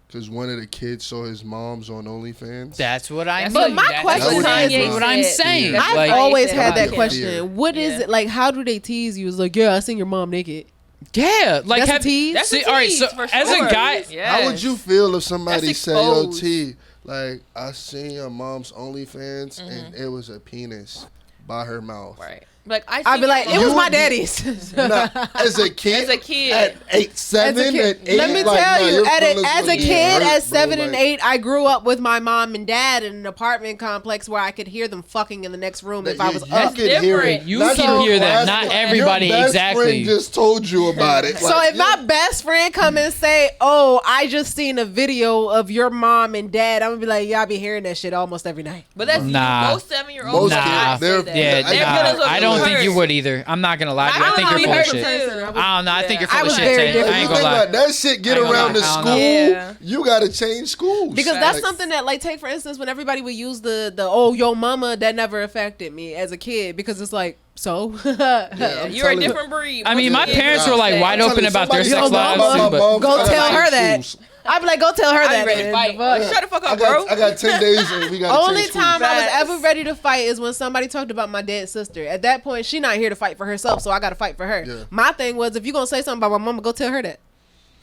because one of the kids saw his mom's on OnlyFans. That's what I That's mean. what- my That's question what is- what I'm saying. That's I've Like, always Yeah. had that Yeah. question. What is Yeah. it like? How do they tease you? It's like, yeah, I seen your mom naked. yeah, like That's a have, tease? That's see, a all right, tease, so for as sure. a guy, Yes. How would you feel if somebody That's said, "Yo, exposed. T, like I seen your mom's OnlyFans and it was a penis by her mouth." Right. Like I'd be like, it You was my would be- daddy's. Now, as a kid, As a kid. at 8, 7, As a kid. at 8, Let me like, tell nah, you, your as feelings a would be kid, hurt, at bro, 7 and like- 8, I grew up with my mom and dad in an apartment complex where I could hear them fucking in the next room if I was you up. could hear it. different. You Not can your hear that. class, Not but everybody your best exactly. friend just told you about it. So Like, if my best friend come and say, "Oh, I just seen a video of your mom and dad," I'm gonna be like, "Yeah, I be hearing that shit almost every night." But that's Nah. most 7-year-olds. Most would kids, not say they're- that. Yeah, Their feelings nah, would I be don't think hurt. you would either. I'm not gonna lie to you. I I think don't you're know, full of be shit. hurt too. I don't know. I think you're Yeah. full I of was shit. very Tay. different. I ain't you gonna think lie. about that shit get I ain't gonna around lie. the I don't school, know. Yeah. you gotta change schools. Because that's Like, something that, like, take for instance, when everybody would use the oh yo mama, that never affected me as a kid because it's like, so Yeah, I'm You're a telling you. different breed. I mean, my Most parents kids were like say- wide I'm telling open you, about their somebody sex Yo, lives mama, too, but go I tell got her that. schools. I'd be like, go tell her I'd that. be ready to then. fight. Fuck. Shut the fuck I up, bro. got 10 days and we got Only time I was Facts. ever ready to fight is when somebody talked about my dead sister. At that point, she not here to fight for herself, so I got to fight for her. Yeah. My thing was, if you gonna say something about my mama, go tell her that.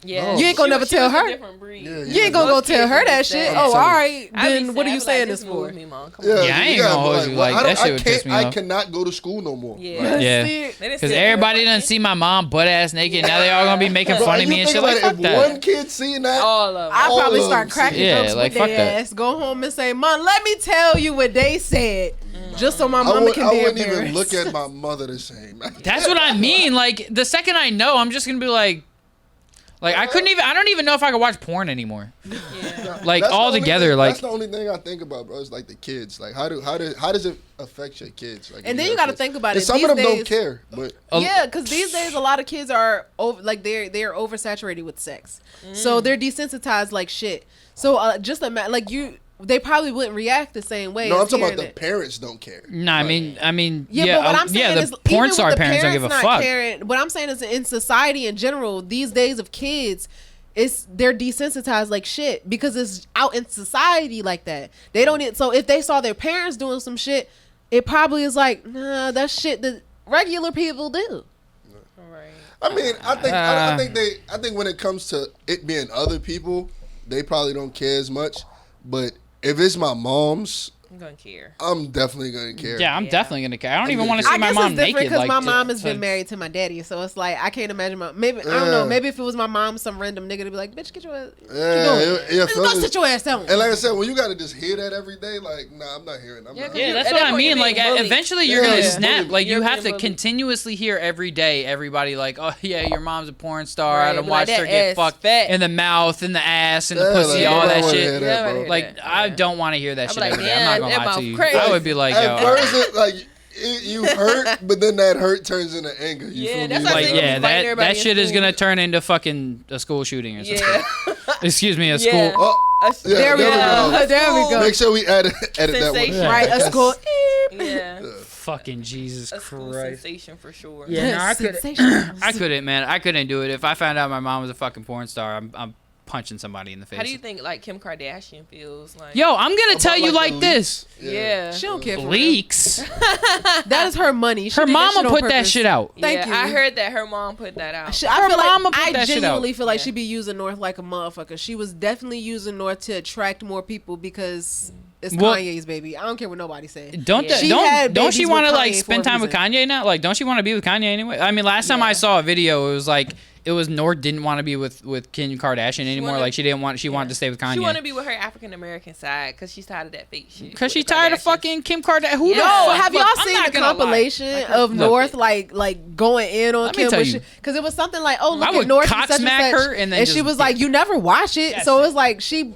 Yeah. You ain't gonna She never was- she tell was a her. different breed. Yeah, You ain't gonna go Most tell kids her would that say. shit. I'm Oh, all telling you. right. I'd be Then what are sad. you I'd be saying like, this just for? move me, Mom. Come Yeah, on. Yeah, I ain't you gonna gotta hold be you, well, like, I that shit would piss me I off. cannot go to school no more. Yeah. Like, Yeah. See, They didn't Because say that everybody about done me. see my mom butt ass naked. Now they all gonna be making bro, fun of and me you and think shit. Like, about fuck it, that. if one kid seeing that, All of them. I all probably of start them cracking Yeah, jokes like, with fuck their that. ass. Go home and say, "Mom, let me tell you what they said," just so my I mama can be wouldn't embarrassed. even look at my mother the same. That's what I mean. Like the second I know, I'm just gonna be like I couldn't even. I don't even know if I could watch porn anymore. Yeah. Like That's the all only together. thing- Like that's the only thing I think about, bro. Is like the kids. Like how does it affect your kids? Like, And then if you got to kids- think about And it. some These of them days, don't care, but Yeah, because these days a lot of kids are over, like they're oversaturated with sex, so they're desensitized like shit. So just imagine, like they probably wouldn't react the same way. no, I'm as talking about hearing the it. parents don't care. no, I mean, Yeah, but what I'm saying the is, porn even star with the parents don't give a not fuck. caring, what I'm saying is, in society in general, these days of kids, they're desensitized like shit because it's out in society like that. They don't. So if they saw their parents doing some shit, it probably is like, nah, that shit that regular people do. Right. I mean, I think when it comes to it being other people, they probably don't care as much. But if it's my mom's, I'm gonna care. I'm definitely gonna care. Yeah, I'm definitely gonna care. I don't even want to see I my guess mom it's different naked. because Like, my mom has been married to my daddy, so it's like I can't imagine I don't know. Maybe if it was my mom, some random nigga to be like, "Bitch, get your ass, go sit your ass down." And like I said, when you gotta just hear that every day, like, nah, I'm not hearing. I'm not Yeah, hearing. that's At what that I point, mean. you're Like, being bullied. eventually you're Yeah, gonna yeah. snap. Like, you You're have to being bullied. continuously hear every day everybody like, oh yeah, your mom's a porn star. Right, I done be like, watched her that get ass fucked fat. in the mouth, in the ass, in the Yeah, pussy, like, all nobody that wanna shit. hear that, Yeah, bro. Like, I don't want to hear that I'd be shit like, every day. I'm not yeah, gonna that lie to mouth you. crazy. I would be like, At yo. first, you hurt, but then that hurt turns into anger. You Yeah, feel that's me? how Like, they gonna be yeah, fighting that everybody in shit is school. gonna turn into fucking a school shooting or something. Yeah. Excuse me, a Yeah. school. Oh, yeah, There we go. A There we school go. Make sure we edit that one. Sensation. Right, a school. Yeah. Fucking Jesus A school Christ. sensation for sure. Yeah, no, I couldn't. Sensations. I couldn't, man. I couldn't do it. If I found out my mom was a fucking porn star, I'm punching somebody in the face. How do you think like Kim Kardashian feels? Like, Yo, I'm gonna About, tell you the like leaks? this. yeah. She don't care for real. Leaks. That is her money. She Her did that shit mama on put that purpose. shit out. Thank yeah, you. I heard that her mom put that out. I Her feel like mama put I that shit out. genuinely feel like Yeah. she be using North like a motherfucker. She was definitely using North to attract more people because it's Well- Kanye's baby. I don't care what nobody say. Don't Yeah. She had don't she babies want to with like Kanye spend for a time with reason. Kanye now? Like, don't she want to be with Kanye anyway? I mean, last time I Yeah. saw a video, it was like it was Nord didn't want to be with Kim Kardashian anymore. wanted- like she didn't want. She wanted to stay with She want to Kanye be with her African American side because she's tired of that fake shit. because with she's the tired of Kardashians. fucking Kim Kardashian. Who the Yeah. No, fuck? have Look, y'all I'm seen not the gonna lie. compilation of Look, North like going in on Let me Kim? tell you. Because it was something like, oh, look I at would North cock and such smack and such, her and then she just was like, you never watch it, That's so it. it's like she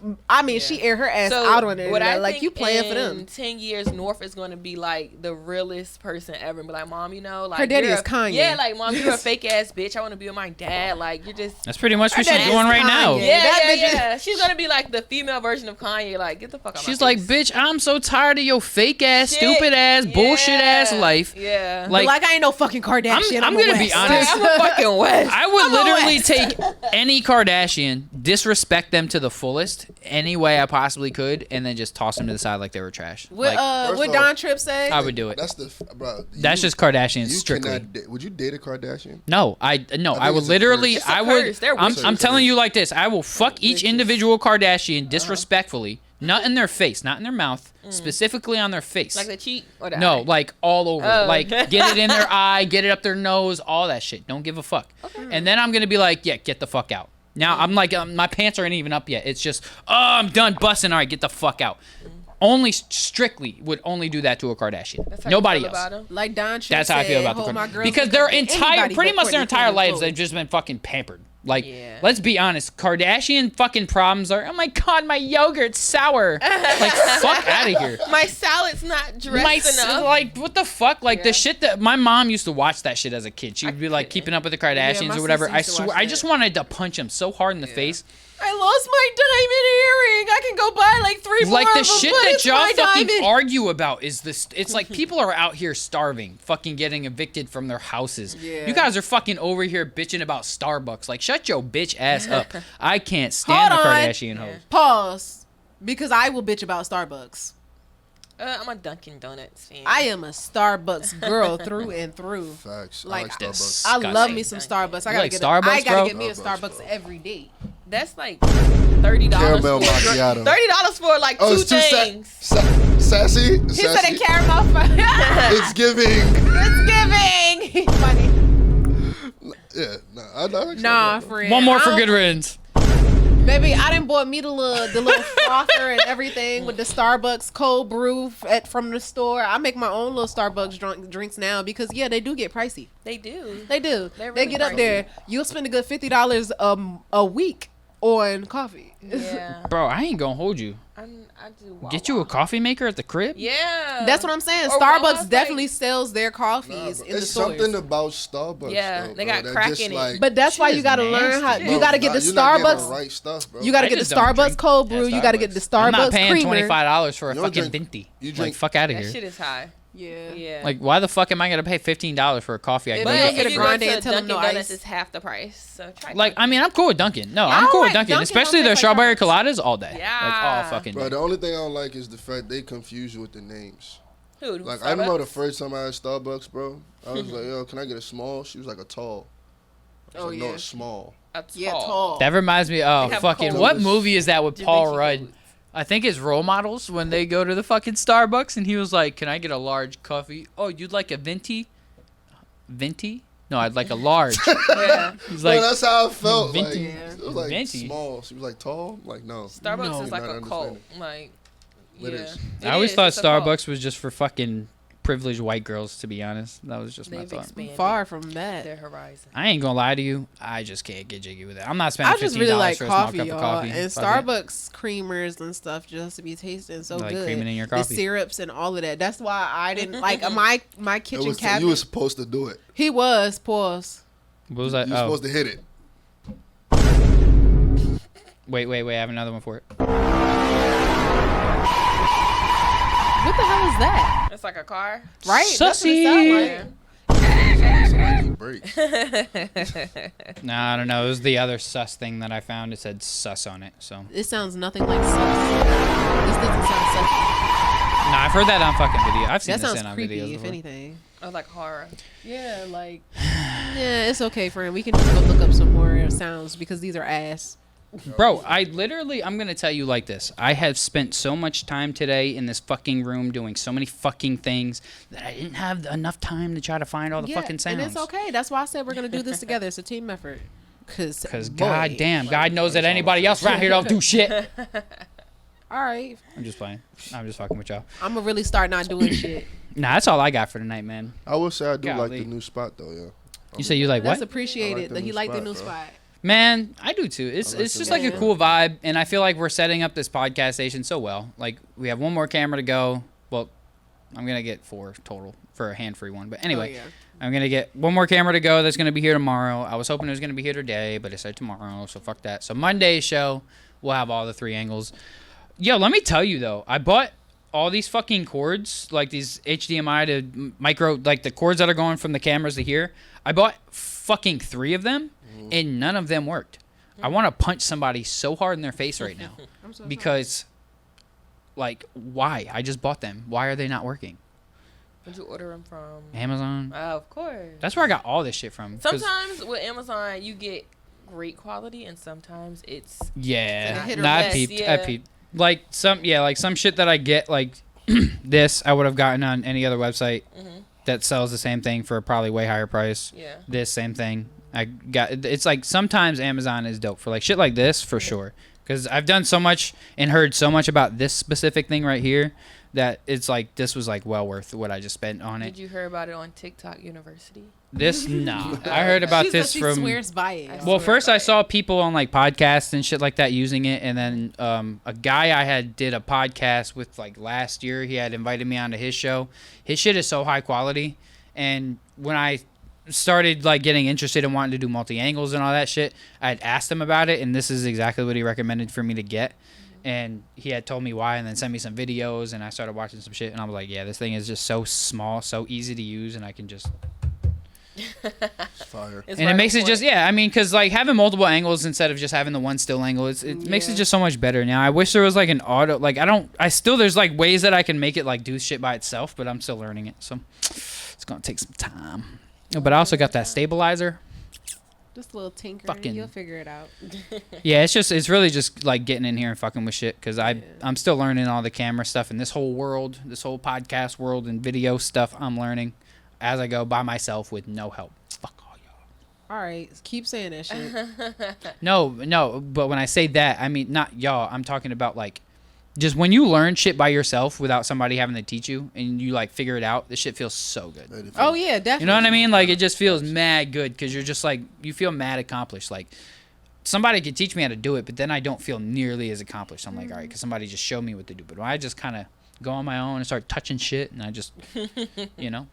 aired her ass So out on it. what I Like think you playing for in them. 10 years, North is going to be like the realest person ever, and be like, Mom, you know, like Her daddy you're is Kanye. Yeah, like Mom, you're a fake ass bitch. I want to be with my dad. Like you're just. That's pretty much what she's That is doing right now. Kanye. Yeah, That yeah, bitch is- yeah. She's gonna be like the female version of Kanye. Like, get the fuck out. She's my like, face. bitch, I'm so tired of your fake ass, Shit. stupid ass, bullshit ass Yeah. life. Yeah. Like, I ain't no fucking Kardashian. I'm a gonna be West. honest. I'm a fucking West. I would I'm a literally West. take any Kardashian, disrespect them to the fullest, any way I possibly could, and then just toss them to the side like they were trash. What Like, First what off, Don Tripp say? I would do it. That's bro. That's just Kardashians You strictly. cannot would you date a Kardashian? No, I think would it's a literally, curse. It's a I would. curse. They're I'm witches. telling you like this. I will fuck each individual Kardashian disrespectfully, not in their face, not in their mouth, specifically on their face. Like the cheek or the No, eye? like all over. Oh. Like get it in their eye, get it up their nose, all that shit. Don't give a fuck. And then I'm gonna be like, yeah, get the fuck out. Now I'm like, my pants aren't even up yet. It's just, oh, I'm done busting. All right, get the fuck out. Only strictly would only do that to a Kardashian. That's how you Nobody feel else. about 'em? Like Don Tripp That's how I feel said, about the "Hold my Kardashians. girls Because look their at entire, anybody pretty but much their Kourtney entire Kardashian lives, clothes." they've just been fucking pampered. Like, Yeah. let's be honest, Kardashian fucking problems are, oh my god, my yogurt's sour. Like, fuck out of here. My salad's not dressed enough. Like, what the fuck? Like, Yeah. the shit that my mom used to watch that shit as a kid. She would be like couldn't. keeping up with the my Kardashians or whatever. sis I used to swear, watch I that. just wanted to punch him so hard in the face. I lost my diamond earring. I can go buy like 3 more Like, the of them, shit but that it's y'all my fucking diamond. argue about is this. It's like people are out here starving, fucking getting evicted from their houses. Yeah. You guys are fucking over here bitching about Starbucks. Like, shut your bitch ass up. I can't stand the Hold on. Kardashian hoes. Pause. Because I will bitch about Starbucks. I'm a Dunkin' Donuts fan. I am a Starbucks girl through and through. Facts. Like, I like this. Starbucks. I love me some Starbucks. I You gotta like get Starbucks, I gotta bro? get me a Starbucks, Starbucks bro. every day. That's like $30 Caramel for macchiato. $30 for like Oh, two it's too things. sassy. He said Sassy. a caramel. It's giving. It's giving. Funny. Yeah. I like Nah, Starbucks, bro. friend. One more I for don't- good riddance. Baby, I done bought me the little frother and everything with the Starbucks cold brew from the store. I make my own little Starbucks drinks now because yeah, they do get pricey. They do. They do. They're They really get up pricey. there. You'll spend a good $50 a week on coffee. Yeah. Bro, I ain't gonna hold you. I do. Wawa. Get you a coffee maker at the crib? Yeah. That's what I'm saying. Or Starbucks Wawa's definitely like- sells their Nah, coffees bro. in the It's stores. something about Starbucks. Yeah, though, they bro, got that crack just, in it. like, But that's why Shit you is gotta learn how. nasty. You gotta get the you're not getting Starbucks. the right stuff, bro. You gotta I get the just don't Starbucks drink cold at brew. You gotta get the Starbucks I'm not paying creamer. $25 for a You don't fucking drink- venti. you Like, drink- fuck out of That here. shit is high. Yeah. Yeah. Like, why the fuck am I gonna pay $15 for a coffee? I If can you go don't get get if a you for- go grande to and tell them Dunkin' no Donuts, ice. it's half the price. So try. Like, I mean, I'm cool with Dunkin'. No, I I'm don't cool with like Dunkin', Dunkin', especially don't their taste like strawberry Starbucks. coladas all day. Like, all Yeah. fucking Bro, day. the only thing I don't like is the fact they confuse you with the names. Who? Like, I remember the Starbucks? first time I had Starbucks, bro. I was like, yo, can I get a small? She was like, a tall. I was Oh, like, yeah. no, it's small. A Yeah, tall. That reminds me. Oh, They have fucking! cold. What movie is that with Da Paul Vinci Rudd? codes. I think it's Role Models when they go to the fucking Starbucks and he was like, "Can I get a large coffee?" Oh, you'd like a venti? Venti? No, I'd like a large. Yeah. He's No, like, that's how I felt. Like, Venti. it was like Venti. small. She was like tall. I'm like, no. Starbucks No. is like Not a cult. understanding. Like, It yeah. is. It I always is. thought It's a cult. Starbucks was just for fucking privileged white girls. To be honest, that was just my They've thought. expanded Far from that. their horizon. I ain't gonna lie to you. I just can't get jiggy with it. I'm not spending I just $15 really like for a small coffee, cup y'all. of coffee. And Fuck it. Starbucks creamers and stuff just to be tasting so Like good. creaming in your The coffee. syrups and all of that. That's why I didn't like my It kitchen was, cabinet. you were supposed to do it. He was pause. What was that? You were Oh, supposed to hit it. wait. I have another one for it. What the hell is that? It's like a car. Right? That's what it Sussy. sound like. Somebody break. Nah, I don't know. It was the other sus thing that I found. It said sus on it. So It sounds nothing like sus. This doesn't sound sus. nah, I've heard that on fucking video. I've seen That this sounds in on creepy, videos if before. anything. Or like horror. Yeah, like. Yeah, it's okay, friend. We can just go look up some more sounds because these are ass. Bro, I'm gonna tell you like this. I have spent so much time today in this fucking room doing so many fucking things that I didn't have enough time to try to find all the fucking sounds. And it's okay. That's why I said we're gonna do this together. It's a team effort. Cause boy. goddamn, God knows that anybody else around here don't do shit. All right, I'm just playing. I'm just fucking with y'all. I'm gonna really start not doing shit. Nah, that's all I got for tonight, man. I will say I do like Golly. the new spot, though, yeah. You say you like That's what? appreciated I like the that he new liked the spot, new bro. spot. Man, I do too. It's like it's the just new like a spot. cool vibe, and I feel like we're setting up this podcast station so well. Like we have one more camera to go. Well, I'm gonna get 4 total for a hand-free one. But anyway, Oh, yeah. I'm gonna get one more camera to go. That's gonna be here tomorrow. I was hoping it was gonna be here today, but it said tomorrow, so fuck that. So Monday's show, we'll have all the 3 angles. Yo, let me tell you though, I bought all these fucking cords, like these HDMI to micro, like the cords that are going from the cameras to here. I bought fucking 3 of them, and none of them worked. I want to punch somebody so hard in their face right now I'm so because, like, why? I just bought them. Why are they not working? Where'd you order them from? Amazon. Of course. That's where I got all this shit from. 'Cause- Sometimes with Amazon, you get great quality, and sometimes it's Yeah, Like a hit or nah, I miss, peeped. I yeah. peeped. Like some shit that I get, like this, I would have gotten on any other website that sells the same thing for a probably way higher price. yeah. This same thing, I got. It's like sometimes Amazon is dope for like shit like this for sure. Because I've done so much and heard so much about this specific thing right here that it's like this was like well worth what I just spent on it. Did you hear about it on TikTok University? This nah, I heard about she this said she from. swears by it. I Well, swear first by I it. saw people on like podcasts and shit like that using it, and then a guy I had did a podcast with like last year. He had invited me onto his show. His shit is so high quality, and when I started like getting interested in wanting to do multi angles and all that shit, I had asked him about it, and this is exactly what he recommended for me to get. And he had told me why, and then sent me some videos, and I started watching some shit, and I was like, yeah, this thing is just so small, so easy to use, and I can just. It's fire. It's And right it makes on it just point. I mean, because like having multiple angles instead of just having the one still angle, it makes it Yeah. just so much better. Now I wish there was like an auto, like there's like ways that I can make it like do shit by itself, but I'm still learning it, so it's gonna take some time. But I also got that stabilizer. Just a little tinker. Fucking- You'll figure it out. Yeah, it's really just like getting in here and fucking with shit because I'm still learning all the camera stuff and this whole world, this whole podcast world and video stuff. I'm learning as I go by myself with no help. Fuck all y'all. All right, keep saying that shit. No, but when I say that, I mean not y'all. I'm talking about like just when you learn shit by yourself without somebody having to teach you and you like figure it out, this shit feels so good. Oh yeah, definitely. You know what I mean? Like it just feels mad good because you're just like you feel mad accomplished. Like somebody could teach me how to do it, but then I don't feel nearly as accomplished. I'm like, all right, because somebody just showed me what to do. But when I just kind of go on my own and start touching shit, and I just, you know,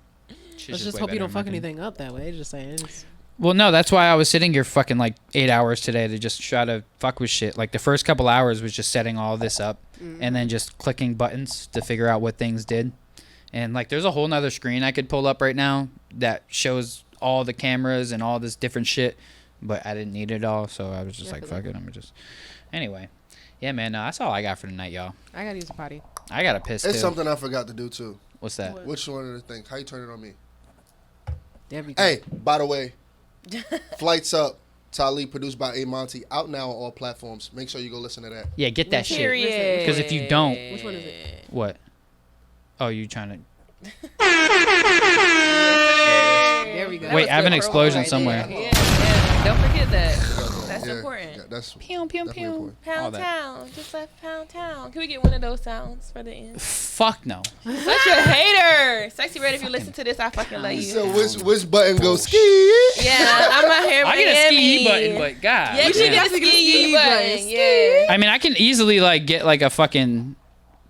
shit's Let's just way hope you better don't in my fuck opinion. anything up that way. Just saying. It's- Well, no, that's why I was sitting here fucking like 8 hours today to just try to fuck with shit. Like the first couple hours was just setting all this up and then just clicking buttons to figure out what things did. And like there's a whole nother screen I could pull up right now that shows all the cameras and all this different shit, but I didn't need it all, so I was just like, fuck it, I'm just. Anyway, yeah, man, that's all I got for tonight, y'all. I gotta use a potty. I got to piss It's too. something I forgot to do too. What's that? Which one of the things? How you turn it on me? There we go. Hey, by the way, Flights Up, TyLee, produced by A Monty, out now on all platforms. Make sure you go listen to that. Yeah, get that shit. Period. Because if you don't, Which one is it? what? Oh, you trying to? There we go. Wait, I have an good explosion promo somewhere. there. Yeah. Don't forget that. That's Yeah, important. Yeah, that's Pew pew definitely pew. important. All Pound that. Town. Just left Pound Town. Can we get one of those sounds for the end? Fuck no. Such a hater. Sexy Red, if you listen to this, I fucking love you. So which button goes ski? Yeah, I'm out here. I get a Miami. ski button, but God. Yeah, you should damn. get a ski button. Yeah. I mean, I can easily like get like a fucking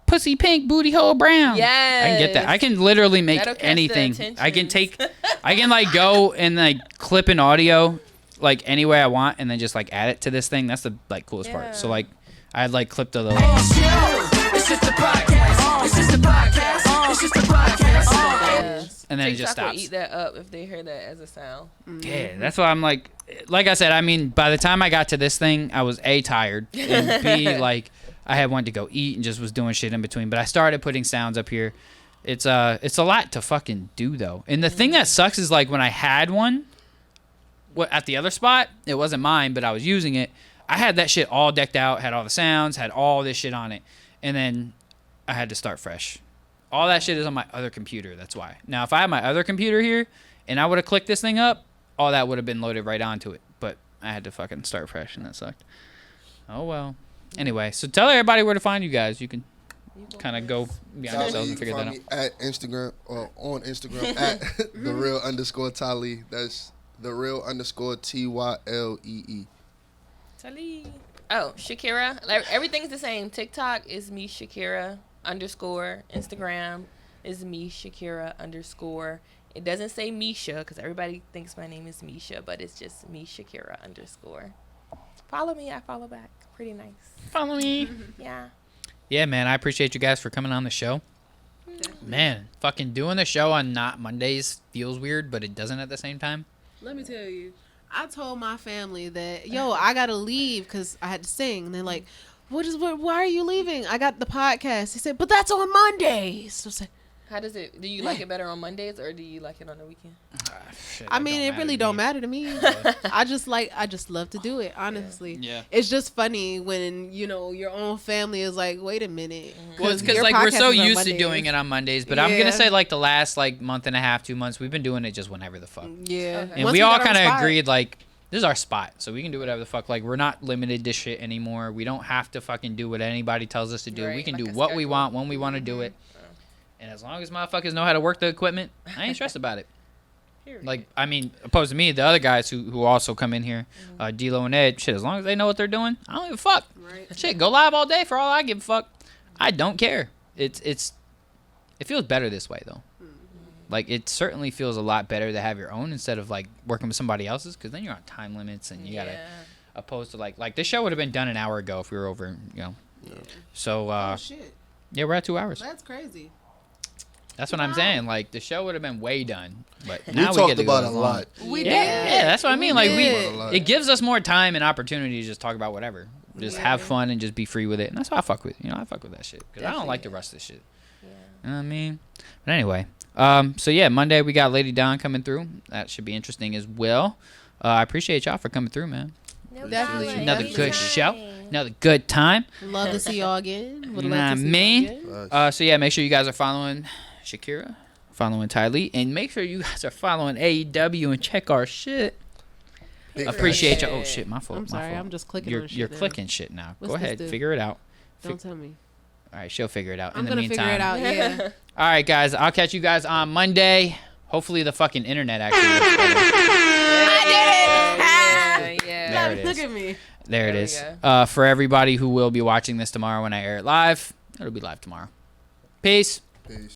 pussy pink booty hole brown. Yes. I can get that. I can literally make That'll catch the anything. I can attentions. take, I can like go and like clip an audio like any way I want and then just like add it to this thing. That's the like coolest part. So Yeah. like I had like clipped a little. It's just a podcast. It's just a podcast. It's just a podcast. And then it just TikTok stops. will eat that up if they hear that as a sound. Yeah, that's why I'm like I said, I mean, by the time I got to this thing, I was A, tired, and B, like, I had wanted to go eat and just was doing shit in between. But I started putting sounds up here. It's a lot to fucking do, though. And the thing that sucks is, like, when I had one at the other spot, it wasn't mine, but I was using it. I had that shit all decked out, had all the sounds, had all this shit on it. And then I had to start fresh. All that shit is on my other computer, that's why. Now, if I had my other computer here and I would have clicked this thing up, all that would have been loaded right onto it. But I had to fucking start fresh, and that sucked. Oh, well. Anyway, so tell everybody where to find you guys. You can kind of go behind yourselves and figure that out. You can find me at Instagram or on Instagram at the real underscore TyLee. That's the real underscore TYLEE. TyLee. Oh, Shakera. Like, everything's the same. TikTok is me Shakera _ Instagram is me Shakera _ It doesn't say Misha because everybody thinks my name is Misha, but it's just me Shakera _ Follow me. I follow back. Pretty nice. Follow me. Yeah. Yeah, man, I appreciate you guys for coming on the show. Man, fucking doing the show on not Mondays feels weird, but it doesn't at the same time. Let me tell you, I told my family that, yo, I gotta leave because I had to sing. And they're like, why are you leaving? I got the podcast. He said, but that's on Mondays. So I said, How does it? Do you like it better on Mondays or do you like it on the weekend? Shit, I that mean, don't it really to don't me. matter to me. I just love to do it, honestly. Yeah. It's just funny when, your own family is like, wait a minute. Well, it's because your like we're podcast so is on used to Mondays. doing it on Mondays, but I'm Yeah. gonna say like the last like month and a half, 2 months, we've been doing it just whenever the fuck. Yeah. Okay. And Once we all got our kind of spot. agreed like this is our spot, so we can do whatever the fuck. Like we're not limited to shit anymore. We don't have to fucking do what anybody tells us to do. We Right, can like do a what we schedule. want when we want to do it. And as long as motherfuckers know how to work the equipment, I ain't stressed about it. Period. Like, I mean, opposed to me, the other guys who also come in here, D-Lo and Ed, shit, as long as they know what they're doing, I don't give a fuck. Right. Shit, go live all day for all I give a fuck. I don't care. It feels better this way, though. Like, it certainly feels a lot better to have your own instead of, like, working with somebody else's, because then you're on time limits and you gotta, opposed to, like this show would have been done an hour ago if we were over, So, Oh, shit. yeah, we're at 2 hours. That's crazy. That's what I'm saying. Like, the show would have been way done. But We now we talked get to about go a as long. lot. We Yeah, did. yeah, that's what I mean. Like did. it gives us more time and opportunity to just talk about whatever. Just have fun and just be free with it. And that's what I fuck with. I fuck with that shit because I don't like to rush this shit. Yeah. You know what I mean? But anyway, so yeah, Monday we got Lady Dawn coming through. That should be interesting as well. I appreciate y'all for coming through, man. No Definitely. problem. Another good Anytime. show. Another good time. Love to see y'all again. Would Nah, love to see me? y'all again. So yeah, make sure you guys are following Shakera, following TyLee, and make sure you guys are following AEW and check our shit. Big Appreciate you. shit. Oh shit, my fault. I'm my sorry, fault. I'm just clicking You're on shit you're now. clicking shit now. What's Go this ahead, do? figure it out. Don't tell me. All right, she'll figure it out. I'm In the gonna meantime, figure it out. Yeah. All right, guys, I'll catch you guys on Monday. Hopefully, the fucking internet actually works better. Yeah. There it Look is. at me. There it There we is. go. For everybody who will be watching this tomorrow when I air it live, it'll be live tomorrow. Peace. Peace.